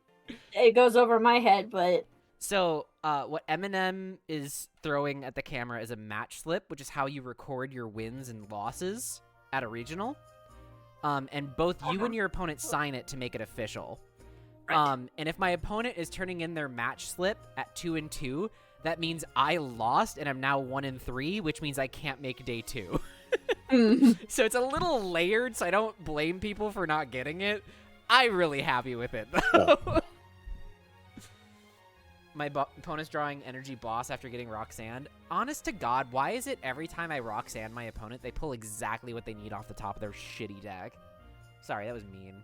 It goes over my head, but... So, what Eminem is throwing at the camera is a match slip, which is how you record your wins and losses at a regional. And both you and your opponent sign it to make it official. Right. And if my opponent is turning in their match slip at 2-2, that means I lost and I'm now 1-3, which means I can't make day 2. So it's a little layered, so I don't blame people for not getting it. I'm really happy with it, though. Yeah. My opponent's drawing Energy Boss after getting Roxanne. Honest to God, why is it every time I Roxanne my opponent, they pull exactly what they need off the top of their shitty deck? Sorry, that was mean.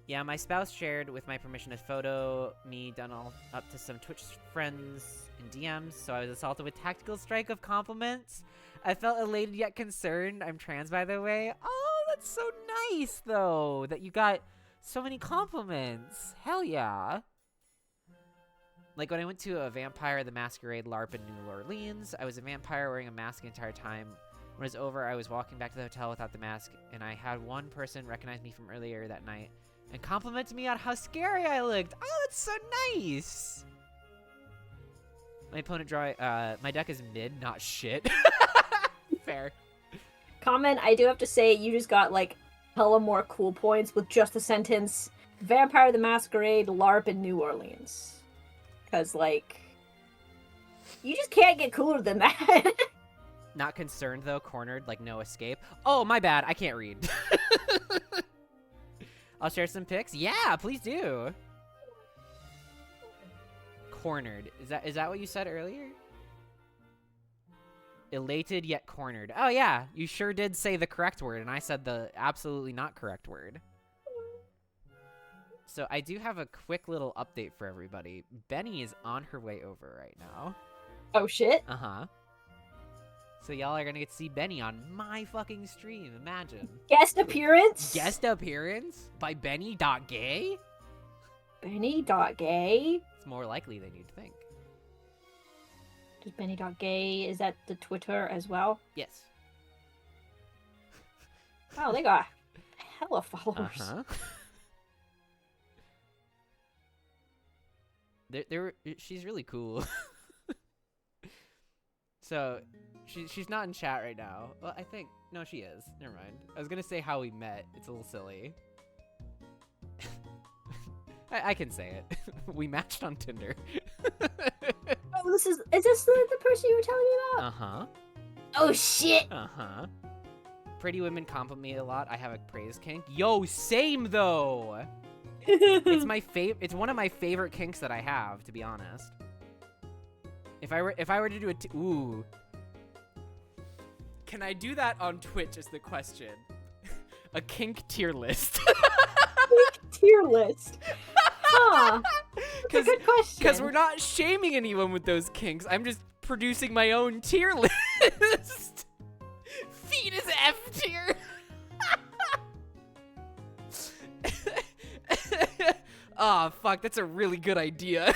Yeah, my spouse shared with my permission a photo, me done all up to some Twitch friends in DMs, so I was assaulted with tactical strike of compliments. I felt elated yet concerned. I'm trans, by the way. Oh, that's so nice, though, that you got so many compliments. Hell yeah. Like when I went to a Vampire the Masquerade LARP in New Orleans, I was a vampire wearing a mask the entire time. When it was over, I was walking back to the hotel without the mask, and I had one person recognize me from earlier that night and complimented me on how scary I looked. Oh, that's so nice. My opponent my deck is mid, not shit. Fair. Comment, I do have to say, you just got, like, hella more cool points with just the sentence, Vampire the Masquerade, LARP in New Orleans. Because, like, you just can't get cooler than that. Not concerned, though. Cornered, like, no escape. Oh, my bad. I can't read. I'll share some pics. Yeah, please do. Cornered. Is that what you said earlier? Elated yet cornered. Oh yeah, you sure did say the correct word, and I said the absolutely not correct word. So I do have a quick little update for everybody. Benny is on her way over right now. Oh shit. Uh-huh. So y'all are gonna get to see Benny on my fucking stream, imagine. Guest appearance? Guest appearance? By Benny.gay? Benny.gay? It's more likely than you'd think. Does Benny.gay, is that the Twitter as well? Yes. Oh, they got hella followers. Uh-huh. She's really cool. So, she's not in chat right now. Well, I think, no, she is. Never mind. I was gonna say how we met. It's a little silly. I can say it. We matched on Tinder. Oh, is this the person you were telling me about? Uh-huh. Oh, shit! Uh-huh. Pretty women compliment me a lot. I have a praise kink. Yo, same, though! It's one of my favorite kinks that I have, to be honest. If I were to do ooh. Can I do that on Twitch is the question. A kink tier list. Kink tier list? Huh. That's a good question. Because we're not shaming anyone with those kinks. I'm just producing my own tier list. Feet is F tier. Oh, fuck, that's a really good idea.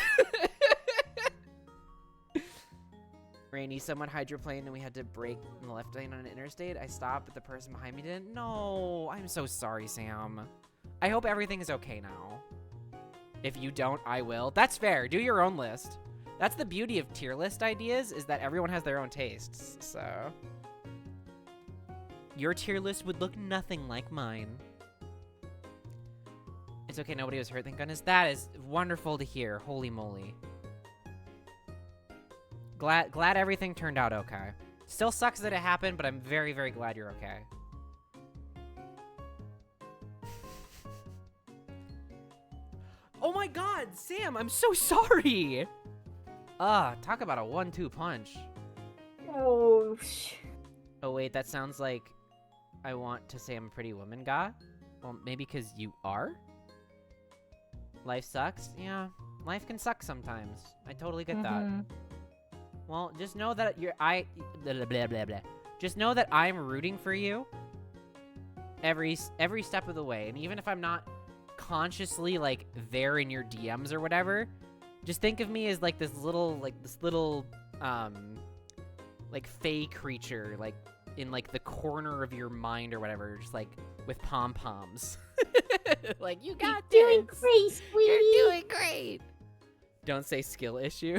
Rainy, someone hydroplaned and we had to brake in the left lane on an interstate. I stopped, but the person behind me didn't. No, I'm so sorry, Sam. I hope everything is okay now. If you don't, I will. That's fair. Do your own list. That's the beauty of tier list ideas, is that everyone has their own tastes, so. Your tier list would look nothing like mine. It's okay, nobody was hurt, thank goodness. That is wonderful to hear. Holy moly. Glad everything turned out okay. Still sucks that it happened, but I'm very, very glad you're okay. Oh my god, Sam, I'm so sorry! Talk about a 1-2 punch. Oh. Oh wait, that sounds like I want to say I'm a pretty woman guy. Well, maybe because you are? Life sucks? Yeah, life can suck sometimes. I totally get that. Well, just know that blah, blah, blah, blah. Just know that I'm rooting for you every step of the way. And even if I'm not consciously, like, there in your DMs or whatever, just think of me as, like, this little, like, fey creature, like, in, like, the corner of your mind or whatever, just, like, with pom-poms. Like, you got this! You're doing great, sweetie! You're doing great! Don't say skill issue.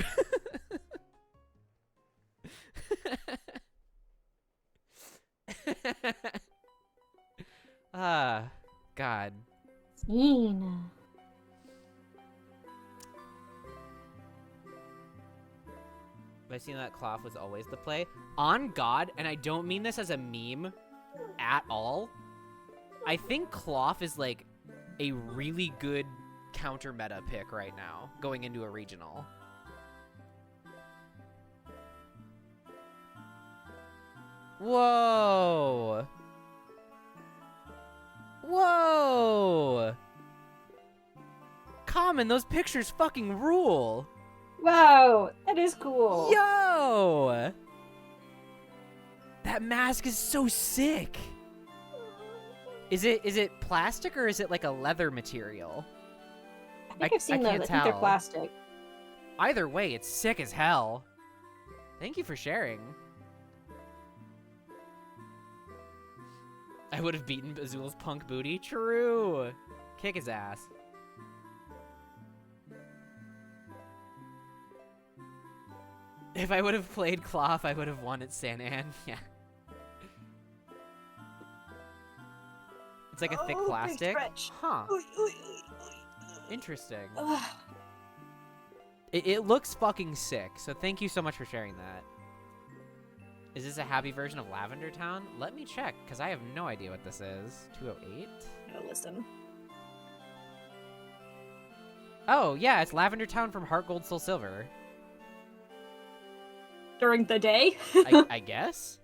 God. Tina. I've seen that cloth was always the play. On God, and I don't mean this as a meme at all, I think cloth is like a really good counter meta pick right now, going into a regional. Whoa! Whoa! Common, those pictures fucking rule! Wow, that is cool. Yo! That mask is so sick! Is it plastic or is it like a leather material? I think I've seen those. I think they're plastic. Either way, it's sick as hell. Thank you for sharing. I would have beaten Azul's punk booty. True. Kick his ass. If I would have played cloth, I would have won at San Ann. Yeah. It's like a thick plastic. Huh. Interesting. It looks fucking sick, so thank you so much for sharing that. Is this a happy version of Lavender Town? Let me check, because I have no idea what this is. 208? No, listen. Oh, yeah, it's Lavender Town from Heart Gold Soul Silver. During the day? I guess?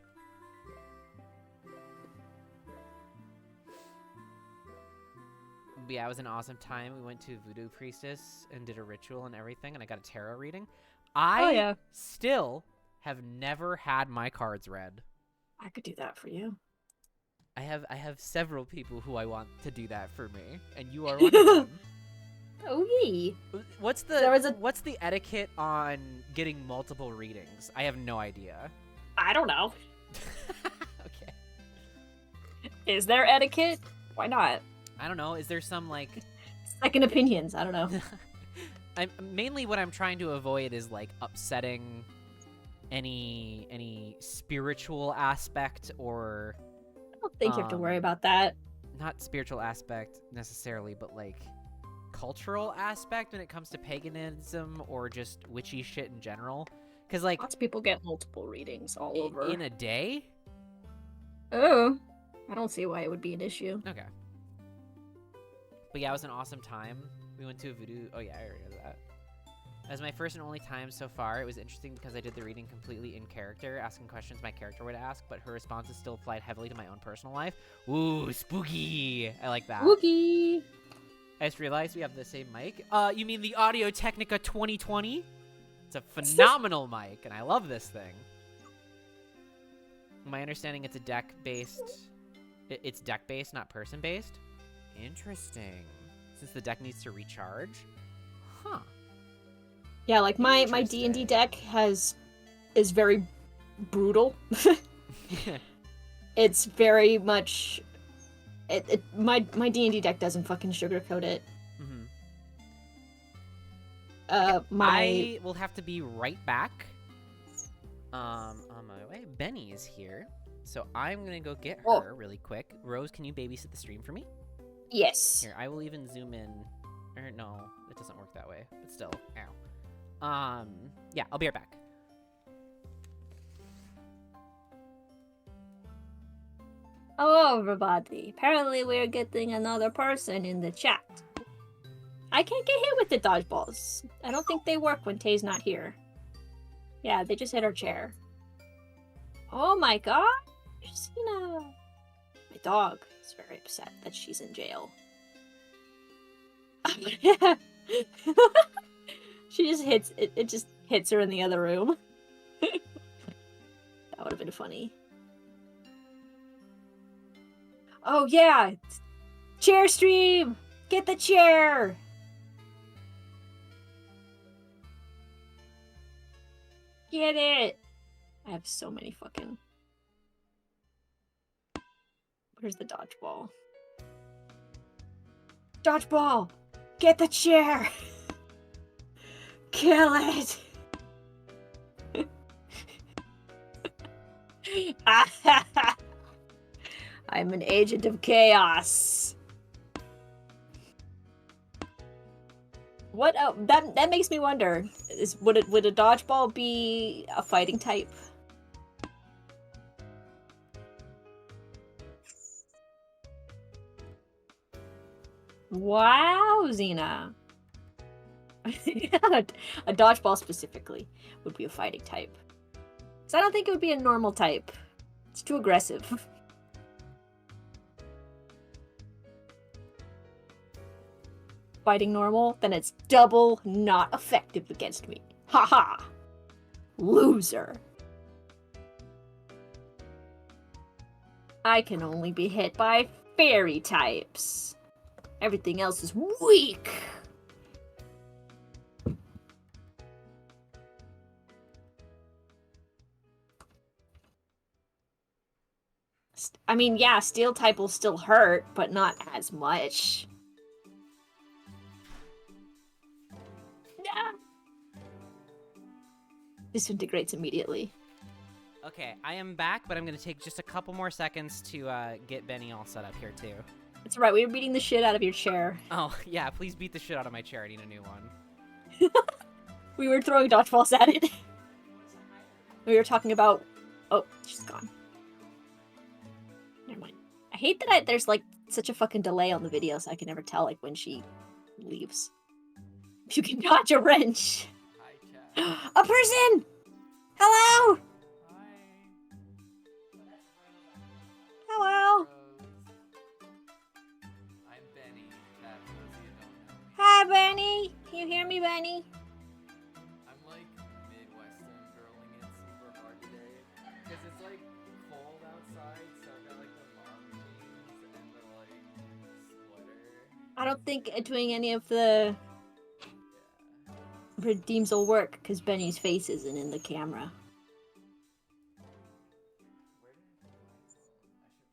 But yeah, it was an awesome time. We went to Voodoo Priestess and did a ritual and everything, and I got a tarot reading. I still have never had my cards read. I could do that for you. I have several people who I want to do that for me, and you are one of them. Oh, yay. What's the etiquette on getting multiple readings? I have no idea. I don't know. Okay. Is there etiquette? Why not? I don't know. Is there some, like... Second opinions. I don't know. Mainly what I'm trying to avoid is, like, upsetting any spiritual aspect or... I don't think you have to worry about that. Not spiritual aspect necessarily, but, like, cultural aspect when it comes to paganism or just witchy shit in general. Because, like... Lots of people get multiple readings all over. In a day? Oh. I don't see why it would be an issue. Okay. But yeah, it was an awesome time. We went to a voodoo... Oh yeah, I already know that. As my first and only time so far, it was interesting because I did the reading completely in character, asking questions my character would ask, but her responses still applied heavily to my own personal life. Ooh, spooky! I like that. Spooky! I just realized we have the same mic. You mean the Audio Technica 2020? It's a phenomenal mic, and I love this thing. My understanding, it's a deck-based... It's deck-based, not person-based. Interesting. since the deck needs to recharge. Huh. Yeah, like my D&D deck is very brutal. It's very much my D&D deck doesn't fucking sugarcoat it. Mm-hmm. I will have to be right back. On my way. Benny is here, so I'm gonna go get her really quick. Rose, can you babysit the stream for me? Yes. Here, I will even zoom in. Or no, it doesn't work that way. But still, ow. Yeah, I'll be right back. Hello, everybody. Apparently, we're getting another person in the chat. I can't get hit with the dodgeballs. I don't think they work when Tay's not here. Yeah, they just hit our chair. Oh my god! Christina! My dog is very upset that she's in jail. She just hits it just hits her in the other room. That would have been funny. Oh yeah! Chair stream! Get the chair! Get it! I have so many fucking... Where's the dodgeball? Dodgeball! Get the chair! Kill it! I'm an agent of chaos. What? Oh, that makes me wonder. Would a dodgeball be a fighting type? Wow, Xena. A dodgeball specifically would be a fighting type. Because I don't think it would be a normal type. It's too aggressive. Fighting normal, then it's double not effective against me. Haha! Loser. I can only be hit by fairy types. Everything else is weak. I mean, yeah, steel type will still hurt, but not as much. Yeah. Disintegrates immediately. Okay, I am back, but I'm gonna take just a couple more seconds to get Benny all set up here too. That's right, we were beating the shit out of your chair. Oh, yeah, please beat the shit out of my chair. I need a new one. We were throwing dodgeballs at it. We were talking about... Oh, she's gone. Never mind. I hate that there's, like, such a fucking delay on the video, so I can never tell, like, when she leaves. You can dodge a wrench. Hi, a person! Hello! Hi. Hello. I'm Benny. Hi, Benny. Can you hear me, Benny? I'm like Midwestern girling it super hard today because it's like cold outside, so I've got like the mom jeans and the like sweater. I don't think doing any of the redeems will work because Benny's face isn't in the camera. Where did I put my phone? I should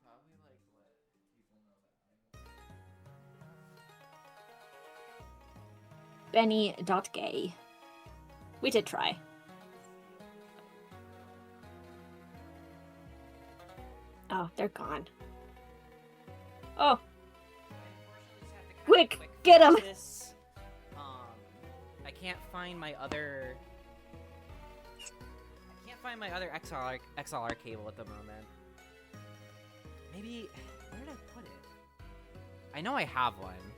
probably like let people know that Benny.gay. We did try. Oh, they're gone. Oh. Quick, get him! I can't find my other... XLR cable at the moment. Maybe... Where did I put it? I know I have one.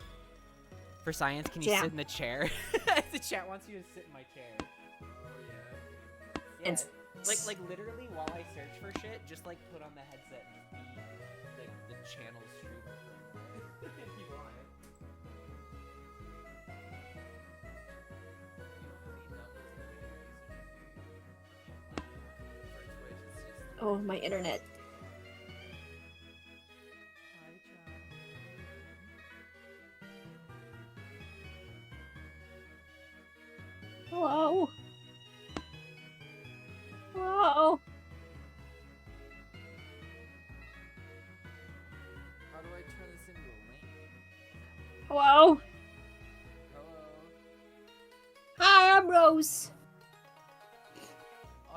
For science, can you sit in the chair? The chat wants you to sit in my chair. Oh yeah. Like literally while I search for shit, just like put on the headset and be the channel streamer for if you want it. Oh, my internet.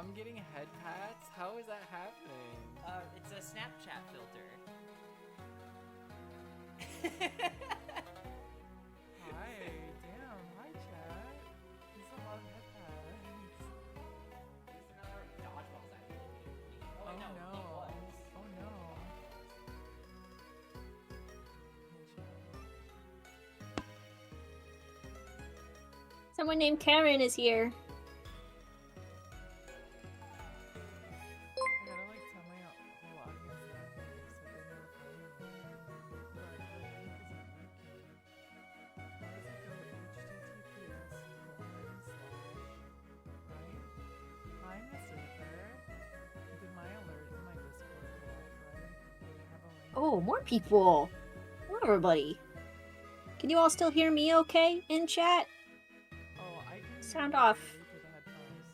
I'm getting head pats? How is that happening? It's a Snapchat filter. Hi, damn, hi chat. This is a lot of head pats. There's another dodgeball side. Oh wait, no. it was. Oh no. Someone named Karen is here. I gotta like tell my whole audience that I'm here so they know if I'm here. But the link isn't working. Why does it go https://right? Hi, Mr. Reaper. Did my alert in my Discord go off, right? Did it have a link? Oh, more people. Hello, everybody. Can you all still hear me okay in chat? Oh, I can hear Sound you off. clearly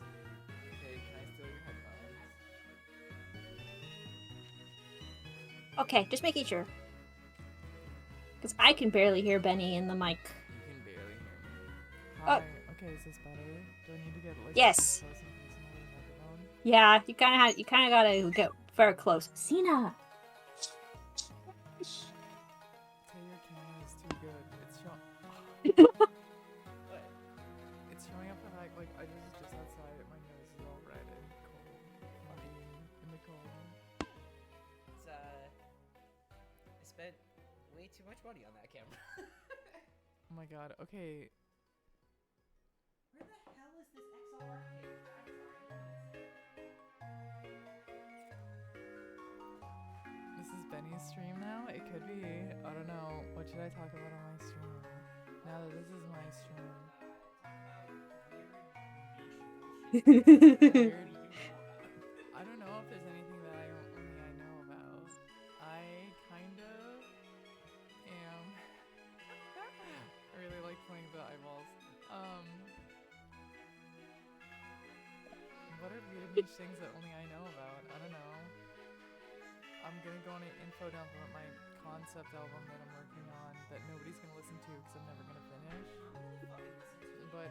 through the headphones. Okay, can I steal your headphones? Okay, just making sure. Because I can barely hear Benny in the mic. You can barely hear me. Oh. Hi. Okay, is this better? Do I need to get like Yes. close and face another microphone? Yeah, you kind of gotta get very close. Cena. Say your camera is too good. It's showing. What? It's showing up the fact like I was just outside. My nose is all red and cold. From being in the cold. It's I spent way too much money on that camera. Oh my god. Okay. Where the hell is this XLR cable? I'm sorry. This is Benny's stream now? It could be. I don't know. What should I talk about on my stream? Now that this is my stream. Weird. I don't know if there's anything that only I know about. I kind of am. I really like playing with the eyeballs. What are weird niche things that only I know about? I don't know. I'm gonna go on an info dump about my concept album that I'm working on that nobody's gonna listen to because I'm never gonna finish. But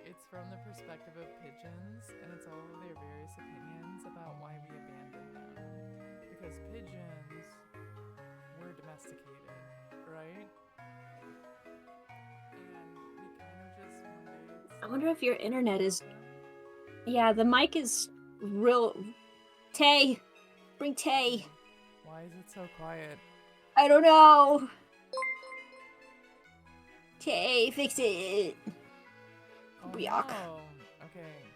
it's from the perspective of pigeons, and it's all of their various opinions about why we abandoned them. Because pigeons were domesticated, right? And we kind of just one day I wonder if your internet is. them. Yeah, the mic is real. Tay, bring Tay. Why is it so quiet? I don't know. Tay, fix it. Oh Yuck. no. Okay.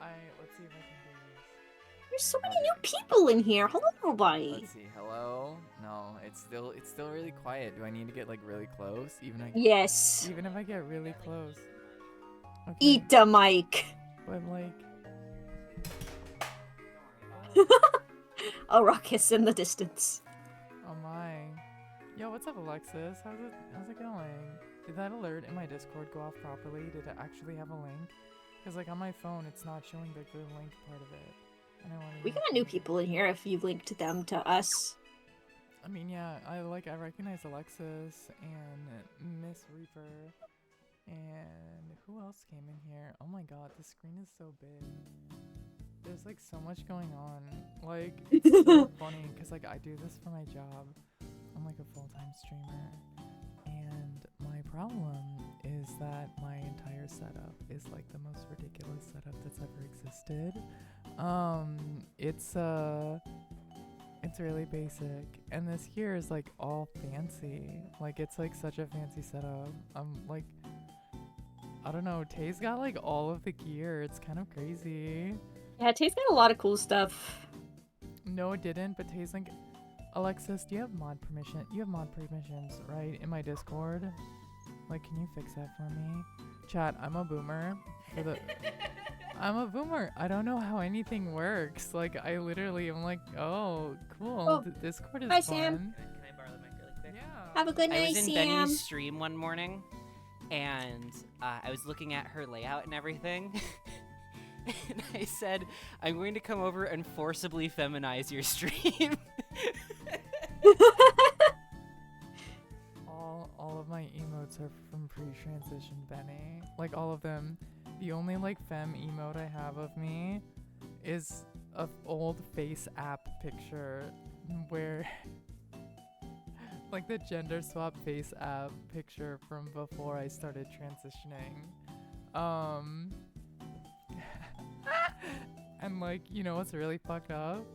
Let's see if I can do this. There's so many new people in here. Hello, everybody. Let's see. Hello? No, it's still really quiet. Do I need to get like really close? Even Yes. if I get really close. Okay. Eat the mic. But like A ruckus in the distance. oh my. Yo, what's up, Alexis? How's it going? Did that alert in my Discord go off properly? Did it actually have a link? Because like on my phone it's not showing the link part of it. And I wanted We to got make new sure. people in here if you linked them to us. I mean, yeah, I recognize Alexis and Miss Reaper, and who else came in here? Oh my god, the screen is so big. There's like so much going on. Like, it's so funny because like I do this for my job. I'm like a full-time streamer, and my problem is that my entire setup is like the most ridiculous setup that's ever existed. It's really basic, and this here is like all fancy. Like it's like such a fancy setup. Like, I don't know, Tay's got like all of the gear. It's kind of crazy. Yeah, Tay's got a lot of cool stuff. No, it didn't, but Tay's like, Alexis, do you have mod permission? You have mod permissions, right, in my Discord? Like, can you fix that for me? Chat, I'm a boomer. I'm a boomer. I don't know how anything works. Like, I literally am like, oh, cool. Oh, Discord is hi, fun. Sam. Can I borrow the mic really quick? Yeah. Have a good I night, was in Sam. Benny's stream one morning, and I was looking at her layout and everything. And I said, I'm going to come over and forcibly feminize your stream. All of my emotes are from pre-transition Benny. Like, all of them. The only like femme emote I have of me is a old face app picture where like the gender swap face app picture from before I started transitioning. And like, you know what's really fucked up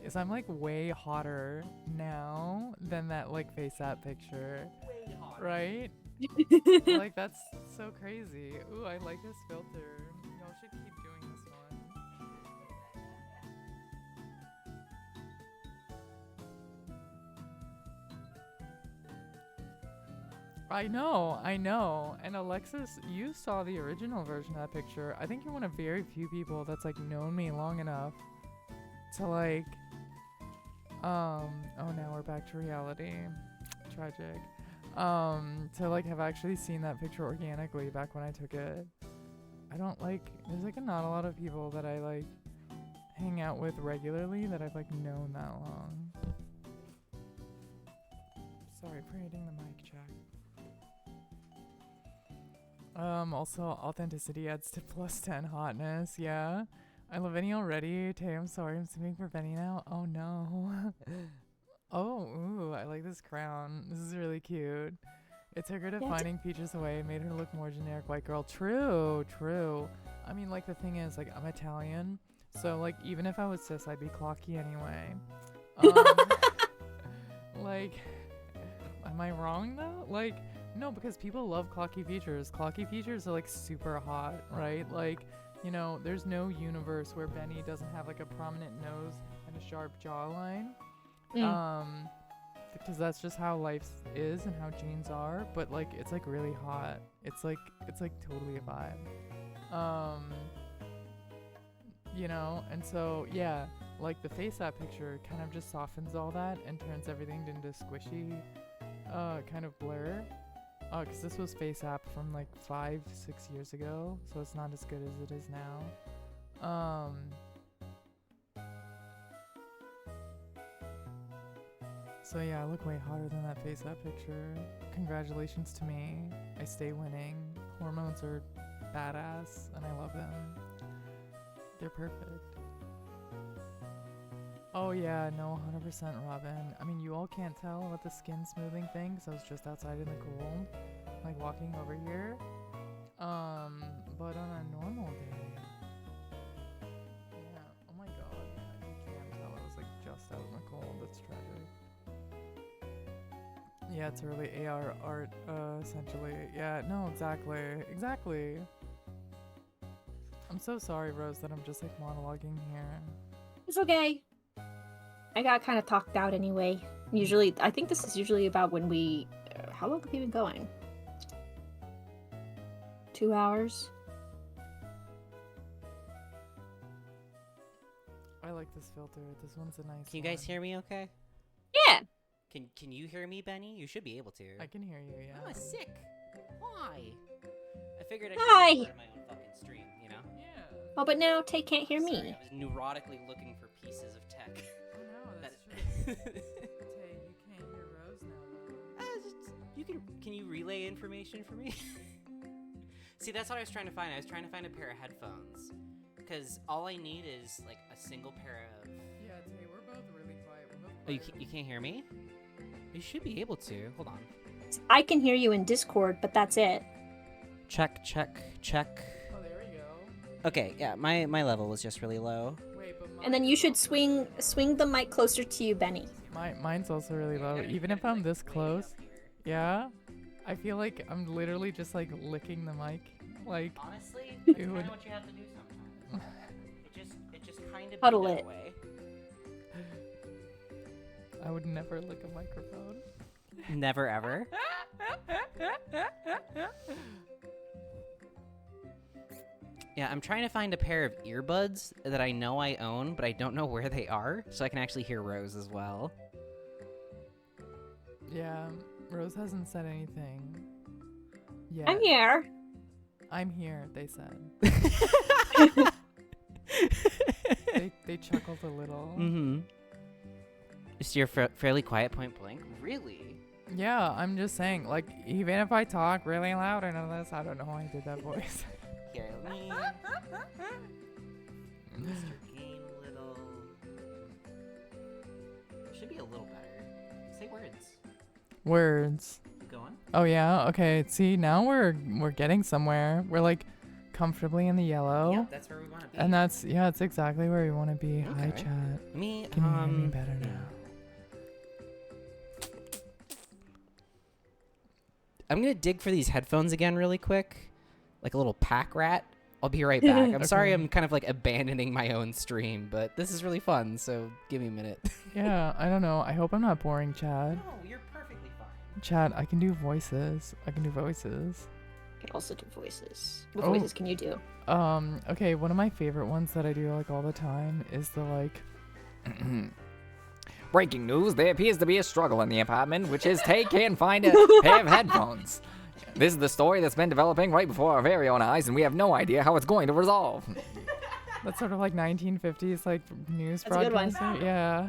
is I'm like way hotter now than that like face app picture. Way hotter. Right? Like that's so crazy. Ooh, I like this filter. Y'all should keep doing this one. I know. And Alexis, you saw the original version of that picture. I think you're one of very few people that's like known me long enough to like oh now we're back to reality. Tragic. To like have actually seen that picture organically back when I took it. I don't like there's like not a lot of people that I like hang out with regularly that I've like known that long. Sorry for hitting the mic, check. Also authenticity adds to +10 hotness, yeah. I love Benny already. Tay, I'm sorry, I'm speaking for Benny now. Oh no. Oh, ooh, I like this crown. This is really cute. It took her defining features away, made her look more generic white girl. True. I mean, like, the thing is, like, I'm Italian, so, like, even if I was cis, I'd be clocky anyway. Like, am I wrong, though? Like, no, because people love clocky features. Clocky features are, like, super hot, right? Like, you know, there's no universe where Benny doesn't have, like, a prominent nose and a sharp jawline. Because that's just how life is and how genes are, but like it's like really hot. It's like totally a vibe. You know, and so yeah, like the face app picture kind of just softens all that and turns everything into squishy kind of blur. Because this was face app from like 5-6 years ago, so it's not as good as it is now. So yeah, I look way hotter than that face app picture. Congratulations to me. I stay winning. Hormones are badass and I love them. They're perfect. Oh yeah, no, 100% Robin. I mean, you all can't tell about the skin smoothing thing because I was just outside in the cold, like walking over here. But on a normal day, yeah, oh my god, yeah, you can't tell I was like just out in the cold. That's tragic. Yeah, it's early AR art, essentially. Yeah, no, exactly. I'm so sorry, Rose, that I'm just like monologuing here. It's okay. I got kind of talked out anyway. Usually, I think this is usually about when we... how long have we been going? 2 hours? I like this filter. This one's a nice Can you guys hear me okay? Yeah. Can you hear me, Benny? You should be able to. I can hear you, yeah. I'm sick. Why? I figured I Hi. should record my own fucking stream, you know? Yeah. Oh, but now Tay can't hear Sorry, me. I was neurotically looking for pieces of tech. Oh no, that's true. Tay, you can't hear Rose now, though. Can you relay information for me? See, that's what I was trying to find. I was trying to find a pair of headphones. Because all I need is, like, a single pair of... Yeah, Tay, we're both really quiet. We're both Oh, you can't hear me? You should be able to. Hold on. I can hear you in Discord, but that's it. Check. Oh, there we go. Okay, yeah, my level was just really low. Wait, but And then you should swing the mic closer to you, Benny. mine's also really low. Even if I'm this close, yeah, I feel like I'm literally just like licking the mic. Like, Honestly, It that's kind would- of what you have to do sometimes. It just kind of Huddle be that it. way. I would never lick a microphone. Never ever. Yeah, I'm trying to find a pair of earbuds that I know I own, but I don't know where they are, so I can actually hear Rose as well. Yeah, Rose hasn't said anything yet. I'm here. I'm here, they said. They chuckled a little. Mm-hmm. So you're fairly quiet, point blank? Really? Yeah, I'm just saying, like, even if I talk really loud into this, I don't know why I did that voice. Here, let me... Mr. Game a little... Should be a little better. Say words. Words. Going? Oh yeah. Okay. See, now we're getting somewhere. We're like comfortably in the yellow. Yep, that's where we want to be. And that's it's exactly where we want to be. Hi, Okay. chat. Let me, Can you hear me better yeah. now? I'm gonna dig for these headphones again really quick. Like a little pack rat. I'll be right back. I'm sorry I'm kind of like abandoning my own stream, but this is really fun, so give me a minute. Yeah, I don't know. I hope I'm not boring, Chad. No, you're perfectly fine. Chad, I can do voices. I can do voices. I can also do voices. What Oh. voices can you do? Okay, one of my favorite ones that I do like all the time is the like Breaking news, there appears to be a struggle in the apartment, which is Tay can't find a pair of headphones. This is the story that's been developing right before our very own eyes, and we have no idea how it's going to resolve. that's sort of like 1950s like news That's a good one. broadcaster. Yeah.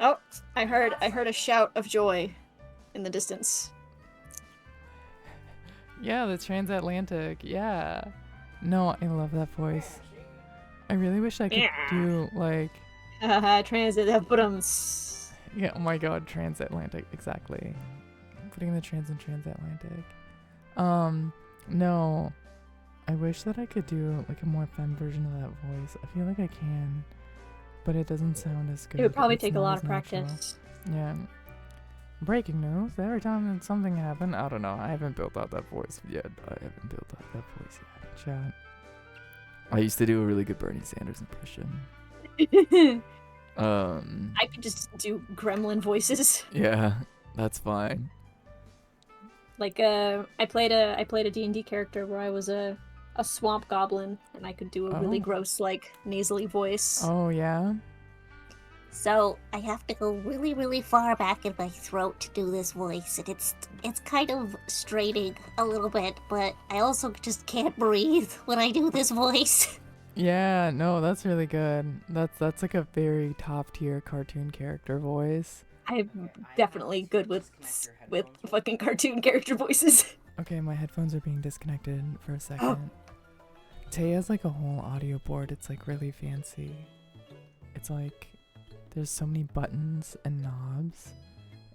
Oh, I heard a shout of joy in the distance. Yeah, the transatlantic. Yeah. No, I love that voice. I really wish I could Yeah. do like Transit yeah, oh my god, transatlantic, exactly. Putting the trans in transatlantic. No. I wish that I could do like a more femme version of that voice. I feel like I can, but it doesn't sound as good. It would probably It's take a not lot as of natural. practice. Yeah. Breaking news. Every time that something happened, I don't know. I haven't built out that voice yet. Chat. I used to do a really good Bernie Sanders impression. I could just do gremlin voices. Yeah, that's fine. Like I played a D&D character where I was a swamp goblin and I could do a really Oh. gross like nasally voice. Oh yeah. So I have to go really, really far back in my throat to do this voice, and it's kind of straining a little bit, but I also just can't breathe when I do this voice. Yeah, no, that's really good. That's like a very top tier cartoon character voice. I'm definitely good with fucking cartoon character voices. Okay, my headphones are being disconnected for a second. Tay has like a whole audio board. It's like really fancy. It's like there's so many buttons and knobs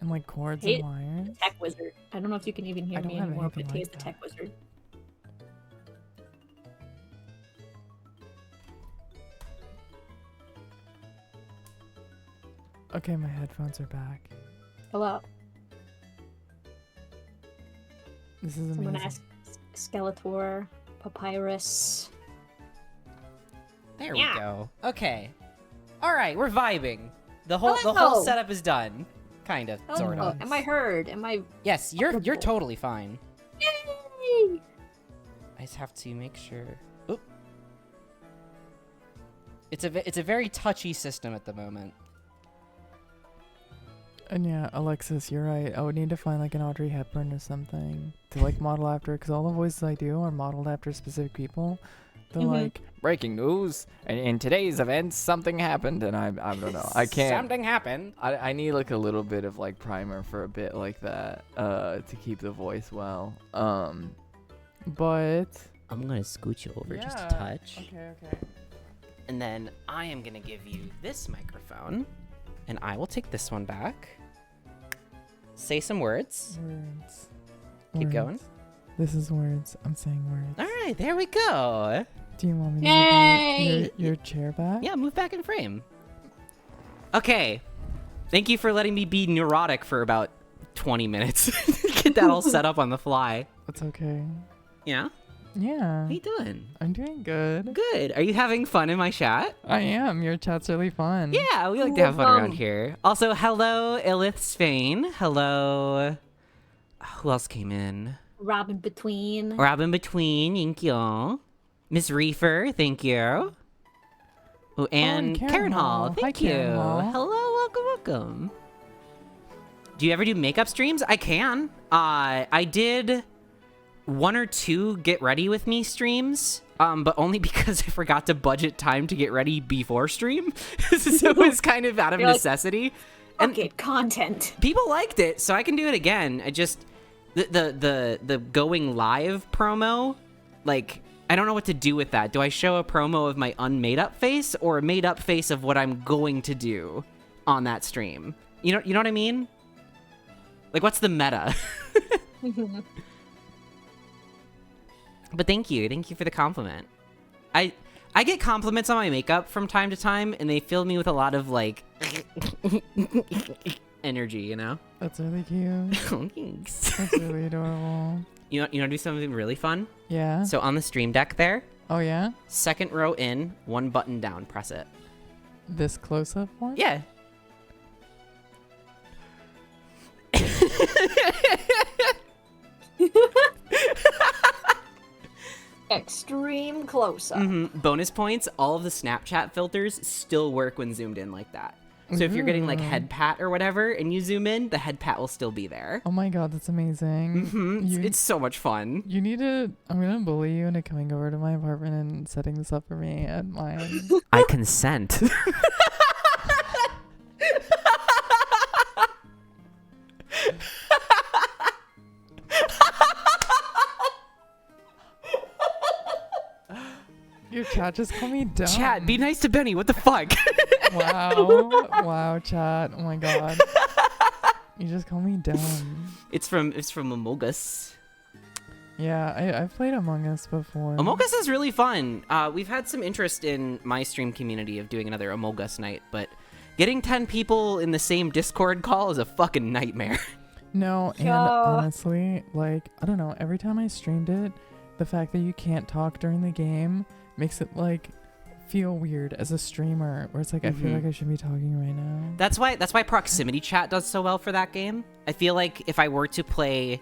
and like cords Hey, and wires. Tech wizard. I don't know if you can even hear I don't me have anymore, anything but Tay's like the that. tech wizard. Okay, my headphones are back. Hello. This is Someone amazing. asked Skeletor, Papyrus. There Yeah. we go. Okay. All right, we're vibing. The whole Hello. setup is done. Kind of, sort Oh, of. am I heard? Am I? Yes, you're Wonderful. totally fine. Yay! I just have to make sure. Oop. It's a very touchy system at the moment. And yeah, Alexis, you're right. I would need to find like an Audrey Hepburn or something to like model after, because all the voices I do are modeled after specific people. They're like, Breaking news, and in today's events, something happened, and I don't know. I can't. Something happened. I need like a little bit of like primer for a bit like that to keep the voice well. but I'm gonna scooch you over just a Yeah. touch. Okay. And then I am gonna give you this microphone, and I will take this one back. Say some words. Words. Keep Words. going. This is words. I'm saying words. All right, there we go. Do you want me to Yay! move your chair back? Yeah, move back in frame. Okay. Thank you for letting me be neurotic for about 20 minutes. Get that all set up on the fly. That's okay. Yeah? Yeah. How you doing? I'm doing good. Good. Are you having fun in my chat? I am. Your chat's really fun. Yeah, we like to have fun around here. Also, hello, Ilith Svain. Hello. Who else came in? Robin Between. Robin Between, thank you. Miss Reefer, thank you. Oh, and Karen Hall, Hi, thank you. Karen Hall. Hello, welcome. Do you ever do makeup streams? I can. I did 1 or 2 get ready with me streams, but only because I forgot to budget time to get ready before stream. So it was kind of out of You're like, necessity. Fuck it, content. People liked it, so I can do it again. I just the going live promo, like I don't know what to do with that. Do I show a promo of my unmade up face or a made up face of what I'm going to do on that stream? You know what I mean? Like, what's the meta? But thank you for the compliment. I get compliments on my makeup from time to time, and they fill me with a lot of like energy, you know? That's really cute. Oh, thanks. That's really adorable. You know, do something really fun? Yeah. So on the stream deck there, Oh yeah? second row in, one button down, press it. This close-up one? Yeah. Extreme close-up. Bonus points, all of the Snapchat filters still work when zoomed in like that. So if you're getting like head pat or whatever and you zoom in, the head pat will still be there. Oh my god, that's amazing. It's so much fun. You need to, I'm gonna bully you into coming over to my apartment and setting this up for me at mine. I consent. Your chat just called me dumb. Chat, be nice to Benny. What the fuck? Wow. Wow, chat. Oh my god. You just called me dumb. It's from Among Us. Yeah, I've played Among Us before. Among Us is really fun. We've had some interest in my stream community of doing another Among Us night, but getting 10 people in the same Discord call is a fucking nightmare. No, and Yeah. honestly, like, I don't know, every time I streamed it, the fact that you can't talk during the game makes it, like, feel weird as a streamer, where it's like, I feel like I should be talking right now. That's why proximity chat does so well for that game. I feel like if I were to play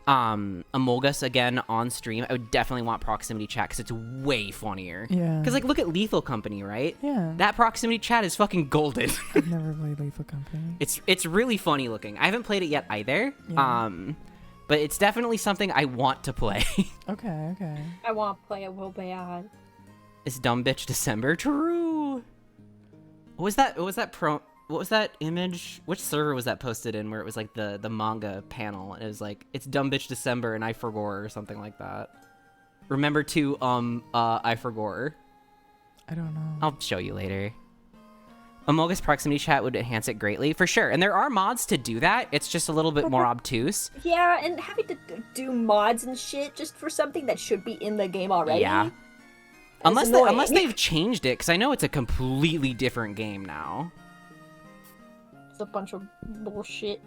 Among Us again on stream, I would definitely want proximity chat because it's way funnier. Yeah. Because, like, look at Lethal Company, right? Yeah. That proximity chat is fucking golden. I've never played Lethal Company. It's really funny looking. I haven't played it yet either. Yeah. But it's definitely something I want to play. Okay, okay. I want to play it real bad. It's Dumb Bitch December. True. What was that image? Which server was that posted in where it was like the manga panel and it was like it's Dumb Bitch December and I forgot or something like that. Remember to I forgot. I don't know. I'll show you later. Among Us proximity chat would enhance it greatly for sure. And there are mods to do that. It's just a little bit more obtuse. Yeah, and having to do mods and shit just for something that should be in the game already. Yeah. That's Unless annoying. they've changed it, because I know it's a completely different game now. It's a bunch of bullshit.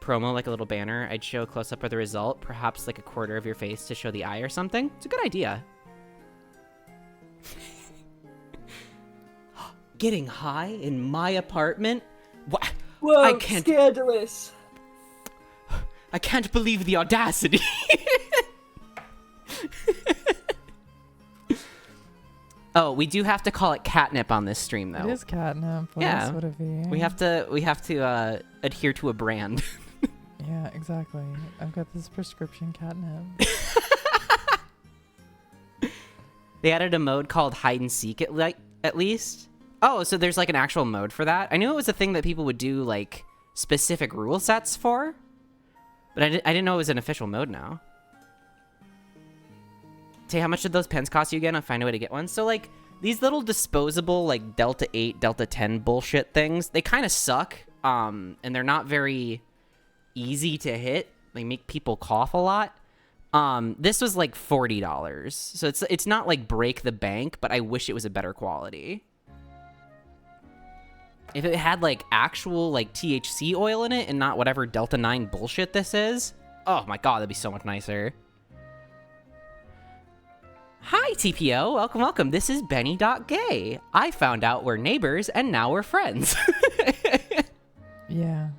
Promo like a little banner. I'd show a close up of the result, perhaps like a quarter of your face to show the eye or something. It's a good idea. Getting high in my apartment? What? Whoa, I can't. scandalous. I can't believe the audacity. Oh, we do have to call it catnip on this stream, though. It is catnip. What Yeah. else would it be? We have to adhere to a brand. Yeah, exactly. I've got this prescription catnip. They added a mode called hide and seek at least. Oh, so there's like an actual mode for that. I knew it was a thing that people would do like specific rule sets for, but I didn't know it was an official mode now. Say, how much did those pens cost you again? I'll find a way to get one. So like these little disposable like Delta 8, Delta 10 bullshit things, they kind of suck. And they're not very easy to hit. They make people cough a lot. This was like $40. So it's not like break the bank, but I wish it was a better quality. If it had like actual like THC oil in it and not whatever Delta 9 bullshit this is, oh my god, that'd be so much nicer. Hi TPO, welcome. This is Benny.gay. I found out we're neighbors and now we're friends. Yeah.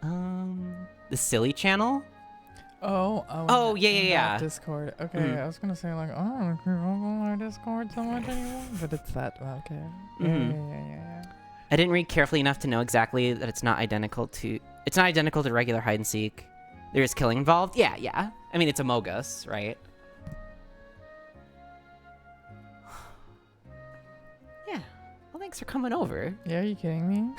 The silly channel? Oh, yeah. Discord. Okay, I was gonna say like, oh, people go on my Discord so much anymore, but it's that. Okay. Yeah. I didn't read carefully enough to know exactly that it's not identical to regular hide and seek. There is killing involved. Yeah. I mean, it's Among Us, right? Yeah. Well, thanks for coming over. Yeah, are you kidding me?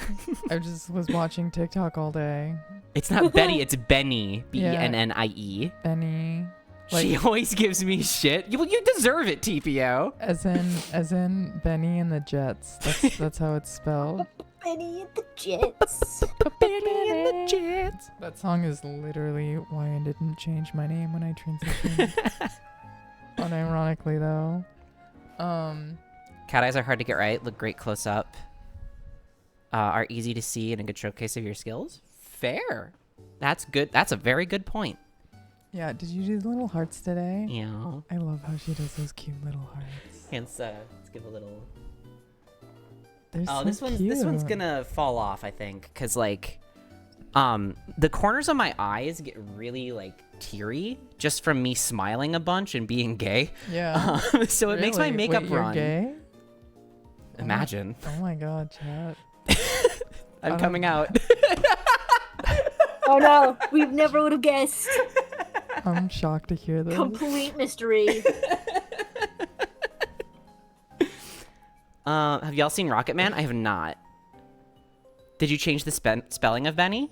I just was watching TikTok all day. It's not Betty, it's Benny. Bennie. Benny. She always gives me shit. You deserve it, TPO. As in Benny and the Jets. That's how it's spelled. Benny and the Jets. Benny and the Jets. That song is literally why I didn't change my name when I transitioned. Unironically, though. Cat eyes are hard to get right. Look great close up. Are easy to see and a good showcase of your skills. Fair. That's good. That's a very good point. Yeah, did you do the little hearts today? Yeah. I love how she does those cute little hearts. Let's give a little. They're so this one's gonna fall off, I think, cause like, the corners of my eyes get really like teary just from me smiling a bunch and being gay. Yeah. So it makes my makeup Wait, you're run. Gay? Imagine. Oh my god, chat. I'm coming out. Oh no, we never would have guessed. I'm shocked to hear this. Complete mystery. Have y'all seen Rocket Man? I have not. Did you change the spelling of Benny?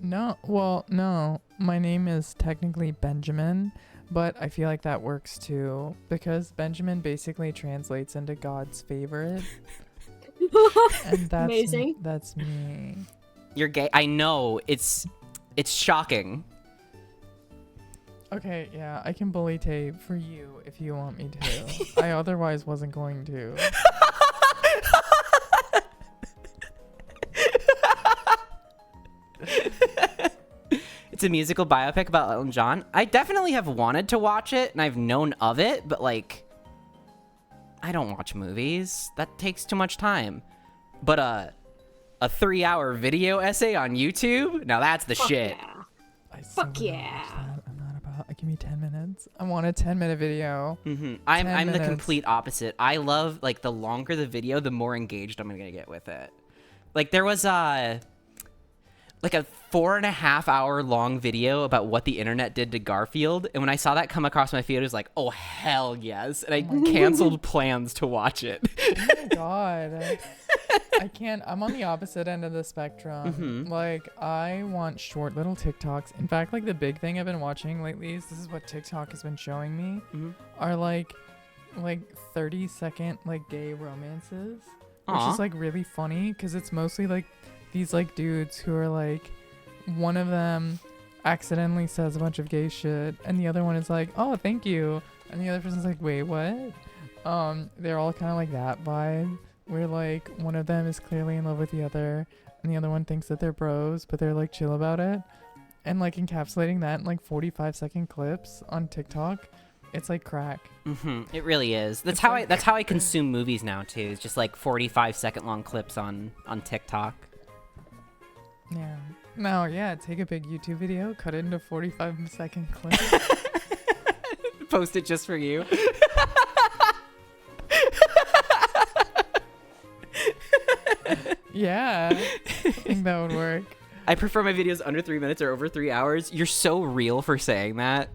No, well, no. My name is technically Benjamin, but I feel like that works too because Benjamin basically translates into God's favorite. And that's Amazing. That's me. You're gay. I know. It's shocking. Okay, yeah, I can bully tape for you if you want me to. I otherwise wasn't going to. It's a musical biopic about Elton John. I definitely have wanted to watch it, and I've known of it, but like, I don't watch movies. That takes too much time. But a 3-hour video essay on YouTube? Now that's the shit. Yeah. I still Fuck wanna yeah. watch that. I'm not about. Give me 10 minutes. I want a 10-minute video. I'm 10 the minutes. complete opposite. I love like the longer the video, the more engaged I'm gonna get with it. Like there was like a 4.5-hour long video about what the internet did to Garfield, and when I saw that come across my feed, I was like, "Oh hell yes!" And I canceled plans to watch it. Oh my god. I can't. I'm on the opposite end of the spectrum. Like, I want short little TikToks. In fact, like the big thing I've been watching lately is this is what TikTok has been showing me are like 30-second like gay romances, which is like really funny because it's mostly like these like dudes who are like, one of them accidentally says a bunch of gay shit and the other one is like, oh thank you, and the other person's like, wait, what? They're all kind of like that vibe where like one of them is clearly in love with the other and the other one thinks that they're bros but they're like chill about it, and like encapsulating that in like 45-second clips on TikTok, it's like crack. It really is. That's how I consume movies now too. It's just like 45-second long clips on TikTok. Yeah. No, yeah, take a big YouTube video, cut it into 45-second clips. Post it just for you. Yeah, I think that would work. I prefer my videos under 3 minutes or over 3 hours. You're so real for saying that.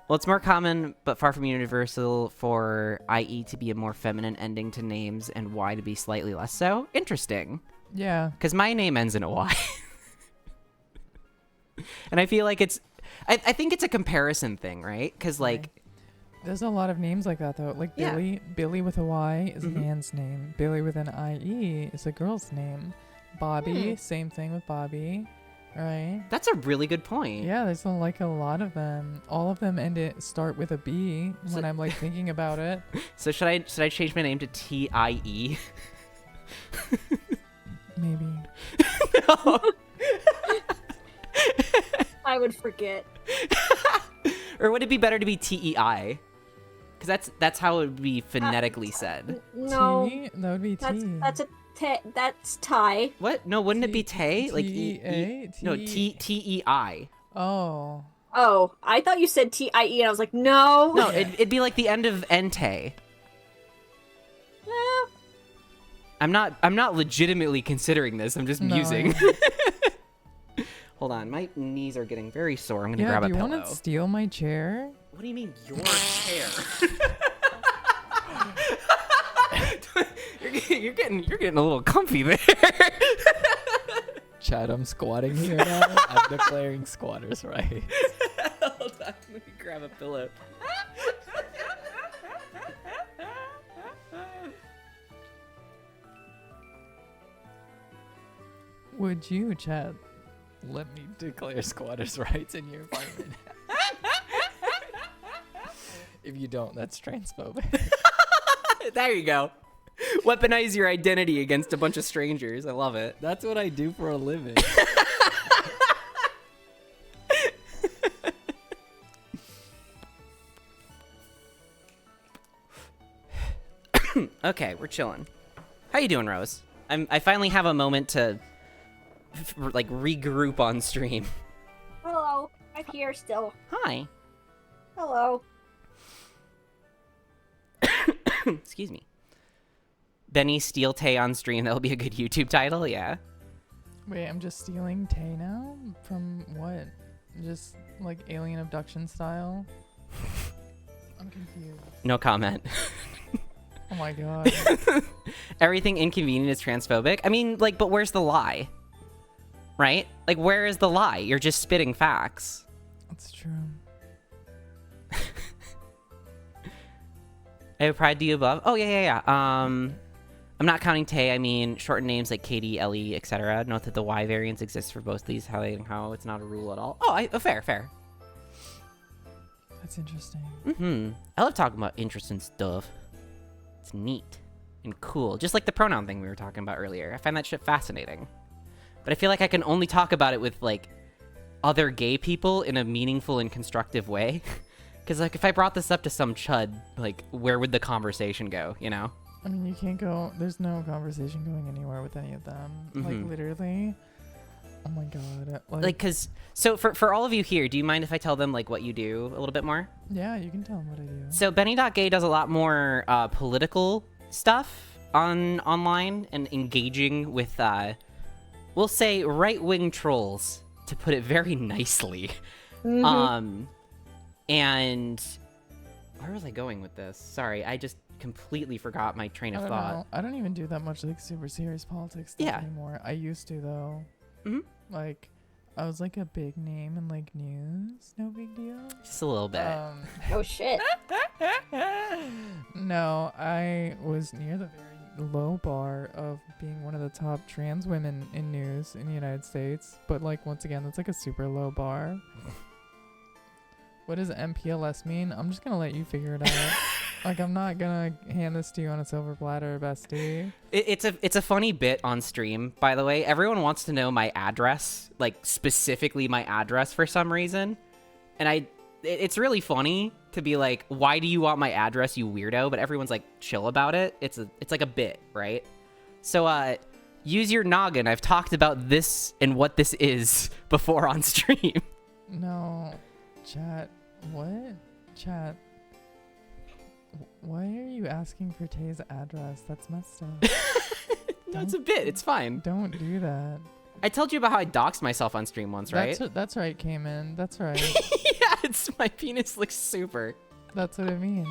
Well, it's more common, but far from universal, for IE to be a more feminine ending to names and Y to be slightly less so. Interesting. Yeah. Because my name ends in a Y. And I feel like it's... I think it's a comparison thing, right? Because, like... There's a lot of names like that, though. Like Billy with a Y is a man's name. Billy with an IE is a girl's name. Bobby, same thing with Bobby, right? That's a really good point. Yeah, there's like a lot of them. All of them start with a B when I'm like thinking about it. So should I change my name to TIE? Maybe. No. I would forget. Or would it be better to be TEI? Because that's how it would be phonetically said. No, T? That would be T. that's Thai. What? No, wouldn't it be Tay? Like T-E-A? No, TEI. Oh. Oh, I thought you said TIE, and I was like, no. No, it'd be like the end of Entei. I'm not legitimately considering this. I'm just musing. Hold on, my knees are getting very sore. I'm gonna grab a pillow. Do you want to steal my chair? What do you mean your chair? you're getting a little comfy there. Chad, I'm squatting here now. I'm declaring squatters' rights. grab a pillow. Would you, Chad? Let me declare squatters' rights in your apartment. If you don't, that's transphobic. There you go. Weaponize your identity against a bunch of strangers. I love it. That's what I do for a living. Okay, we're chilling. How you doing, Rose? I finally have a moment to like regroup on stream. Hello, I'm here still. Hi. Hello. Excuse me. Benny Steal Tay on stream. That'll be a good YouTube title. Yeah. Wait, I'm just stealing Tay now? From what? Just like alien abduction style? I'm confused. No comment. Oh my god. Everything inconvenient is transphobic. I mean, like, but where's the lie? Right? Like, where is the lie? You're just spitting facts. That's true. I have pride to you above. Oh, yeah. I'm not counting Tay. I mean, shortened names like Katie, Ellie, etc. Note that the Y variants exist for both these, highlighting how it's not a rule at all. Oh, fair. That's interesting. Mm-hmm. I love talking about interesting stuff. It's neat and cool. Just like the pronoun thing we were talking about earlier. I find that shit fascinating. But I feel like I can only talk about it with, like, other gay people in a meaningful and constructive way. Because, like, if I brought this up to some chud, like, where would the conversation go, you know? I mean, you can't go... There's no conversation going anywhere with any of them. Like, literally... Oh my god. Like, because... So, for all of you here, do you mind if I tell them, like, what you do a little bit more? Yeah, you can tell them what I do. So, Benny.gay does a lot more political stuff online and engaging with, we'll say, right-wing trolls, to put it very nicely. And where was I going with this? Sorry, I just completely forgot my train of thought. Know. I don't even do that much like super serious politics stuff anymore. I used to though. Like, I was like a big name in like news. No big deal. Just a little bit. Oh shit. No, I was near the very low bar of being one of the top trans women in news in the United States. But like, once again, that's like a super low bar. What does MPLS mean? I'm just gonna let you figure it out. Like, I'm not gonna hand this to you on a silver platter, bestie. It's a funny bit on stream, by the way. Everyone wants to know my address, like specifically my address for some reason, and it's really funny to be like, why do you want my address, you weirdo? But everyone's like chill about it. It's like a bit, right? So use your noggin. I've talked about this and what this is before on stream. No, chat. What? Chat. Why are you asking for Tay's address? That's messed up. No, it's a bit. It's fine. Don't do that. I told you about how I doxed myself on stream once, right? That's right, Cayman. That's right. Yeah, my penis looks super. That's what it means.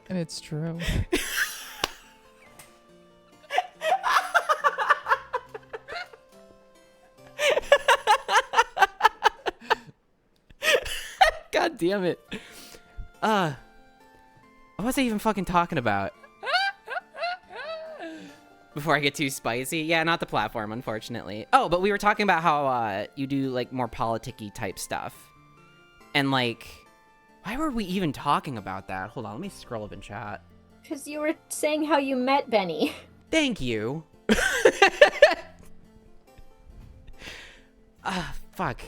And it's true. God damn it. What was I even fucking talking about? Before I get too spicy? Yeah, not the platform, unfortunately. Oh, but we were talking about how you do, like, more politicky type stuff. And, like, why were we even talking about that? Hold on, let me scroll up in chat. Because you were saying how you met Benny. Thank you. Fuck.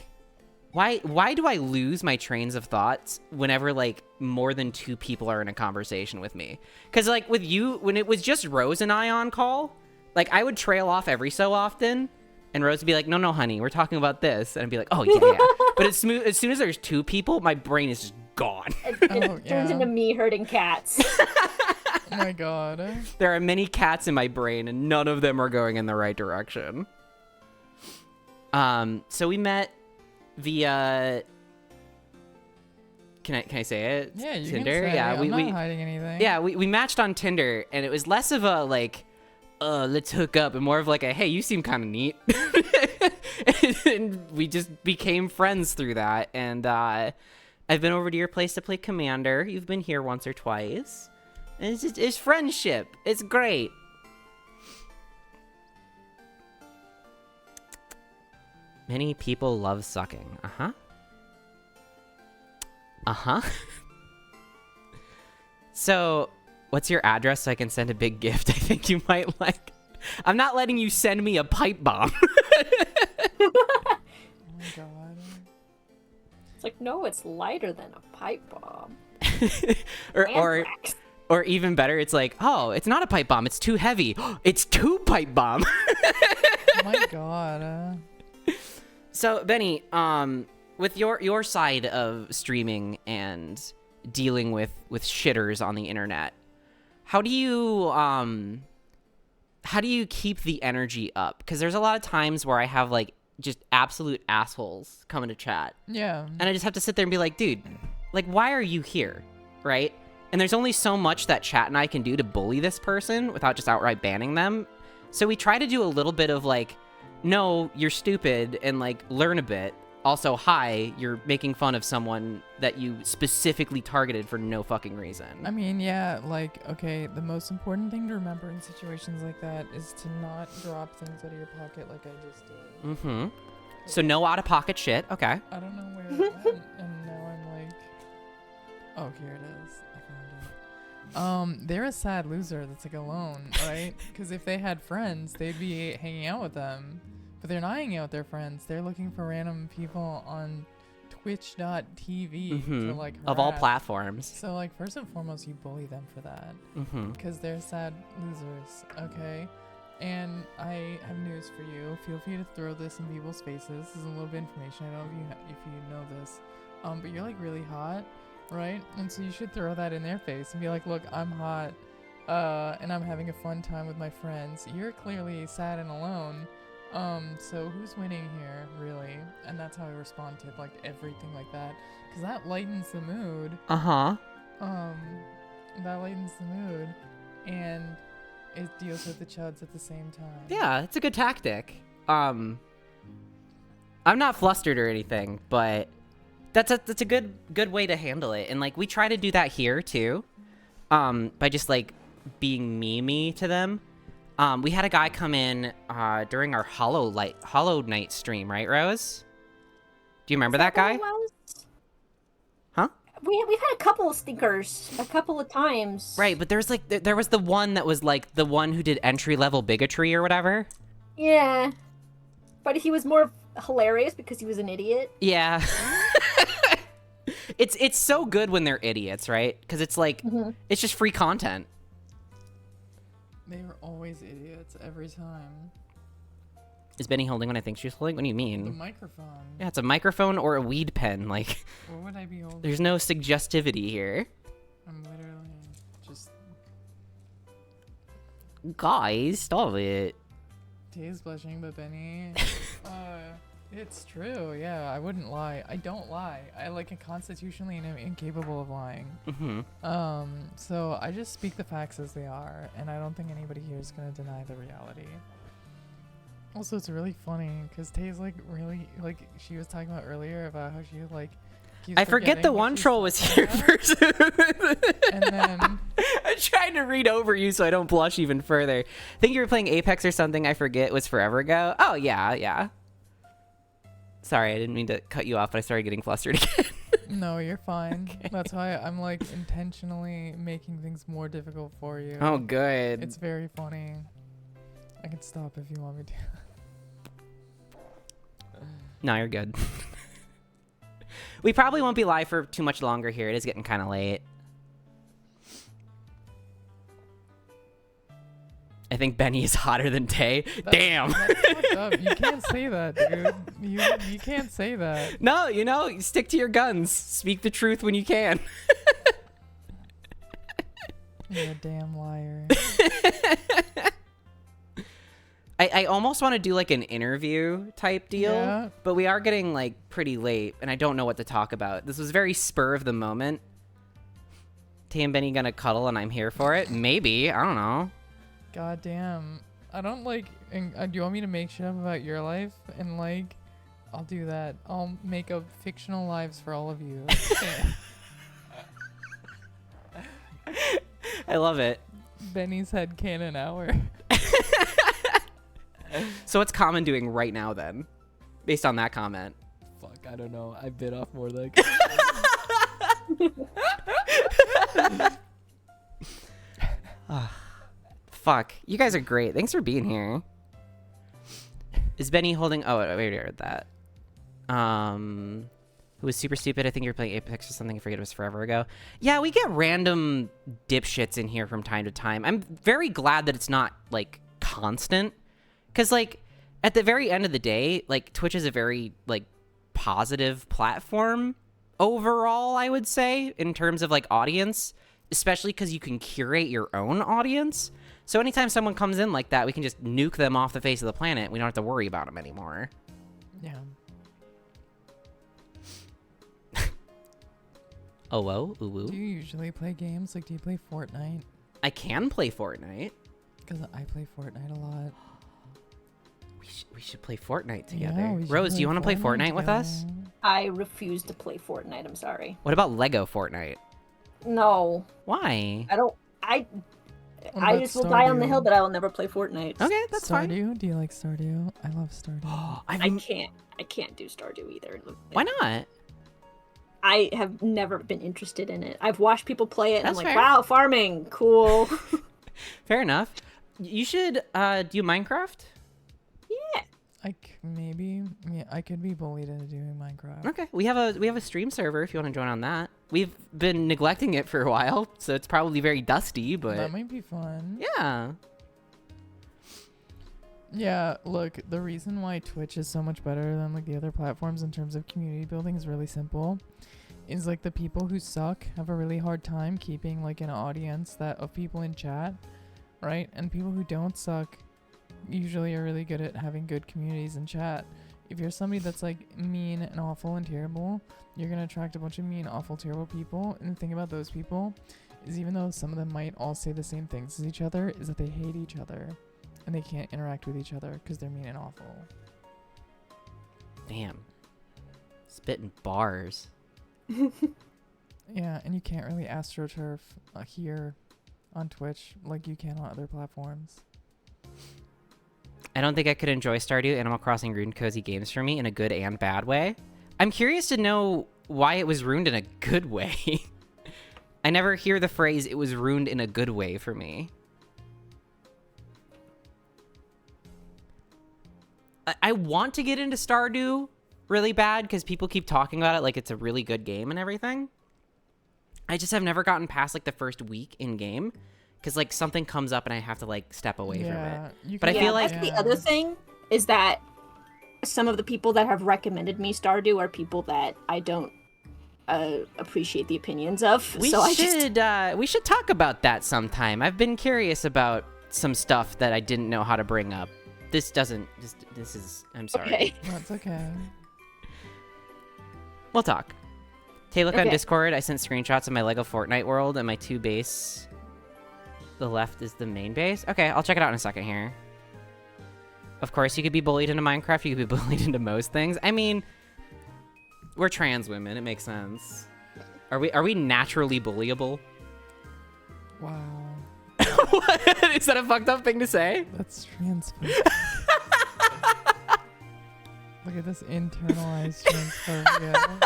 Why do I lose my trains of thoughts whenever, like, more than 2 people are in a conversation with me? Because, like, with you, when it was just Rose and I on call, like, I would trail off every so often, and Rose would be like, no, honey, we're talking about this. And I'd be like, oh, yeah. But as soon as there's 2 people, my brain is just gone. It turns into me herding cats. Oh my god. There are many cats in my brain, and none of them are going in the right direction. So we met via... Can I say it? Yeah, you Tinder? can say Yeah, it. I'm not hiding anything. Yeah, we matched on Tinder, and it was less of a, like, let's hook up, and more of like a, hey, you seem kind of neat. And we just became friends through that, and I've been over to your place to play Commander. You've been here once or twice. And it's friendship. It's great. Many people love sucking. Uh-huh. Uh-huh. So, what's your address so I can send a big gift I think you might like? I'm not letting you send me a pipe bomb. Oh my god. It's like, no, it's lighter than a pipe bomb. or or even better, it's like, oh, it's not a pipe bomb, it's too heavy. It's 2 pipe bomb. Oh my god. So, Benny, with your side of streaming and dealing with shitters on the internet, how do you keep the energy up? Because there's a lot of times where I have like just absolute assholes come into chat. Yeah. And I just have to sit there and be like, dude, like, why are you here? Right? And there's only so much that chat and I can do to bully this person without just outright banning them. So we try to do a little bit of like, no, you're stupid, and like learn a bit. Also, hi, you're making fun of someone that you specifically targeted for no fucking reason. I mean, yeah, like, okay, the most important thing to remember in situations like that is to not drop things out of your pocket like I just did. Mm-hmm. So no out-of-pocket shit. Okay. I don't know where it went, and now I'm like, oh, here it is. I found it. They're a sad loser that's like alone, right? Because if they had friends, they'd be hanging out with them. But they're not hanging out with their friends. They're looking for random people on twitch.tv to like harass. Of all platforms. So like first and foremost, you bully them for that. Because they're sad losers, okay? And I have news for you. Feel free to throw this in people's faces. This is a little bit of information. I don't know if you know this. But you're like really hot, right? And so you should throw that in their face and be like, look, I'm hot. And I'm having a fun time with my friends. You're clearly sad and alone. So who's winning here, really? And that's how I respond to like everything like that, because that lightens the mood. Uh-huh. That lightens the mood, and it deals with the chuds at the same time. Yeah, it's a good tactic. I'm not flustered or anything, but that's a good way to handle it. And like we try to do that here too, by just like being memey to them. We had a guy come in during our Hollow Knight stream, right, Rose? Do you remember that guy? Huh? We've had a couple of stinkers a couple of times. Right, but there's like there was the one that was like the one who did entry level bigotry or whatever. Yeah, but he was more hilarious because he was an idiot. Yeah. It's so good when they're idiots, right? Because it's like it's just free content. They are always idiots every time. Is Benny holding what I think she's holding? What do you mean? The microphone. Yeah, it's a microphone or a weed pen. Like, What would I be holding? there's no suggestivity here. I'm literally just Guys, stop it. Tay's blushing, but Benny. It's true. Yeah, I wouldn't lie. I don't lie. I like constitutionally am incapable of lying. So I just speak the facts as they are, and I don't think anybody here is gonna deny the reality. Also, it's really funny because Tay's like really like she was talking about earlier about how she like. I forget the one troll was here first. And then I'm trying to read over you so I don't blush even further. I think you were playing Apex or something. I forget. It was forever ago. Oh yeah. Sorry, I didn't mean to cut you off, but I started getting flustered again. No, you're fine. Okay. That's why I'm like intentionally making things more difficult for you. Oh, good. It's very funny. I can stop if you want me to. No, you're good. We probably won't be live for too much longer here. It is getting kind of late. I think Benny is hotter than Tay. Damn. That's fucked up. You can't say that, dude. You can't say that. No, you stick to your guns. Speak the truth when you can. You're a damn liar. I almost want to do like an interview type deal, Yeah. but we are getting like pretty late, and I don't know what to talk about. This was very spur of the moment. Tay and Benny gonna cuddle, and I'm here for it. Maybe. I don't know. God damn. I don't like. Do you want me to make shit up about your life and like I'll do that. I'll make up fictional lives for all of you. I love it. Benny's headcanon hour. So what's Common doing right now then? Based on that comment. Fuck, I don't know. I bit off more than Fuck. You guys are great. Thanks for being here. Is Benny holding... Oh, I already heard that. Who was super stupid. I think you were playing Apex or something. I forget, it was forever ago. Yeah, we get random dipshits in here from time to time. I'm very glad that it's not, like, constant. Because, like, at the very end of the day, like, Twitch is a very, like, positive platform overall, I would say, in terms of, like, audience. Especially because you can curate your own audience. So anytime someone comes in like that, we can just nuke them off the face of the planet. We don't have to worry about them anymore. Yeah. Oh, whoa, ooh, woo. Do you usually play games? Like, do you play Fortnite? I can play Fortnite. Because I play Fortnite a lot. We should play Fortnite together. Yeah, we should Rose, do you want to play Fortnite with us? together. I refuse to play Fortnite. I'm sorry. What about Lego Fortnite? No, Why? I don't. I about just will die on the Stardew? hill that I will never play Fortnite. Okay, that's fine. Stardew? Do you like Stardew? I love Stardew. I can't do Stardew either. Why not? I have never been interested in it. I've watched people play it and That's I'm like, fair. wow, farming, cool. Fair enough. You should do Minecraft? Yeah. Maybe. Yeah, I could be bullied into doing Minecraft. Okay, we have a stream server if you want to join on that. We've been neglecting it for a while, so it's probably very dusty, but That might be fun. yeah. Yeah, look, the reason why Twitch is so much better than like the other platforms in terms of community building is really simple. Is like the people who suck have a really hard time keeping like an audience that of people in chat, right? And people who don't suck usually are really good at having good communities in chat. If you're somebody that's like mean and awful and terrible, you're gonna attract a bunch of mean, awful, terrible people. And the thing about those people is even though some of them might all say the same things as each other, is that they hate each other. And they can't interact with each other because they're mean and awful. Damn. Spitting bars. Yeah, and you can't really astroturf here on Twitch like you can on other platforms. I don't think I could enjoy Stardew Animal Crossing ruined cozy games for me in a good and bad way. I'm curious to know why it was ruined in a good way. I never hear the phrase, it was ruined in a good way for me. I want to get into Stardew really bad because people keep talking about it like it's a really good game and everything. I just have never gotten past like the first week in game because like something comes up and I have to like step away from it. But I feel like that's the other thing is that some of the people that have recommended me Stardew are people that I don't appreciate the opinions of. we should talk about that sometime. I've been curious about some stuff that I didn't know how to bring up. This is, I'm sorry. Okay. That's okay. We'll talk. Hey, look on Okay. Discord. I sent screenshots of my Lego Fortnite world and my 2 base. The left is the main base. Okay, I'll check it out in a second here. Of course, you could be bullied into Minecraft. You could be bullied into most things. I mean, we're trans women. It makes sense. Are we naturally bullyable? Wow. What? Is that a fucked up thing to say? That's transphobic. Look at this internalized transphobia.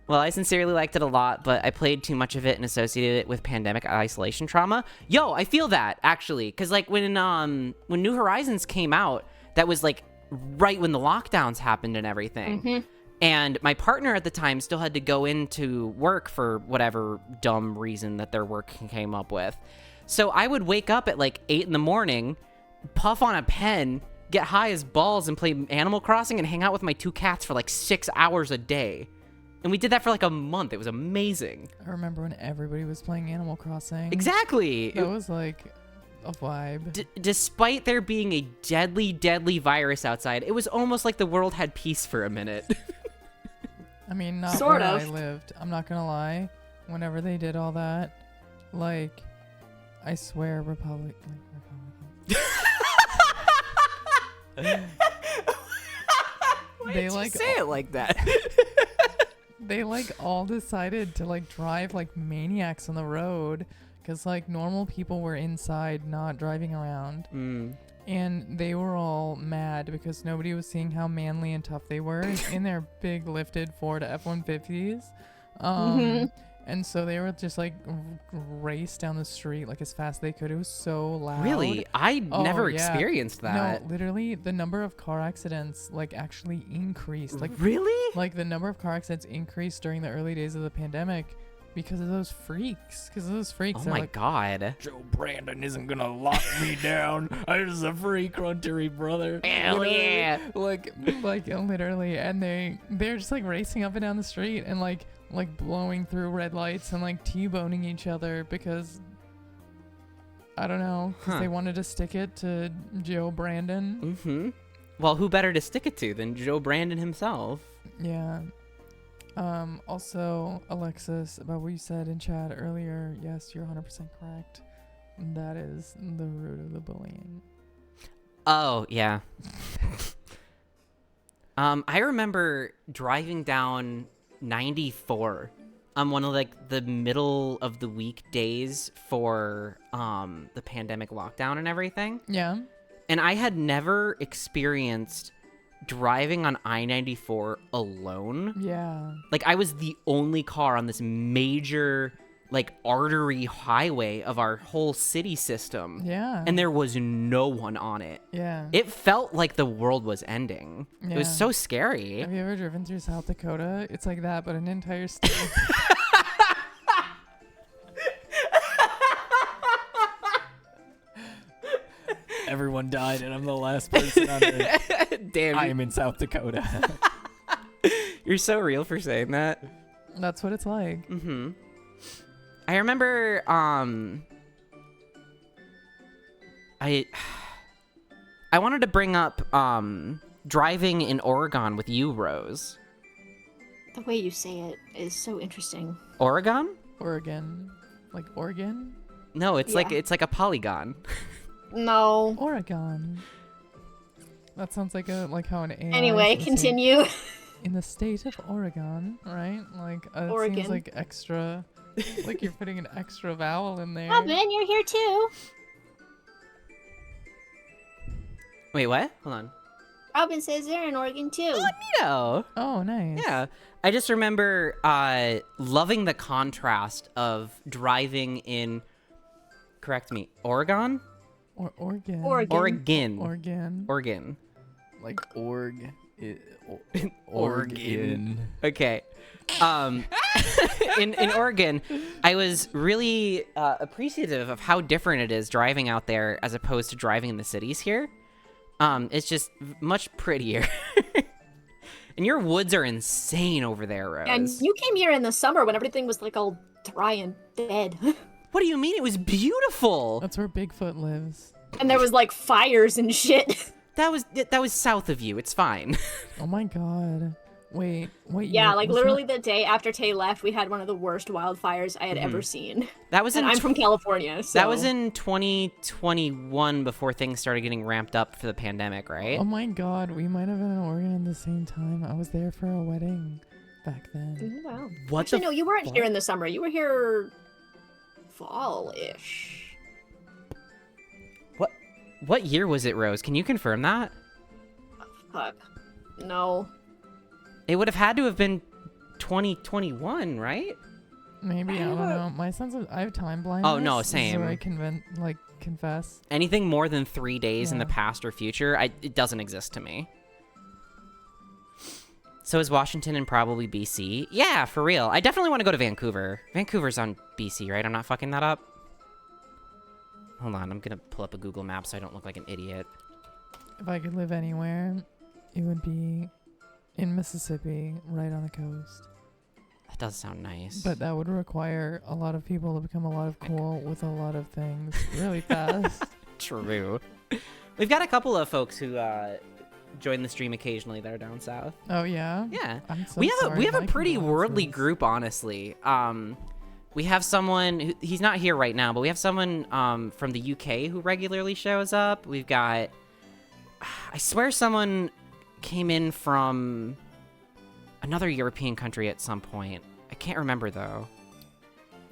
Well, I sincerely liked it a lot, but I played too much of it and associated it with pandemic isolation trauma. Yo, I feel that, actually. Because, like, when New Horizons came out, that was, like, right when the lockdowns happened and everything. Mm-hmm. And my partner at the time still had to go into work for whatever dumb reason that their work came up with. So I would wake up at, like, 8 in the morning, puff on a pen, get high as balls, and play Animal Crossing and hang out with my 2 cats for, like, 6 hours a day. And we did that for like a month. It was amazing. I remember when everybody was playing Animal Crossing. Exactly. That was like a vibe. Despite there being a deadly, deadly virus outside, it was almost like the world had peace for a minute. I mean, not Sort where of. I lived. I'm not gonna lie. Whenever they did all that, like, I swear, Republicans. they like say it like that. they like all decided to like drive like maniacs on the road because like normal people were inside not driving around. And they were all mad because nobody was seeing how manly and tough they were in their big lifted Ford F-150s. And so they were just like race down the street like as fast as they could. It was so loud. Really? I never experienced that. No, literally the number of car accidents like actually increased. Like really? Like the number of car accidents increased during the early days of the pandemic because of those freaks. Oh my god. Joe Brandon isn't gonna lock me down. I'm just a freak, Runtery brother. Hell yeah. Like literally, and they're just like racing up and down the street and like blowing through red lights and like T-boning each other because I don't know, 'cause they wanted to stick it to Joe Brandon. Well, who better to stick it to than Joe Brandon himself? Yeah. Also, Alexis, about what you said in chat earlier, yes, you're 100% correct. That is the root of the bullying. Oh, yeah. I remember driving down 94 on one of like the middle of the week days for the pandemic lockdown and everything. Yeah. And I had never experienced driving on I-94 alone. Yeah. Like I was the only car on this major like artery highway of our whole city system. Yeah. And there was no one on it. Yeah. It felt like the world was ending. It was Yeah. so scary. Have you ever driven through South Dakota? It's like that, but an entire state. Everyone died, and I'm the last person on Earth. Damn. I am in South Dakota. You're so real for saying that. That's what it's like. Mm-hmm. I remember, I wanted to bring up, driving in Oregon with you, Rose. The way you say it is so interesting. Oregon? Oregon. Like Oregon? No, it's Yeah. like a polygon. No. Oregon. That sounds like how an AI Anyway, would say, continue. in the state of Oregon, right? Like it Oregon. seems like extra, like you're putting an extra vowel in there. Robin, you're here too. Wait, what? Hold on. Robin says they're in Oregon too. Neato. Oh, nice. Yeah. I just remember loving the contrast of driving in, correct me, Oregon? Or Oregon. Oregon. Oregon. Like Oregon. Okay. In Oregon, I was really appreciative of how different it is driving out there as opposed to driving in the cities here. It's just much prettier. And your woods are insane over there, Rose. And you came here in the summer when everything was like all dry and dead. What do you mean? It was beautiful. That's where Bigfoot lives. And there was like fires and shit. That was south of you. It's fine. Oh my god. Wait. Yeah, like was literally the day after Tay left, we had one of the worst wildfires I had ever seen. That was in And I'm from California, so... That was in 2021 before things started getting ramped up for the pandemic, right? Oh my god, we might have been in Oregon at the same time. I was there for a wedding back then. Oh, wow. What Actually, the no, you weren't fuck? here in the summer. You were here fall-ish. What year was it, Rose? Can you confirm that? Fuck. No. It would have had to have been 2021, right? Maybe, I don't know. My sense of I have time blindness. Oh, no, same. So I confess. Anything more than 3 days in the Yeah. past or future, it doesn't exist to me. So is Washington and probably BC? Yeah, for real. I definitely want to go to Vancouver. Vancouver's on BC, right? I'm not fucking that up. Hold on, I'm gonna pull up a Google map so I don't look like an idiot. If I could live anywhere, it would be in Mississippi, right on the coast. That does sound nice. But that would require a lot of people to become a lot of cool with a lot of things really fast. True. We've got a couple of folks who join the stream occasionally that are down south. Oh yeah? Yeah. I'm so we have sorry a my pretty worldly condolences. group, honestly. We have someone he's not here right now, but we have someone from the UK who regularly shows up. We've got, I swear, someone came in from another European country at some point. I can't remember though.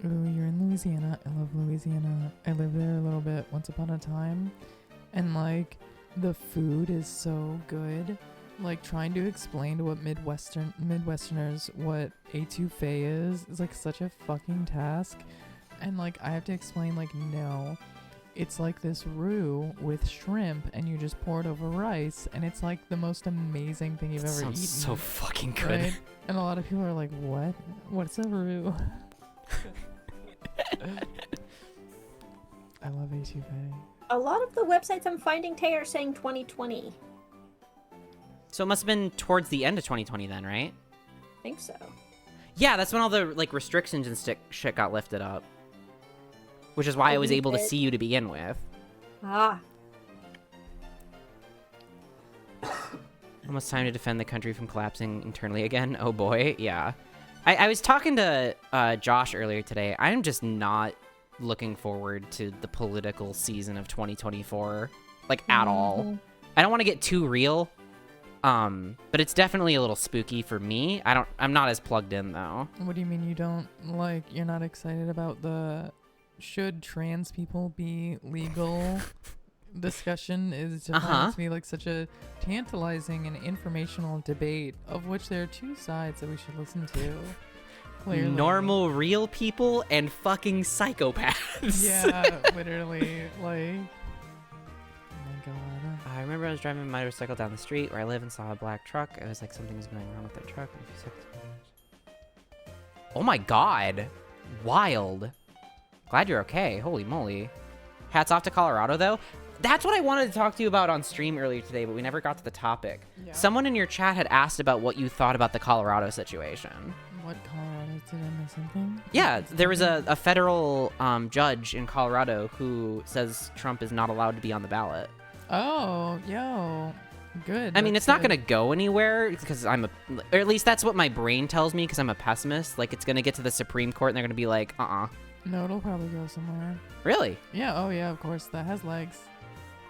Ooh, you're in Louisiana. I love Louisiana. I lived there a little bit once upon a time. And, like, the food is so good. Like, trying to explain to what Midwesterners what etouffee is like such a fucking task. And, like, I have to explain, like, no. It's like this roux with shrimp, and you just pour it over rice, and it's, like, the most amazing thing you've ever eaten. Sounds so fucking good. Right? And a lot of people are like, what? What's a roux? I love etouffee. A lot of the websites I'm finding, Tay, are saying 2020. So it must have been towards the end of 2020 then, right? I think so. Yeah, that's when all the like restrictions and shit got lifted up. Which is why I was able to see you to begin with. Ah. Almost time to defend the country from collapsing internally again. Oh boy, yeah. I was talking to Josh earlier today. I'm just not looking forward to the political season of 2024, like at all. I don't want to get too real, but it's definitely a little spooky for me. I'm not as plugged in though. What do you mean you're not excited about the should trans people be legal discussion? Is to find to me like such a tantalizing and informational debate of which there are two sides that we should listen to. Clearly. Normal real people and fucking psychopaths. Yeah, literally, like, oh my god. I remember I was driving my motorcycle down the street where I live and saw a black truck. It was like something was going wrong with the truck. Oh my god. Wild. Glad you're okay. Holy moly. Hats off to Colorado, though. That's what I wanted to talk to you about on stream earlier today, but we never got to the topic. Yeah. Someone in your chat had asked about what you thought about the Colorado situation. What Colorado? Did I miss something? Yeah, there was a federal judge in Colorado who says Trump is not allowed to be on the ballot. Oh, yo. Good. I mean, it's not going to go anywhere because or at least that's what my brain tells me because I'm a pessimist. Like, it's going to get to the Supreme Court and they're going to be like, No, it'll probably go somewhere. Really? Yeah, oh yeah, of course. That has legs.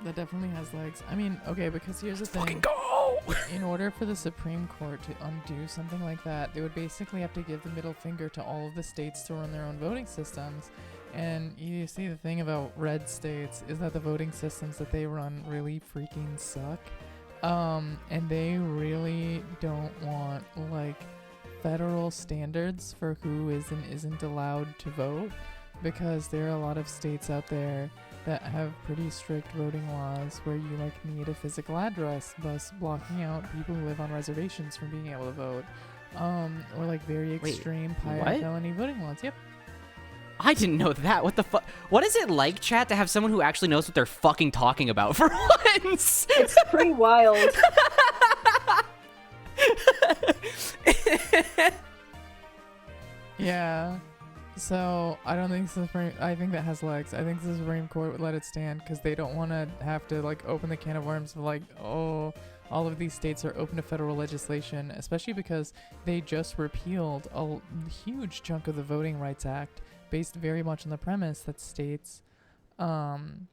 That definitely has legs. I mean, okay, because here's the thing. Fucking go! In order for the Supreme Court to undo something like that, they would basically have to give the middle finger to all of the states to run their own voting systems. And you see, the thing about red states is that the voting systems that they run really freaking suck. And they really don't want, like, federal standards for who is and isn't allowed to vote, because there are a lot of states out there that have pretty strict voting laws where you like need a physical address, thus blocking out people who live on reservations from being able to vote, or like very extreme felony voting laws. Yep. I didn't know that. What the fuck? What is it like, chat, to have someone who actually knows what they're fucking talking about for once? It's pretty wild. Yeah. So I don't think I think that has legs. I think the Supreme Court would let it stand because they don't want to have to like open the can of worms of like, oh, all of these states are open to federal legislation, especially because they just repealed a huge chunk of the Voting Rights Act based very much on the premise that states don't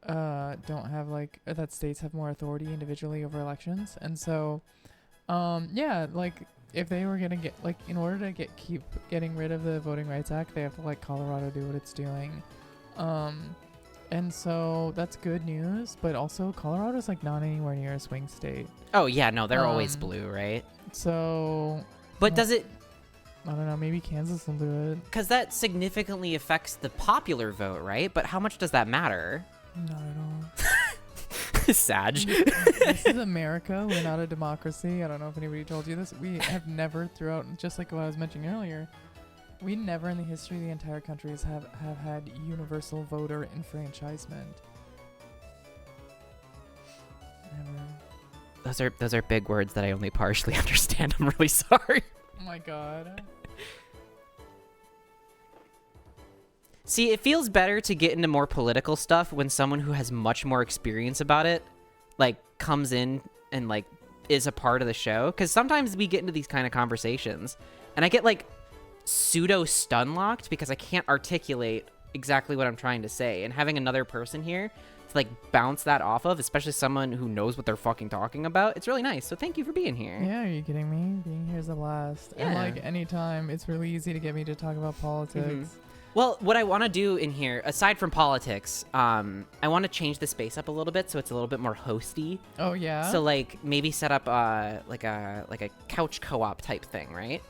have like that states have more authority individually over elections. And so yeah, like if they were gonna get like in order to keep getting rid of the Voting Rights Act, they have to like Colorado do what it's doing. And so that's good news, but also Colorado's like not anywhere near a swing state. Oh yeah, no, they're always blue, right? So but does it, I don't know, maybe Kansas will do it. Because that significantly affects the popular vote, right? But how much does that matter? Not at all. Sag. This is America. We're not a democracy. I don't know if anybody told you this. We have never throughout, just like what I was mentioning earlier, we never in the history of the entire countries have had universal voter enfranchisement. Never. Those are big words that I only partially understand. I'm really sorry. Oh my god. See, it feels better to get into more political stuff when someone who has much more experience about it, like, comes in and, like, is a part of the show. Because sometimes we get into these kind of conversations, and I get, like, pseudo-stun-locked because I can't articulate exactly what I'm trying to say. And having another person here to like bounce that off of, especially someone who knows what they're fucking talking about. It's really nice. So thank you for being here. Yeah, are you kidding me? Being here is a blast. Yeah. And like anytime, it's really easy to get me to talk about politics. Well, what I want to do in here, aside from politics, I want to change the space up a little bit so it's a little bit more hosty. Oh yeah. So like maybe set up like a couch co-op type thing, right?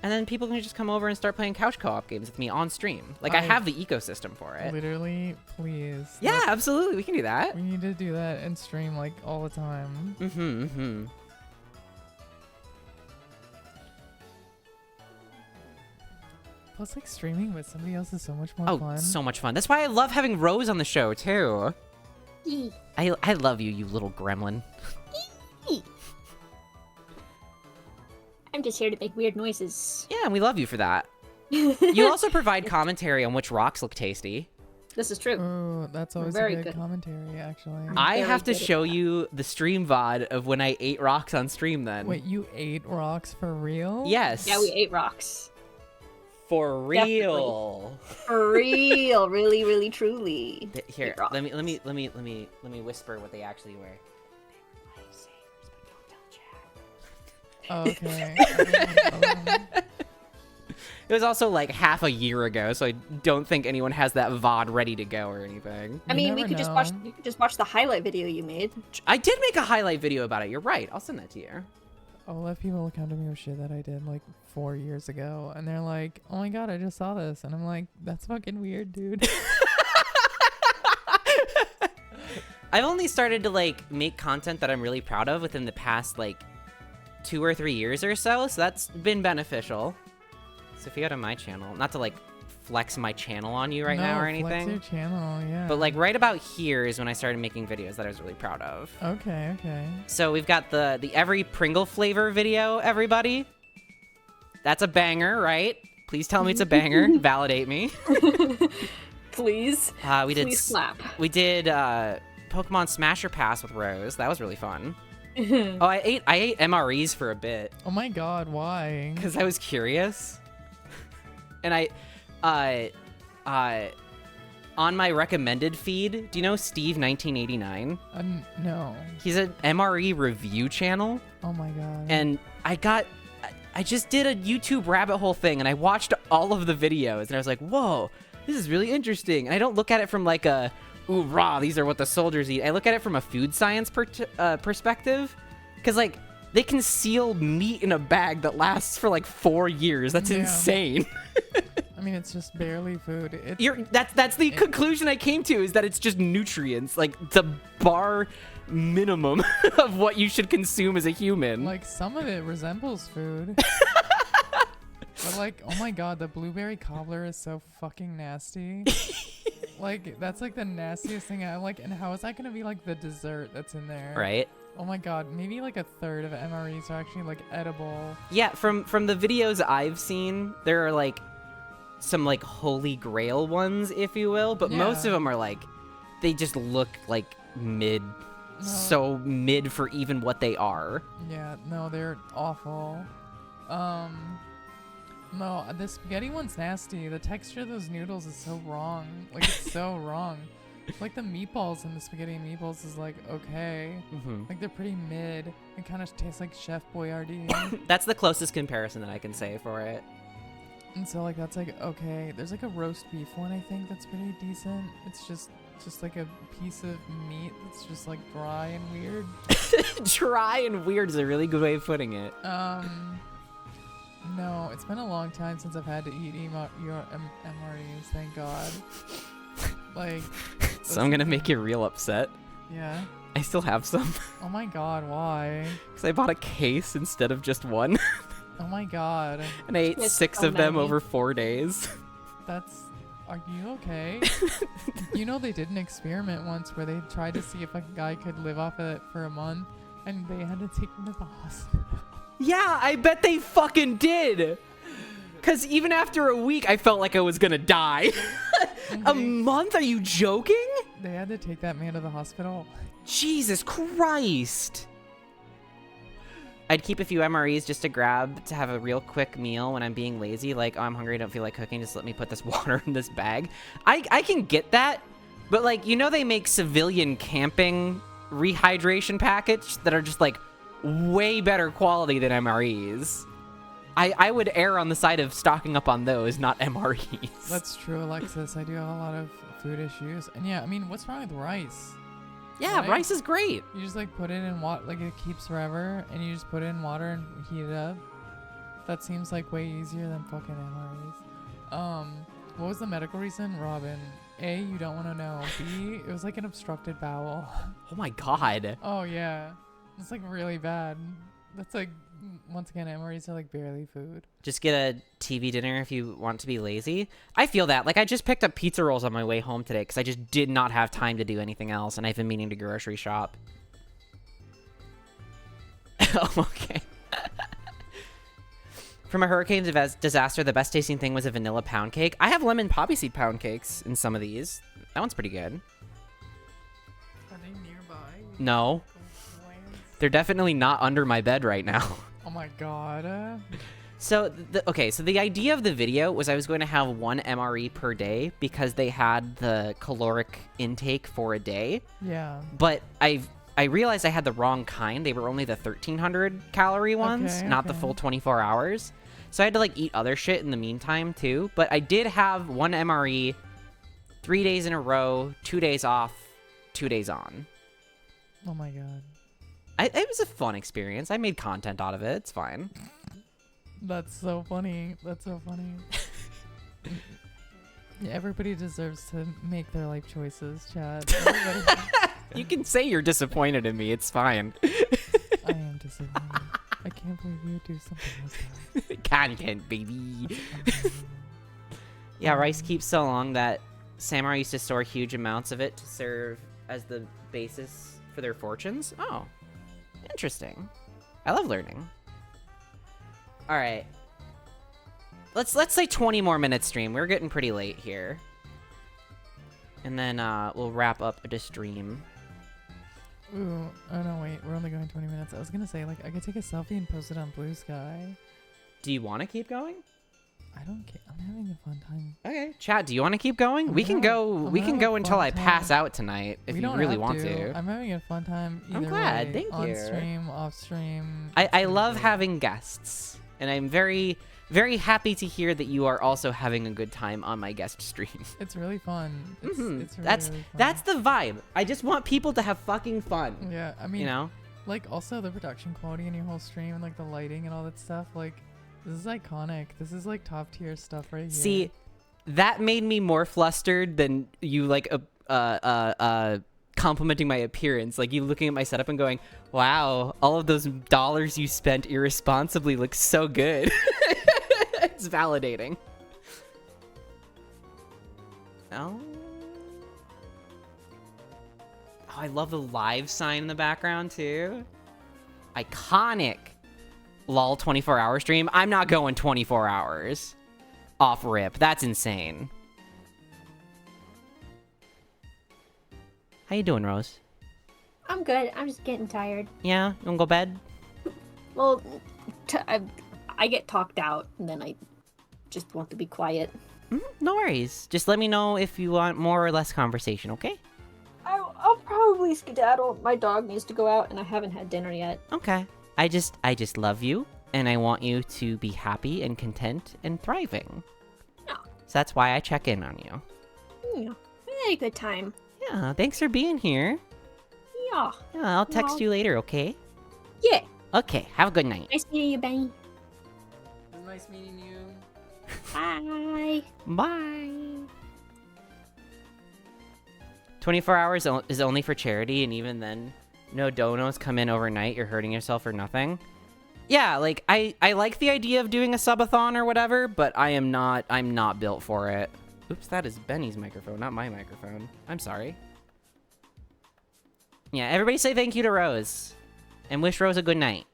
And then people can just come over and start playing couch co-op games with me on stream. Like I have the ecosystem for it. Literally, please. Yeah, Like, absolutely. We can do that. we need to do that and stream like all the time. Plus, like streaming with somebody else is so much more Oh, fun. so much fun. That's why I love having Rose on the show too. Eee. I love you, you little gremlin. I'm just here to make weird noises. Yeah, and we love you for that. You also provide commentary on which rocks look tasty. This is true. Ooh, that's always Very a good good. commentary, actually. I Very have to good at show that. you the stream VOD of when I ate rocks on stream then. Wait, you ate rocks for real? Yes. Yeah, we ate rocks. For real. For real, really, really, truly. Here, Ate rocks. let me whisper what they actually were. Oh, okay. Okay. It was also like half a year ago, so I don't think anyone has that VOD ready to go or anything. I mean, we never could just watch. know. You could just watch the highlight video you made. I did make a highlight video about it. You're right. I'll send that to you. I'll let people come to me with shit that I did like 4 years ago, and they're like, "Oh my god, I just saw this," and I'm like, "That's fucking weird, dude." I've only started to like make content that I'm really proud of within the past like 2 or 3 years or so that's been beneficial. So if you go to my channel, not to like flex my channel on you right now or No, flex anything, your channel, yeah. but like right about here is when I started making videos that I was really proud of. Okay, okay. So we've got the every Pringle flavor video, everybody. That's a banger, right? Please tell me it's a banger. Validate me. Please. We did Please slap. we did Pokemon Smasher Pass with Rose. That was really fun. Oh, I ate MREs for a bit Oh my god, why? because I was curious. And on my recommended feed, do you know Steve 1989? No. He's an MRE review channel. Oh my god. And I just did a YouTube rabbit hole thing and I watched all of the videos and I was like, whoa, this is really interesting. And I don't look at it from like a, ooh, rah, these are what the soldiers eat. I look at it from a food science perspective because like they can seal meat in a bag that lasts for like 4 years. That's Yeah. insane. I mean, it's just barely food. It's That's the conclusion I came to is that it's just nutrients, like the bar minimum of what you should consume as a human. like some of it resembles food. But like, oh my god, the blueberry cobbler is so fucking nasty. Like, that's like the nastiest thing I like. And how is that gonna be like the dessert that's in there? Right? Oh my god, maybe like a third of MREs are actually like edible. Yeah, from the videos I've seen, there are like some like holy grail ones, if you will, but most Yeah. of them are like they just look like mid, so mid for even what they are. Yeah, no, they're awful. No, the spaghetti one's nasty. The texture of those noodles is so wrong. Like, it's so wrong. Like, the meatballs in the spaghetti and meatballs is, like, okay. Mm-hmm. Like, they're pretty mid. It kind of tastes like Chef Boyardee. That's the closest comparison that I can say for it. And so, like, that's, like, okay. There's, like, a roast beef one, I think, that's pretty decent. It's just like, a piece of meat that's just, like, dry and weird. Dry and weird is a really good way of putting it. No, it's been a long time since I've had to eat MREs, thank God. Like, So I'm gonna make you real upset. yeah. I still have some. Oh my god, why? Because I bought a case instead of just one. Oh my god. And I ate It's 6 so of them many. over 4 days. Are you okay? You know, they did an experiment once where they tried to see if a guy could live off of it for a month, and they had to take him to the hospital. Yeah, I bet they fucking did. Because even after a week, I felt like I was gonna die. A month? Are you joking? They had to take that man to the hospital. Jesus Christ. I'd keep a few MREs just to grab to have a real quick meal when I'm being lazy. Like, oh, I'm hungry, I don't feel like cooking. Just let me put this water in this bag. I can get that. But like, you know, they make civilian camping rehydration package that are just like way better quality than MREs. I would err on the side of stocking up on those, not MREs. That's true, Alexis. I do have a lot of food issues. And yeah, I mean, what's wrong with rice? Yeah, Right? rice is great. You just like put it in water, like it keeps forever, and you just put it in water and heat it up. That seems like way easier than fucking MREs. What was the medical reason, Robin? A, you don't want to know. B, it was like an obstructed bowel. Oh my god. Oh yeah, it's like really bad. That's like, once again, MREs are like barely food. Just get a TV dinner if you want to be lazy. I feel that. Like, I just picked up pizza rolls on my way home today because I just did not have time to do anything else, and I've been meaning to grocery shop. Oh, okay. From a hurricane disaster, the best tasting thing was a vanilla pound cake. I have lemon poppy seed pound cakes in some of these. That one's pretty good. Are they nearby? No. They're definitely not under my bed right now. Oh my god. So, so the idea of the video was I was going to have 1 MRE per day because they had the caloric intake for a day. Yeah. But I realized I had the wrong kind. They were only the 1,300 calorie ones, not the full 24 hours. So I had to like eat other shit in the meantime too. But I did have 1 MRE, 3 days in a row, 2 days off, 2 days on. Oh my god. It was a fun experience. I made content out of it. It's fine. That's so funny. That's so funny. Yeah, everybody deserves to make their life choices, Chad. You can say you're disappointed in me. It's fine. I am disappointed. I can't believe you would do something like that. Content, baby. Yeah, rice keeps so long that samurai used to store huge amounts of it to serve as the basis for their fortunes. Oh, interesting. I love learning. All right. Let's say 20 more minutes stream. We're getting pretty late here. And then we'll wrap up the stream. Ooh, oh no, wait, we're only going 20 minutes. I was gonna say, like, I could take a selfie and post it on Blue Sky. Do you want to keep going? I don't care. I'm having a fun time. Okay. Chat, do you want to keep going? We can go until I pass out tonight if you really want to. I'm having a fun time either I'm glad. way. Thank you. On stream, off stream. I love having guests, and I'm very, very happy to hear that you are also having a good time on my guest stream. It's really fun. It's really, that's really fun. that's the vibe. I just want people to have fucking fun. Yeah, I mean, You know? like, also the production quality in your whole stream and like the lighting and all that stuff, like, this is iconic. This is like top tier stuff right here. See, that made me more flustered than you like complimenting my appearance. Like you looking at my setup and going, "Wow, all of those dollars you spent irresponsibly look so good." It's validating. Oh, I love the live sign in the background too. Iconic. Lol 24-hour stream. I'm not going 24 hours off rip. That's insane. How you doing, Rose? I'm good. I'm just getting tired. Yeah? You wanna go bed? Well, I get talked out, and then I just want to be quiet. No worries. Just let me know if you want more or less conversation, okay? I'll probably skedaddle. My dog needs to go out, and I haven't had dinner yet. Okay. I just love you, and I want you to be happy and content and thriving. Yeah. So that's why I check in on you. Yeah, I had a good time. Yeah, thanks for being here. Yeah. Yeah, I'll text Well- you later, okay? Yeah. Okay, have a good night. Nice meeting you, Benny. It was nice meeting you. Bye. Bye. 24 hours is only for charity, and even then, no donos come in overnight. You're hurting yourself for nothing. Yeah, like, I like the idea of doing a subathon or whatever, but I'm not built for it. Oops, that is Benny's microphone, not my microphone. I'm sorry. Yeah, everybody say thank you to Rose. And wish Rose a good night.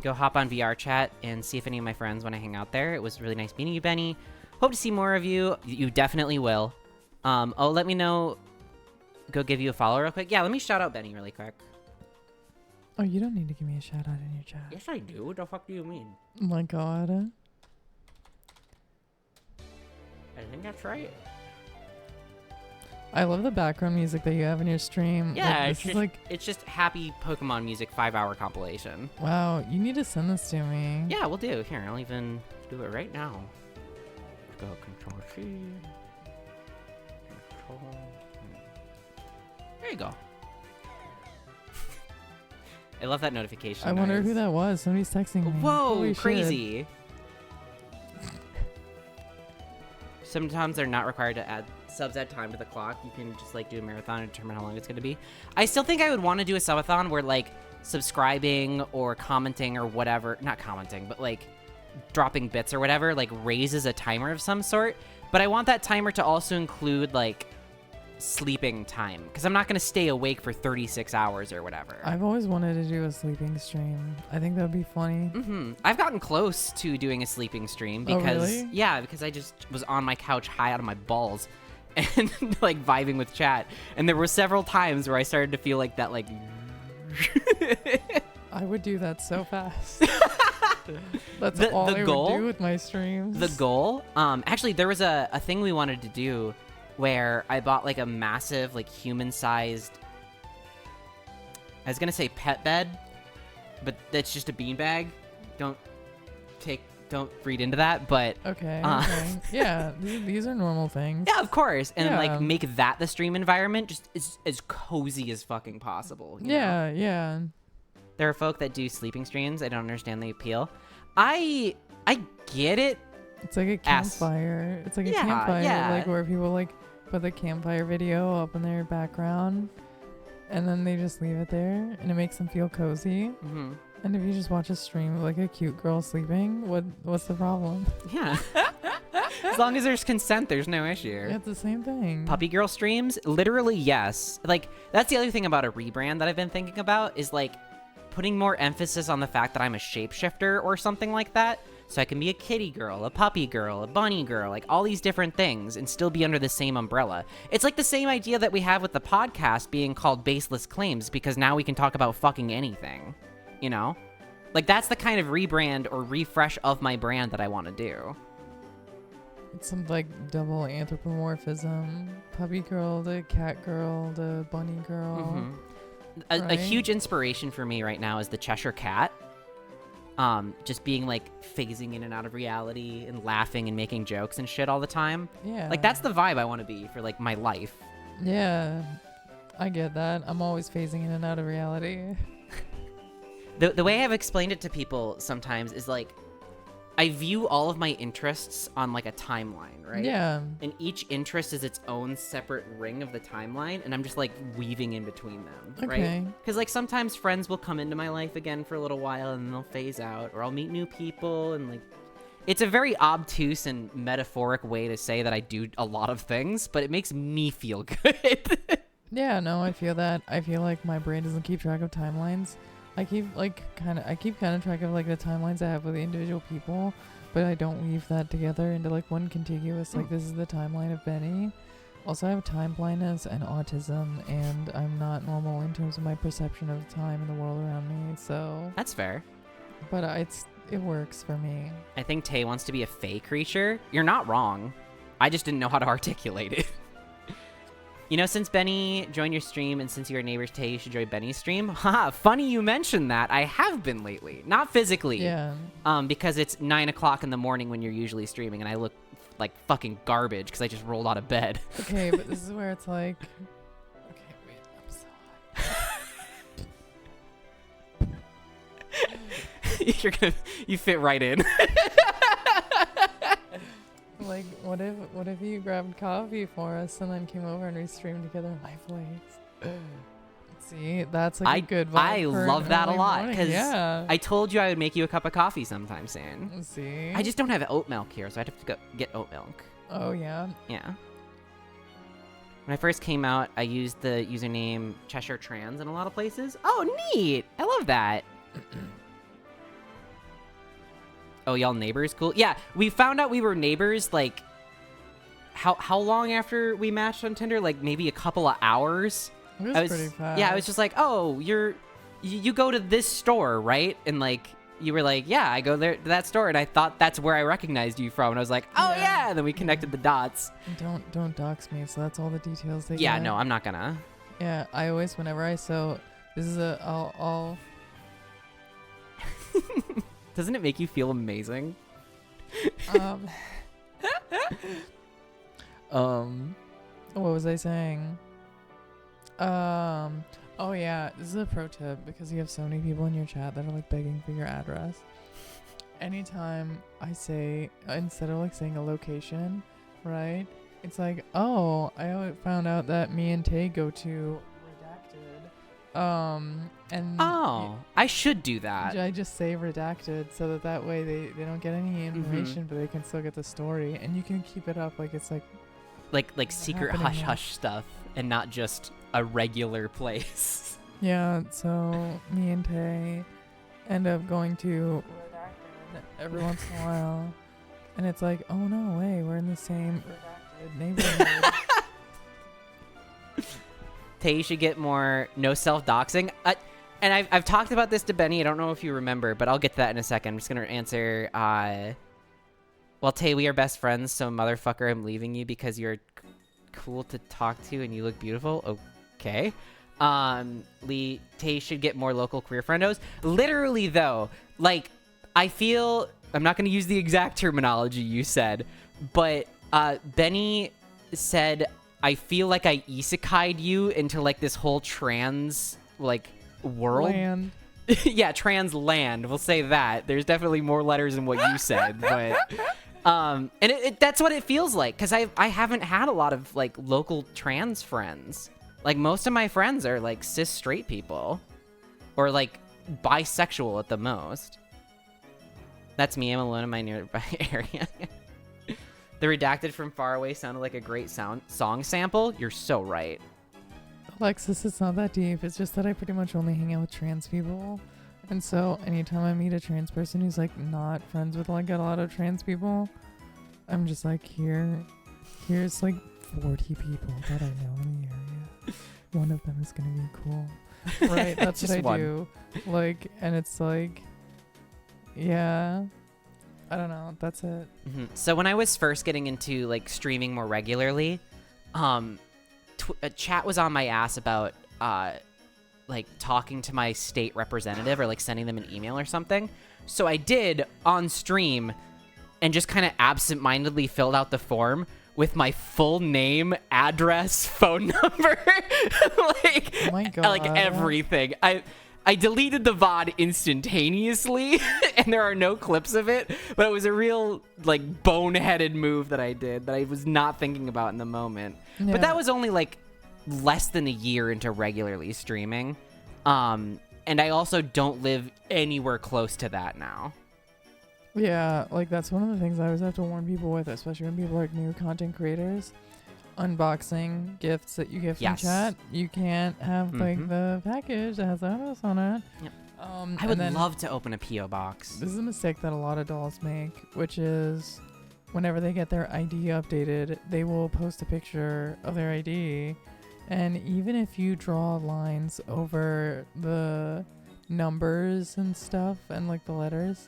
Go hop on VR chat and see if any of my friends want to hang out there. It was really nice meeting you, Benny. Hope to see more of you. You definitely will. Let me know. Go give you a follow real quick. Yeah, let me shout out Benny really quick. Oh, you don't need to give me a shout out in your chat. Yes, I do. What the fuck do you mean? Oh my god. I think that's right. I love the background music that you have in your stream. Yeah, it's just happy Pokemon music 5-hour compilation. Wow, you need to send this to me. Yeah, we'll do. Here, I'll even do it right now. Go Control C. Control. There you go. I love that notification. I wonder noise. who that was. Somebody's texting me. Whoa, Holy crazy. Sometimes they're not required to add subs at time to the clock. You can just like do a marathon and determine how long it's going to be. I still think I would want to do a subathon where like subscribing or commenting or whatever, not commenting, but like dropping bits or whatever, like raises a timer of some sort. But I want that timer to also include like sleeping time, because I'm not going to stay awake for 36 hours or whatever. I've always wanted to do a sleeping stream. I think that would be funny. I've gotten close to doing a sleeping stream because, really? yeah, because I just was on my couch high out of my balls and like vibing with chat. And there were several times where I started to feel like that, like. I would do that so fast. That's all the I goal, would do with my streams. The goal, actually, there was a thing we wanted to do where I bought like a massive, like human-sized, I was gonna say pet bed, but that's just a beanbag. Don't read into that, but Okay. Yeah, these are normal things. yeah, of course, and Yeah. like make that the stream environment just as cozy as fucking possible. You know? Yeah. There are folk that do sleeping streams. I don't understand the appeal. I get it. It's like a campfire. It's like a Yeah, campfire, yeah. like where people like put the campfire video up in their background, and then they just leave it there, and it makes them feel cozy. Mm-hmm. And if you just watch a stream of like a cute girl sleeping, what's the problem? Yeah. As long as there's consent, there's no issue. Yeah, it's the same thing. Puppy girl streams, literally yes. Like that's the other thing about a rebrand that I've been thinking about is like putting more emphasis on the fact that I'm a shapeshifter or something like that. So I can be a kitty girl, a puppy girl, a bunny girl, like all these different things and still be under the same umbrella. It's like the same idea that we have with the podcast being called Baseless Claims, because now we can talk about fucking anything, you know? Like that's the kind of rebrand or refresh of my brand that I want to do. It's some like double anthropomorphism. Puppy girl to cat girl to bunny girl. Mm-hmm. A Right? huge inspiration for me right now is the Cheshire Cat. Just being like phasing in and out of reality and laughing and making jokes and shit all the time. Yeah. Like that's the vibe I want to be for like my life. Yeah. I get that. I'm always phasing in and out of reality. The way I've explained it to people sometimes is like I view all of my interests on like a timeline, right? Yeah. And each interest is its own separate ring of the timeline, and I'm just like weaving in between them, right? Okay. Because like sometimes friends will come into my life again for a little while and then they'll phase out, or I'll meet new people, and like it's a very obtuse and metaphoric way to say that I do a lot of things, but it makes me feel good. Yeah, no, I feel that. I feel like my brain doesn't keep track of timelines. I keep kind of track of like the timelines I have with the individual people, but I don't weave that together into like one contiguous, like this is the timeline of Benny. Also, I have time blindness and autism, and I'm not normal in terms of my perception of time and the world around me, so. That's fair. But it works for me. I think Tay wants to be a fae creature. You're not wrong. I just didn't know how to articulate it. You know, since Benny joined your stream and since you're neighbors, Tay, you should join Benny's stream. Haha, funny you mentioned that. I have been lately. Not physically. Yeah. Because it's 9 o'clock in the morning when you're usually streaming and I look like fucking garbage because I just rolled out of bed. Okay, but this is where it's like... Okay, wait, I'm so hot. You fit right in. Like, what if you grabbed coffee for us and then came over and we streamed together in my place? See, that's like a good vibe. I for love an that a early lot morning. because Yeah. I told you I would make you a cup of coffee sometime soon. See? I just don't have oat milk here, so I'd have to go get oat milk. Oh, yeah. Yeah. When I first came out, I used the username Cheshire Trans in a lot of places. Oh, neat! I love that. Oh, y'all neighbors? Cool. Yeah, we found out we were neighbors, like, how long after we matched on Tinder? Like, maybe a couple of hours? It was pretty fast. Yeah, I was just like, oh, you go to this store, right? And, like, you were like, yeah, I go there to that store, and I thought that's where I recognized you from. And I was like, oh yeah. And then we connected the dots. Don't dox me. So that's all the details they Yeah, get. no, I'm not gonna. Yeah, I always, whenever I sew, this is I'll Doesn't it make you feel amazing? What was I saying? Oh yeah, this is a pro tip because you have so many people in your chat that are like begging for your address. Anytime I say, instead of like saying a location, right? It's like, oh, I found out that me and Tay go to Redacted. And I should do that. I just say Redacted so that way they don't get any information, but they can still get the story, and you can keep it up like it's like secret hush hush stuff, and not just a regular place. Yeah, so me and Tay end up going to Redacted every once in a while, and it's like, oh no way, we're in the same Redacted neighborhood. Tay, you should get more no self-doxing. And I've talked about this to Benny. I don't know if you remember, but I'll get to that in a second. I'm just going to answer, well, Tay, we are best friends, so motherfucker, I'm leaving you because you're cool to talk to and you look beautiful. Okay. Tay should get more local queer friendos. Literally, though, like, I feel... I'm not going to use the exact terminology you said, but Benny said... I feel like I isekai'd you into like this whole trans like world. Land. Yeah, trans land. We'll say that. There's definitely more letters than what you said, but and that's what it feels like because I haven't had a lot of like local trans friends. Like most of my friends are like cis straight people or like bisexual at the most. That's me. I'm alone in my nearby area. The Redacted from Far Away sounded like a great song sample. You're so right. Alexis, it's not that deep. It's just that I pretty much only hang out with trans people. And so anytime I meet a trans person who's like not friends with like a lot of trans people, I'm just like, here's like 40 people that I know in the area. One of them is going to be cool. Right? That's what I do. Like, and it's like, yeah. I don't know. That's it. So when I was first getting into like streaming more regularly, chat was on my ass about like talking to my state representative or like sending them an email or something. So I did on stream and just kind of absentmindedly filled out the form with my full name, address, phone number, like, oh my God. Like everything. I deleted the VOD instantaneously, and there are no clips of it, but it was a real, like, boneheaded move that I did that I was not thinking about in the moment. Yeah. But that was only, like, less than a year into regularly streaming. And I also don't live anywhere close to that now. Yeah, like, that's one of the things I always have to warn people with, especially when people are like new content creators. Unboxing gifts that you get from chat, you can't have like the package that has the address on it. Yep. I would love to open a P.O. box. This is a mistake that a lot of dolls make, which is whenever they get their ID updated, they will post a picture of their ID, and even if you draw lines over the numbers and stuff and like the letters,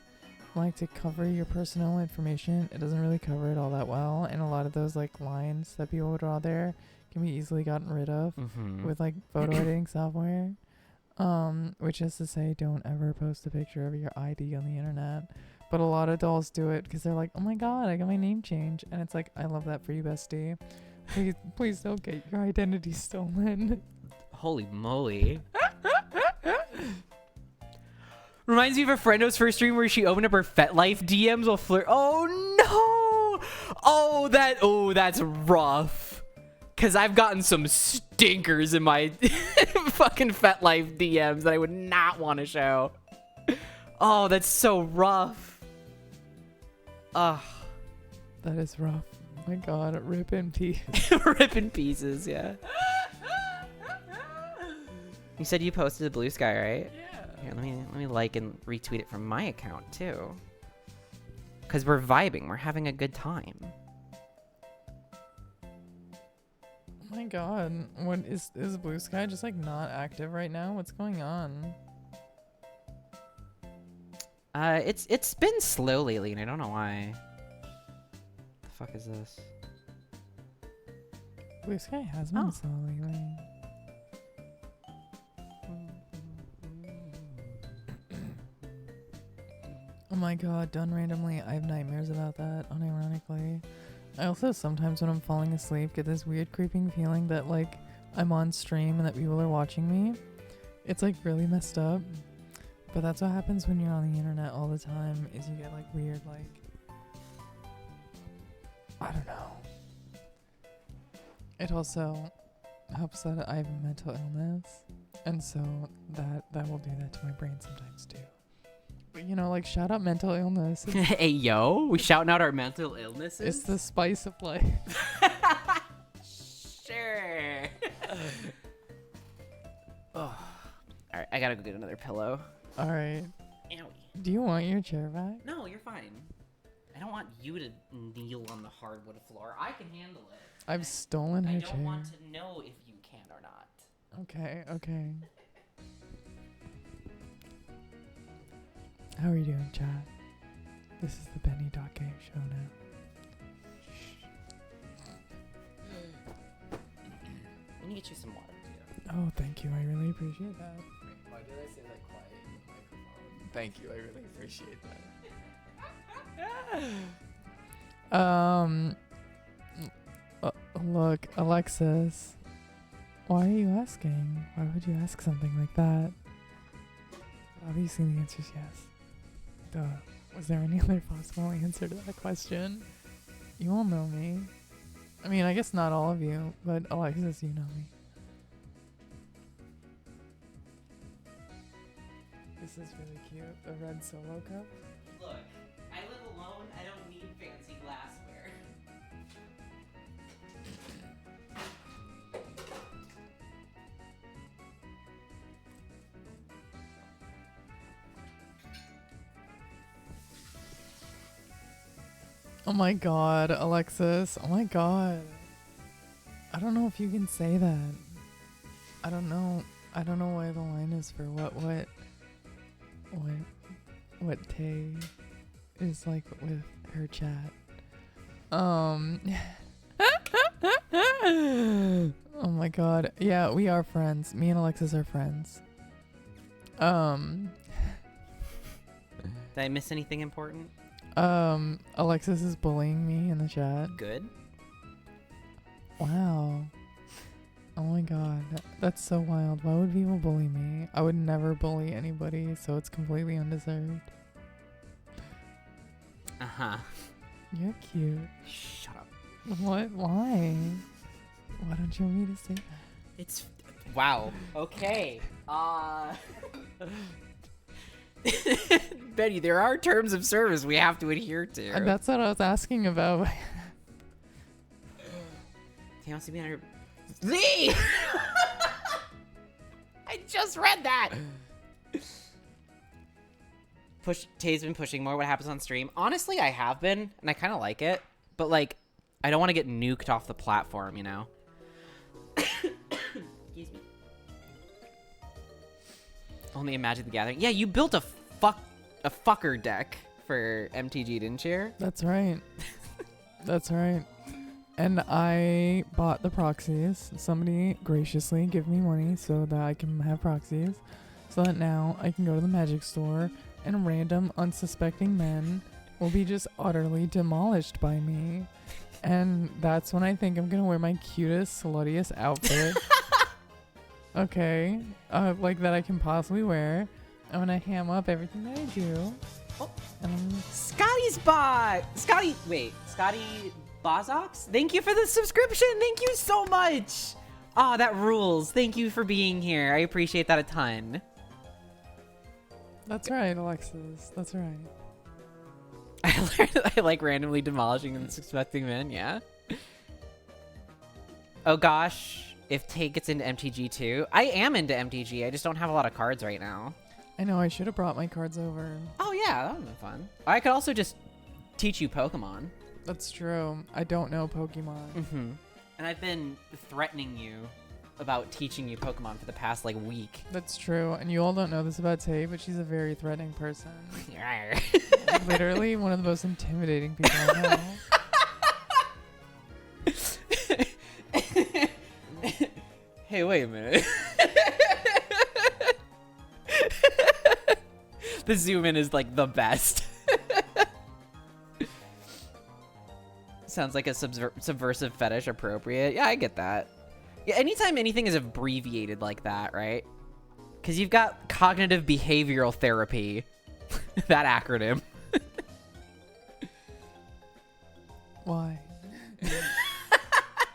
like to cover your personal information, it doesn't really cover it all that well, and a lot of those like lines that people draw there can be easily gotten rid of with like photo editing software, which is to say, don't ever post a picture of your ID on the internet. But a lot of dolls do it because they're like, oh my God, I got my name changed, and it's like, I love that for you, bestie. Please don't get your identity stolen. Holy moly. Reminds me of a friendo's first stream where she opened up her FetLife DMs while flirt. Oh no! That's rough. Cause I've gotten some stinkers in my fucking FetLife DMs that I would not want to show. Oh, that's so rough. Ugh. That is rough. Oh my God, rip in pieces. Rip in pieces, yeah. You said you posted the Blue Sky, right? Yeah. Here, let me like and retweet it from my account too. Cause we're vibing, we're having a good time. Oh my God, what is Blue Sky just like not active right now? What's going on? It's been slow lately, and I don't know why. The fuck is this? Blue Sky has been slow lately. Oh my god, done randomly. I have nightmares about that, unironically. I also sometimes when I'm falling asleep get this weird creeping feeling that like I'm on stream and that people are watching me. It's like really messed up. But that's what happens when you're on the internet all the time, is you get like weird like, I don't know. It also helps that I have a mental illness, and so that will do that to my brain sometimes too. But you know, like shout out mental illness. Hey yo, we shouting out our mental illnesses. It's the spice of life. Sure. Oh. All right, I gotta go get another pillow. All right. Owie. Do you want your chair back? No, you're fine. I don't want you to kneel on the hardwood floor. I can handle it. I've stolen her I chair. don't want to know if you can or not. Okay, okay. How are you doing, chat? This is the Benny.K show now. Let me get you some water, too. Oh, thank you. I really appreciate that. Why did I say that quiet in the microphone? Thank you. I really appreciate that. Look, Alexis. Why are you asking? Why would you ask something like that? Obviously the answer is yes. Duh. Was there any other possible answer to that question? You all know me. I mean, I guess not all of you, but Alexis, you know me. This is really cute. The red solo cup. Look, I live alone. I don't need fancy glassware. Oh my god, Alexis. Oh my god. I don't know if you can say that. I don't know. I don't know why the line is for what Tay is like with her chat. Oh my god. Yeah, we are friends. Me and Alexis are friends. Did I miss anything important? Alexis is bullying me in the chat. Good. Wow. Oh my god. That's so wild. Why would people bully me? I would never bully anybody, so it's completely undeserved. Uh-huh. You're cute. Shut up. What? Why? Why don't you want me to say that? It's... Wow. Okay. Betty, there are terms of service we have to adhere to. And that's what I was asking about. He wants to be on her... Lee! I just read that! Tay's been pushing more what happens on stream. Honestly, I have been, and I kind of like it. But, like, I don't want to get nuked off the platform, you know? Excuse me. Only Imagine the Gathering. Yeah, you built a fucker deck for MTG, didn't you? That's right. That's right. And I bought the proxies. Somebody graciously give me money so that I can have proxies. So that now I can go to the Magic store and random unsuspecting men will be just utterly demolished by me. And that's when I think I'm gonna wear my cutest, sluttiest outfit. Okay. Like that I can possibly wear. I'm gonna ham up everything that I do. Oh. And Scotty Bozox? Thank you for the subscription. Thank you so much. Ah, that rules. Thank you for being here. I appreciate that a ton. that's right, Alexis. That's right. I learned I like randomly demolishing unsuspecting men, yeah? Oh gosh, if Tay gets into MTG too. I am into MTG, I just don't have a lot of cards right now. I know, I should have brought my cards over. Oh yeah, that would have been fun. I could also just teach you Pokemon. That's true. I don't know Pokemon. Mm-hmm. And I've been threatening you about teaching you Pokemon for the past like week. That's true. And you all don't know this about Tay, but she's a very threatening person. Literally one of the most intimidating people I know. Hey, wait a minute. The zoom in is like the best. Sounds like a subversive fetish appropriate. Yeah, I get that. Yeah, anytime anything is abbreviated like that, right? Because you've got cognitive behavioral therapy. That acronym. Why?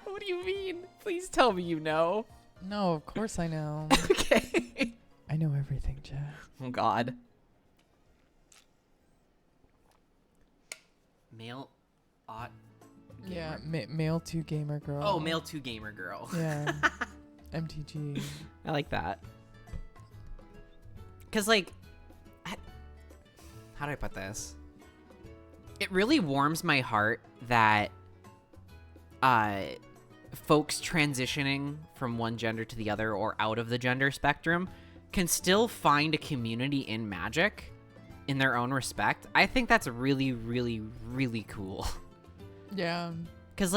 What do you mean? Please tell me you know. No, of course I know. Okay. I know everything, Jeff. Oh, God. Male ought. Yeah, male to gamer girl. Oh, male to gamer girl. Yeah. MTG. I like that. Because, like, how do I put this? It really warms my heart that folks transitioning from one gender to the other or out of the gender spectrum can still find a community in Magic in their own respect. I think that's really, really, really cool. Yeah. Because,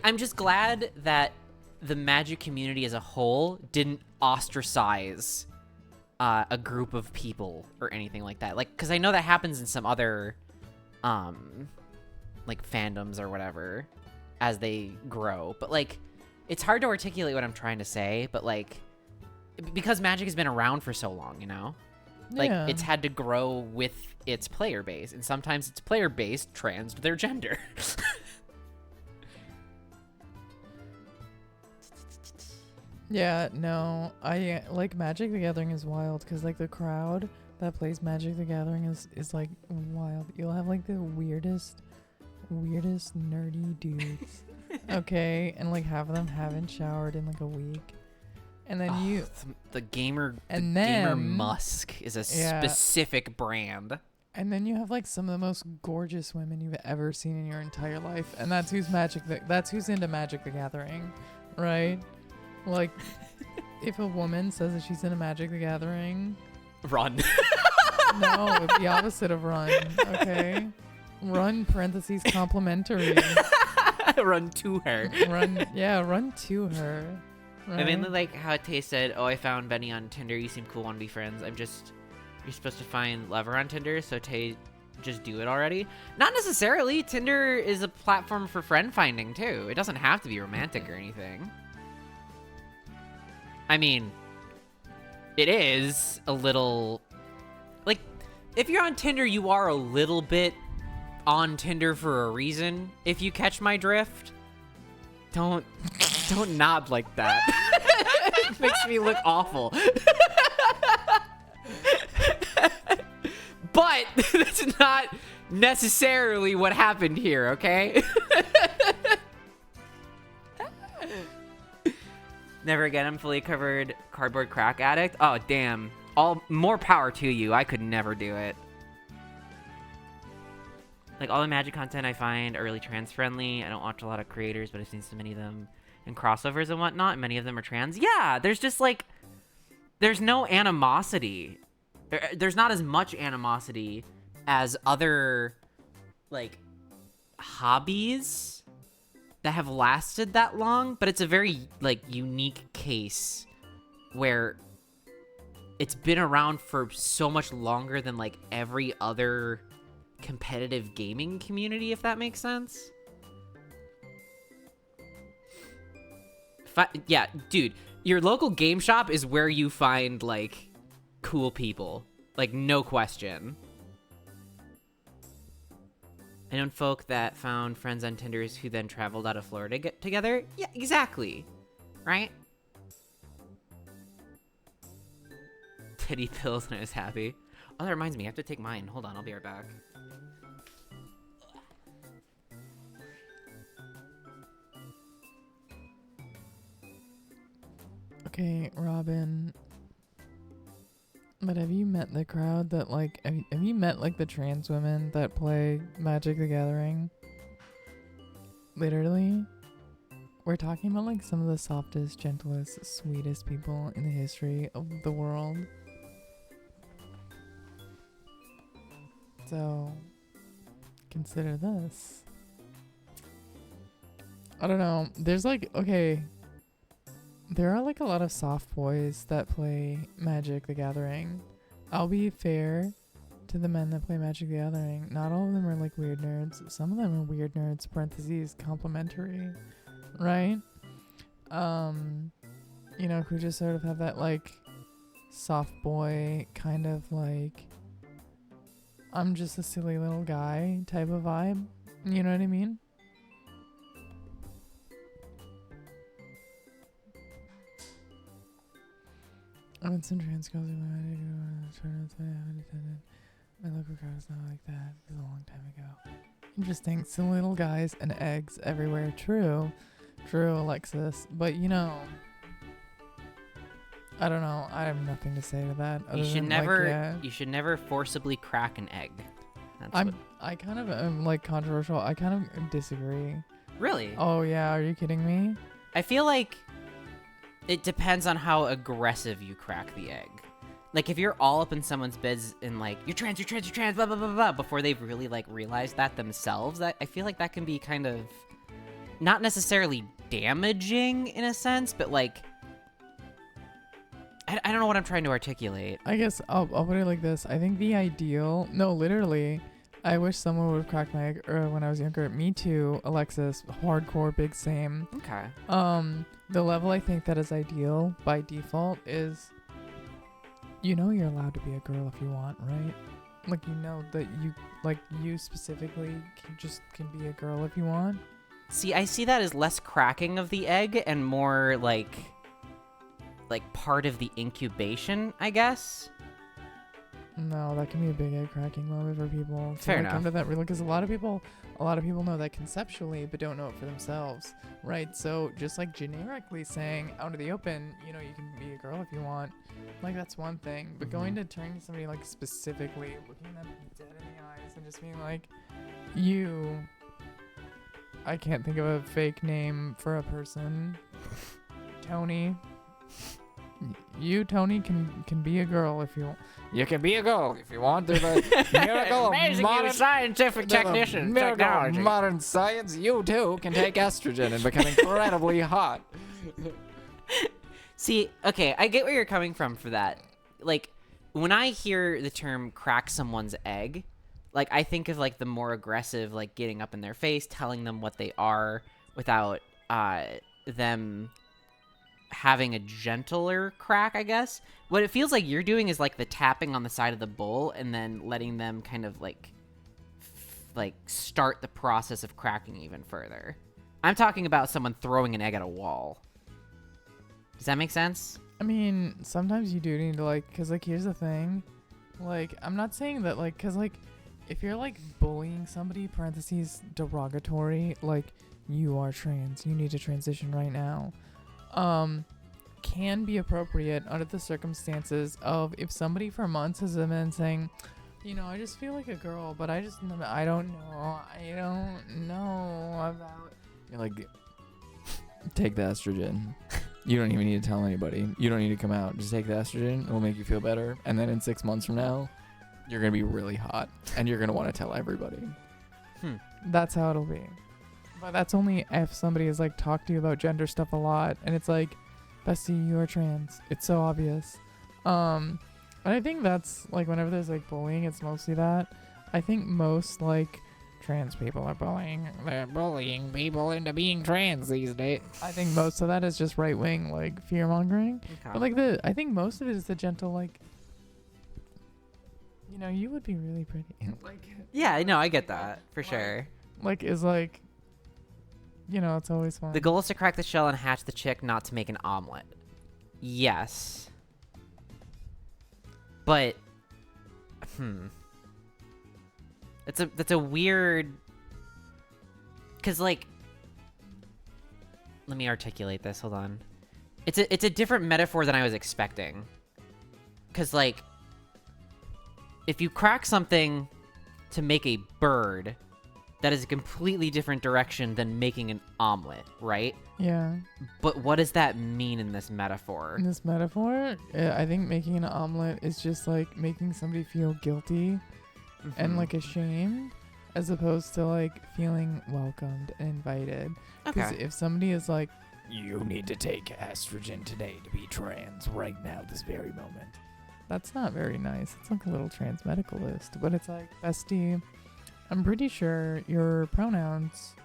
I'm just glad that the Magic community as a whole didn't ostracize a group of people or anything like that. Like, because I know that happens in some other, fandoms or whatever as they grow. But, like, it's hard to articulate what I'm trying to say, but, like, because Magic has been around for so long, you know? Like, Yeah. it's had to grow with its player base, and sometimes its player base trans their gender. Yeah, no, I like Magic the Gathering is wild because like the crowd that plays Magic the Gathering is like wild. You'll have like the weirdest nerdy dudes, okay, and like half of them haven't showered in like a week, and then the gamer musk is a Yeah. specific brand. And then you have like some of the most gorgeous women you've ever seen in your entire life, and that's who's that's who's into Magic the Gathering, right? Like, if a woman says that she's into Magic the Gathering, Run. no, it's the opposite of run, okay? Run, parentheses, complimentary. Run to her. Run to her. Right? I mainly like how Tay said, "Oh, I found Benny on Tinder. You seem cool. Want to be friends?" You're supposed to find lover on Tinder, so Tay, just do it already. Not necessarily. Tinder is a platform for friend finding too. It doesn't have to be romantic or anything. I mean, it is a little, like, if you're on Tinder, you are a little bit on Tinder for a reason. If you catch my drift, don't nod like that. It makes me look awful. But that's not necessarily what happened here, okay? Never again. I'm fully covered cardboard crack addict. Oh, damn. More power to you. I could never do it. Like, all the Magic content I find are really trans friendly. I don't watch a lot of creators, but I've seen so many of them in crossovers and whatnot. And many of them are trans. Yeah, there's just like, there's no animosity. There's not as much animosity as other, like, hobbies that have lasted that long, but it's a very, like, unique case where it's been around for so much longer than, like, every other competitive gaming community, if that makes sense. Yeah, dude, your local game shop is where you find, like, cool people. Like, no question. I know folk that found friends on Tinders who then traveled out of Florida to get together. Yeah, exactly. Right? Titty pills and I was happy. Oh, that reminds me. I have to take mine. Hold on. I'll be right back. Okay, Robin. But have you met the crowd that, like, have you met, like, the trans women that play Magic the Gathering? Literally? we're talking about like some of the softest, gentlest, sweetest people in the history of the world. So consider this. I don't know. There's like, okay, there are like a lot of soft boys that play Magic the Gathering. I'll be fair to the men that play Magic the Gathering. Not all of them are like weird nerds. Some of them are weird nerds, parentheses, complimentary, right? You know, who just sort of have that like soft boy kind of like, I'm just a silly little guy type of vibe. You know what I mean? I've been some trans girls in my local crowd is not like that. It was a long time ago. Interesting. Silly little guys and eggs everywhere. True, Alexis. But you know, I don't know. I have nothing to say to that. You should never. You should never forcibly crack an egg. I kind of am like controversial. I kind of disagree. Really? Oh yeah. Are you kidding me? I feel like it depends on how aggressive you crack the egg. Like, if you're all up in someone's beds and, like, you're trans, blah, blah, blah, blah, before they've really, like, realized that themselves, that I feel like that can be kind of not necessarily damaging in a sense, but, like, I don't know what I'm trying to articulate. I guess I'll put it like this. I think the ideal... No, literally, I wish someone would have cracked my egg when I was younger. Me too, Alexis. Hardcore, big same. Okay. The level I think that is ideal by default is, you know, you're allowed to be a girl if you want, right? Like, you know that you specifically can be a girl if you want. See, I see that as less cracking of the egg and more like part of the incubation, I guess. No, that can be a big egg cracking moment for people. Fair enough. Come to that really, because a lot of people know that conceptually, but don't know it for themselves, right? So just like generically saying out in the open, you know, you can be a girl if you want, like that's one thing. But going to turn to somebody like specifically, looking them dead in the eyes and just being like, I can't think of a fake name for a person. Tony. You, Tony, can be a girl if you want. You can be a girl if you want. Through the miracle of modern scientific technician miracle of technology. modern science, you too can take estrogen and become incredibly hot. See, okay, I get where you're coming from for that. Like, when I hear the term crack someone's egg, like, I think of, like, the more aggressive, like, getting up in their face, telling them what they are without them having a gentler crack, I guess. What it feels like you're doing is, like, the tapping on the side of the bowl and then letting them kind of, like, start the process of cracking even further. I'm talking about someone throwing an egg at a wall. Does that make sense? I mean, sometimes you do need to, like, because, like, here's the thing. Like, I'm not saying that, like, because, like, if you're, like, bullying somebody, parentheses, derogatory, like, you are trans, you need to transition right now, can be appropriate under the circumstances of if somebody for months has been saying, you know, I just feel like a girl, but I don't know about... You're like, take the estrogen. You don't even need to tell anybody. You don't need to come out. Just take the estrogen. It will make you feel better. And then in 6 months from now, you're going to be really hot. And you're going to want to tell everybody. That's how it'll be. But that's only if somebody has, like, talked to you about gender stuff a lot. And it's like, bestie, you are trans. It's so obvious. And I think that's, like, whenever there's, like, bullying, it's mostly that. I think most, like, trans people are bullying. They're bullying people into being trans these days. I think most of that is just right-wing, like, fear-mongering. Okay. But, like, I think most of it is the gentle, like, you know, you would be really pretty. Like, Yeah, no, I get that, for sure. like, is, like, you know, it's always fun. The goal is to crack the shell and hatch the chick, not to make an omelet. Yes. But, that's a weird... Because, like... Let me articulate this, hold on. It's a different metaphor than I was expecting. Because, like... If you crack something to make a bird, that is a completely different direction than making an omelet, right? Yeah. But what does that mean in this metaphor? In this metaphor, I think making an omelet is just like making somebody feel guilty and like ashamed, as opposed to like feeling welcomed and invited. Because if somebody is like, You need to take estrogen today to be trans right now, this very moment. that's not very nice. It's like a little trans medicalist. But it's like, bestie, I'm pretty sure your pronouns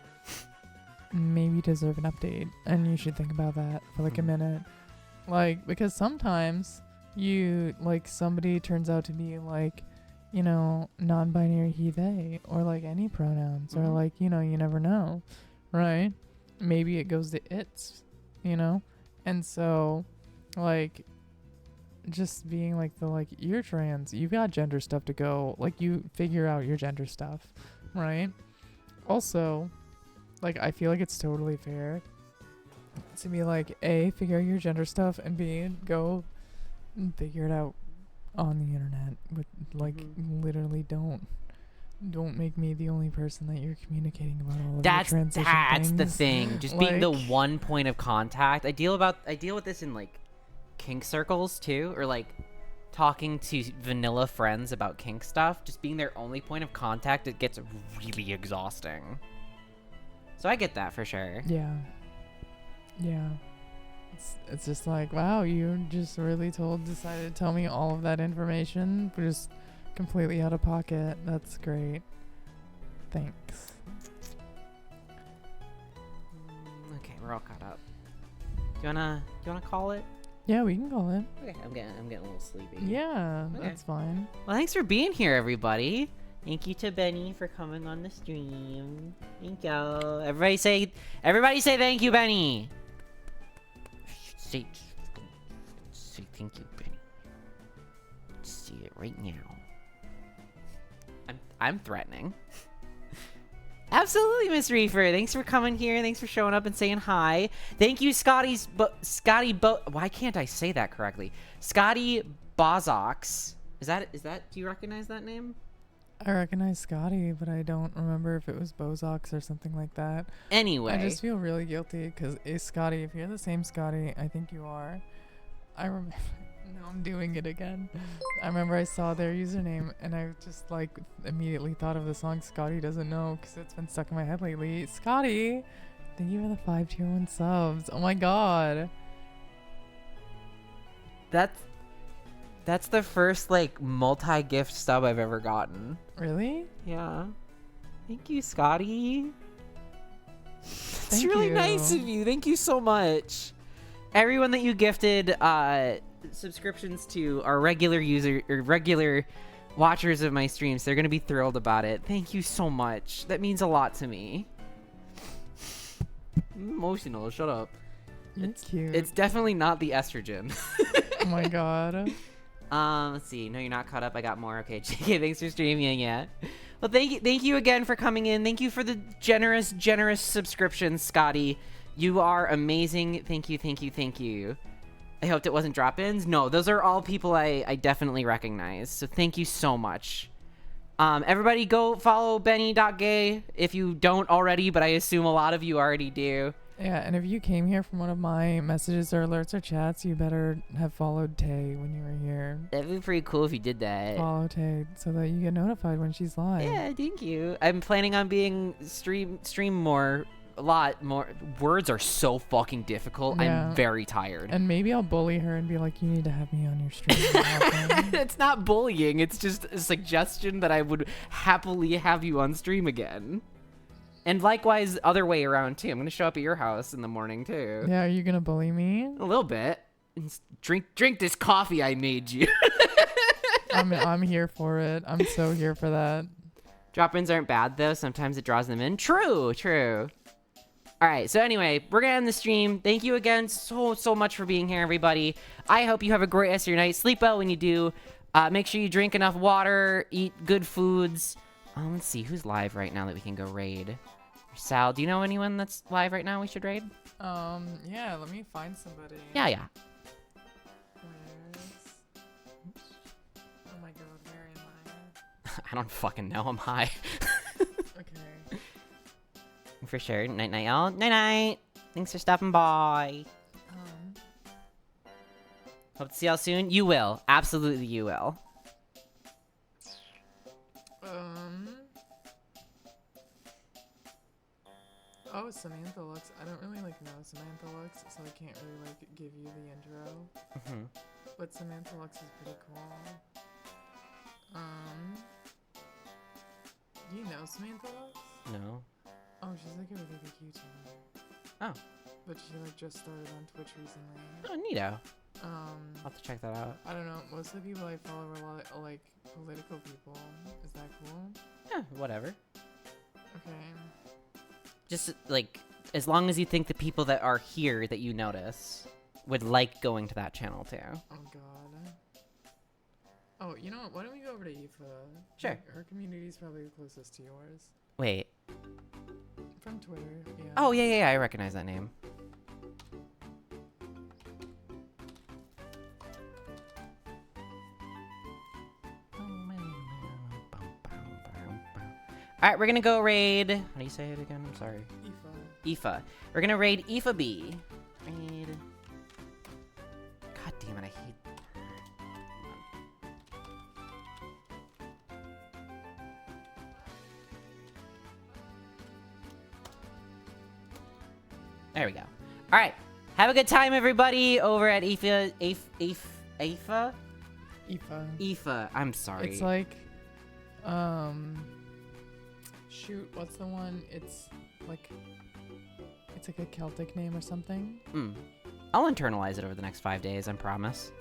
maybe deserve an update. And you should think about that for like a minute. Like, because sometimes you, like, somebody turns out to be like, you know, non-binary he, they, or like any pronouns, or like, you know, you never know, right? Maybe it goes to it's, you know? And so, like, just being like you're trans, you've got gender stuff to go, like, you figure out your gender stuff, right? Also, like, I feel like it's totally fair to be like, A, figure out your gender stuff, and B, go and figure it out on the internet. But like, literally don't make me the only person that you're communicating about all of your transition That's the things. thing. Just being the one point of contact. I deal with this in like kink circles too, or like talking to vanilla friends about kink stuff. Just being their only point of contact, it gets really exhausting. So I get that for sure. Yeah. It's just like, wow, you just really decided to tell me all of that information, but just completely out of pocket. That's great. Thanks. Okay, we're all caught up. Do you wanna call it? Yeah, we can call it. Okay, I'm getting a little sleepy. Yeah, Okay. that's fine. Well, thanks for being here, everybody. Thank you to Benny for coming on the stream. Thank you. Everybody say thank you, Benny. Say thank you, Benny. See it right now. I'm threatening. Absolutely, Miss Reefer. Thanks for coming here. Thanks for showing up and saying hi. Thank you, Scotty. Why can't I say that correctly? Scotty Bozox. Is that? Do you recognize that name? I recognize Scotty, but I don't remember if it was Bozox or something like that. Anyway. I just feel really guilty because, Scotty, if you're the same Scotty, I think you are. I remember. No, I'm doing it again. I remember I saw their username and I just like immediately thought of the song Scotty Doesn't Know because it's been stuck in my head lately. Scotty, thank you for the 5 tier 1 subs. Oh my god. That's the first like multi-gift sub I've ever gotten. Really? Yeah. Thank you, Scotty. It's Thank really you. nice of you. Thank you so much. Everyone that you gifted subscriptions to are regular watchers of my streams. They're gonna be thrilled about it. Thank you so much. That means a lot to me. I'm emotional. Shut up. You're cute. It's definitely not the estrogen. Oh my god. Let's see. No, you're not caught up. I got more. Okay, JK, thanks for streaming. Yeah. Well, thank you again for coming in. Thank you for the generous subscription, Scotty. You are amazing. Thank you. I hoped it wasn't drop-ins. No, those are all people I definitely recognize. So thank you so much. Everybody go follow Benny.gay if you don't already, but I assume a lot of you already do. Yeah, and if you came here from one of my messages or alerts or chats, you better have followed Tay when you were here. That'd be pretty cool if you did that. Follow Tay so that you get notified when she's live. Yeah, thank you. I'm planning on being stream more. A lot more. Words are so fucking difficult. Yeah. I'm very tired. And maybe I'll bully her and be like, you need to have me on your stream more often. It's not bullying. It's just a suggestion that I would happily have you on stream again. And likewise, other way around too. I'm gonna show up at your house in the morning too. Yeah, are you gonna bully me? A little bit. Drink this coffee I made you. I'm here for it. I'm so here for that. Drop-ins aren't bad though. Sometimes it draws them in. True. All right, so anyway, we're gonna end the stream. Thank you again so much for being here, everybody. I hope you have a great rest of your night. Sleep well when you do. Make sure you drink enough water, eat good foods. Let's see, who's live right now that we can go raid? Sal, do you know anyone that's live right now we should raid? Yeah, let me find somebody. Yeah. Oh my god, where am I? I don't fucking know, I'm high. Okay. for sure. Night night, y'all. Night night. Thanks for stopping by. Hope to see y'all soon. You will. Absolutely, you will. Oh, Samantha Lux. I don't really like know Samantha Lux, so I can't really like give you the intro. But Samantha Lux is pretty cool. Do you know Samantha Lux? No. Oh, she's like a really big YouTuber. Oh. But she like just started on Twitch recently. Oh, neato. I'll have to check that out. I don't know. Most of the people I follow are a lot like political people. Is that cool? Yeah, whatever. Okay. Just like as long as you think the people that are here that you notice would like going to that channel too. Oh god. Oh, you know what? Why don't we go over to Aoife? Sure. Like, her community is probably the closest to yours. Wait. From Twitter, yeah. Oh yeah, I recognize that name. Alright, we're gonna go raid. How do you say it again? I'm sorry. Aoife. We're gonna raid Aoife B. Raid. God damn it, I hate. There we go. Alright. Have a good time, everybody, over at Aoife. Aoife? Aoife. I'm sorry. It's like, shoot, what's the one? It's like a Celtic name or something. I'll internalize it over the next 5 days, I promise.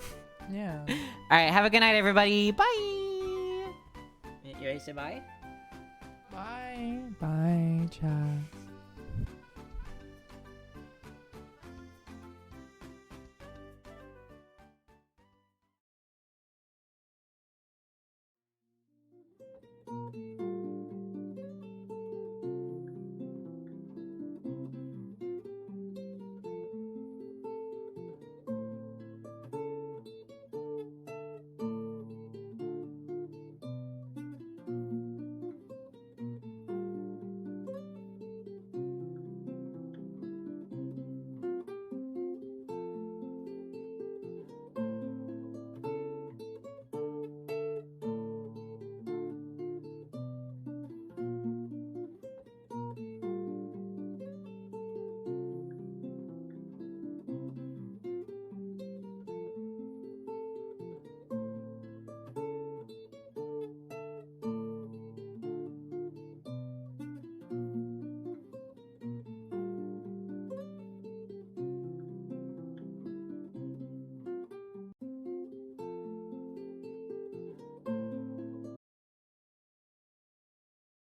Yeah. Alright, have a good night, everybody. Bye! You ready to say bye? Bye. Bye, chat.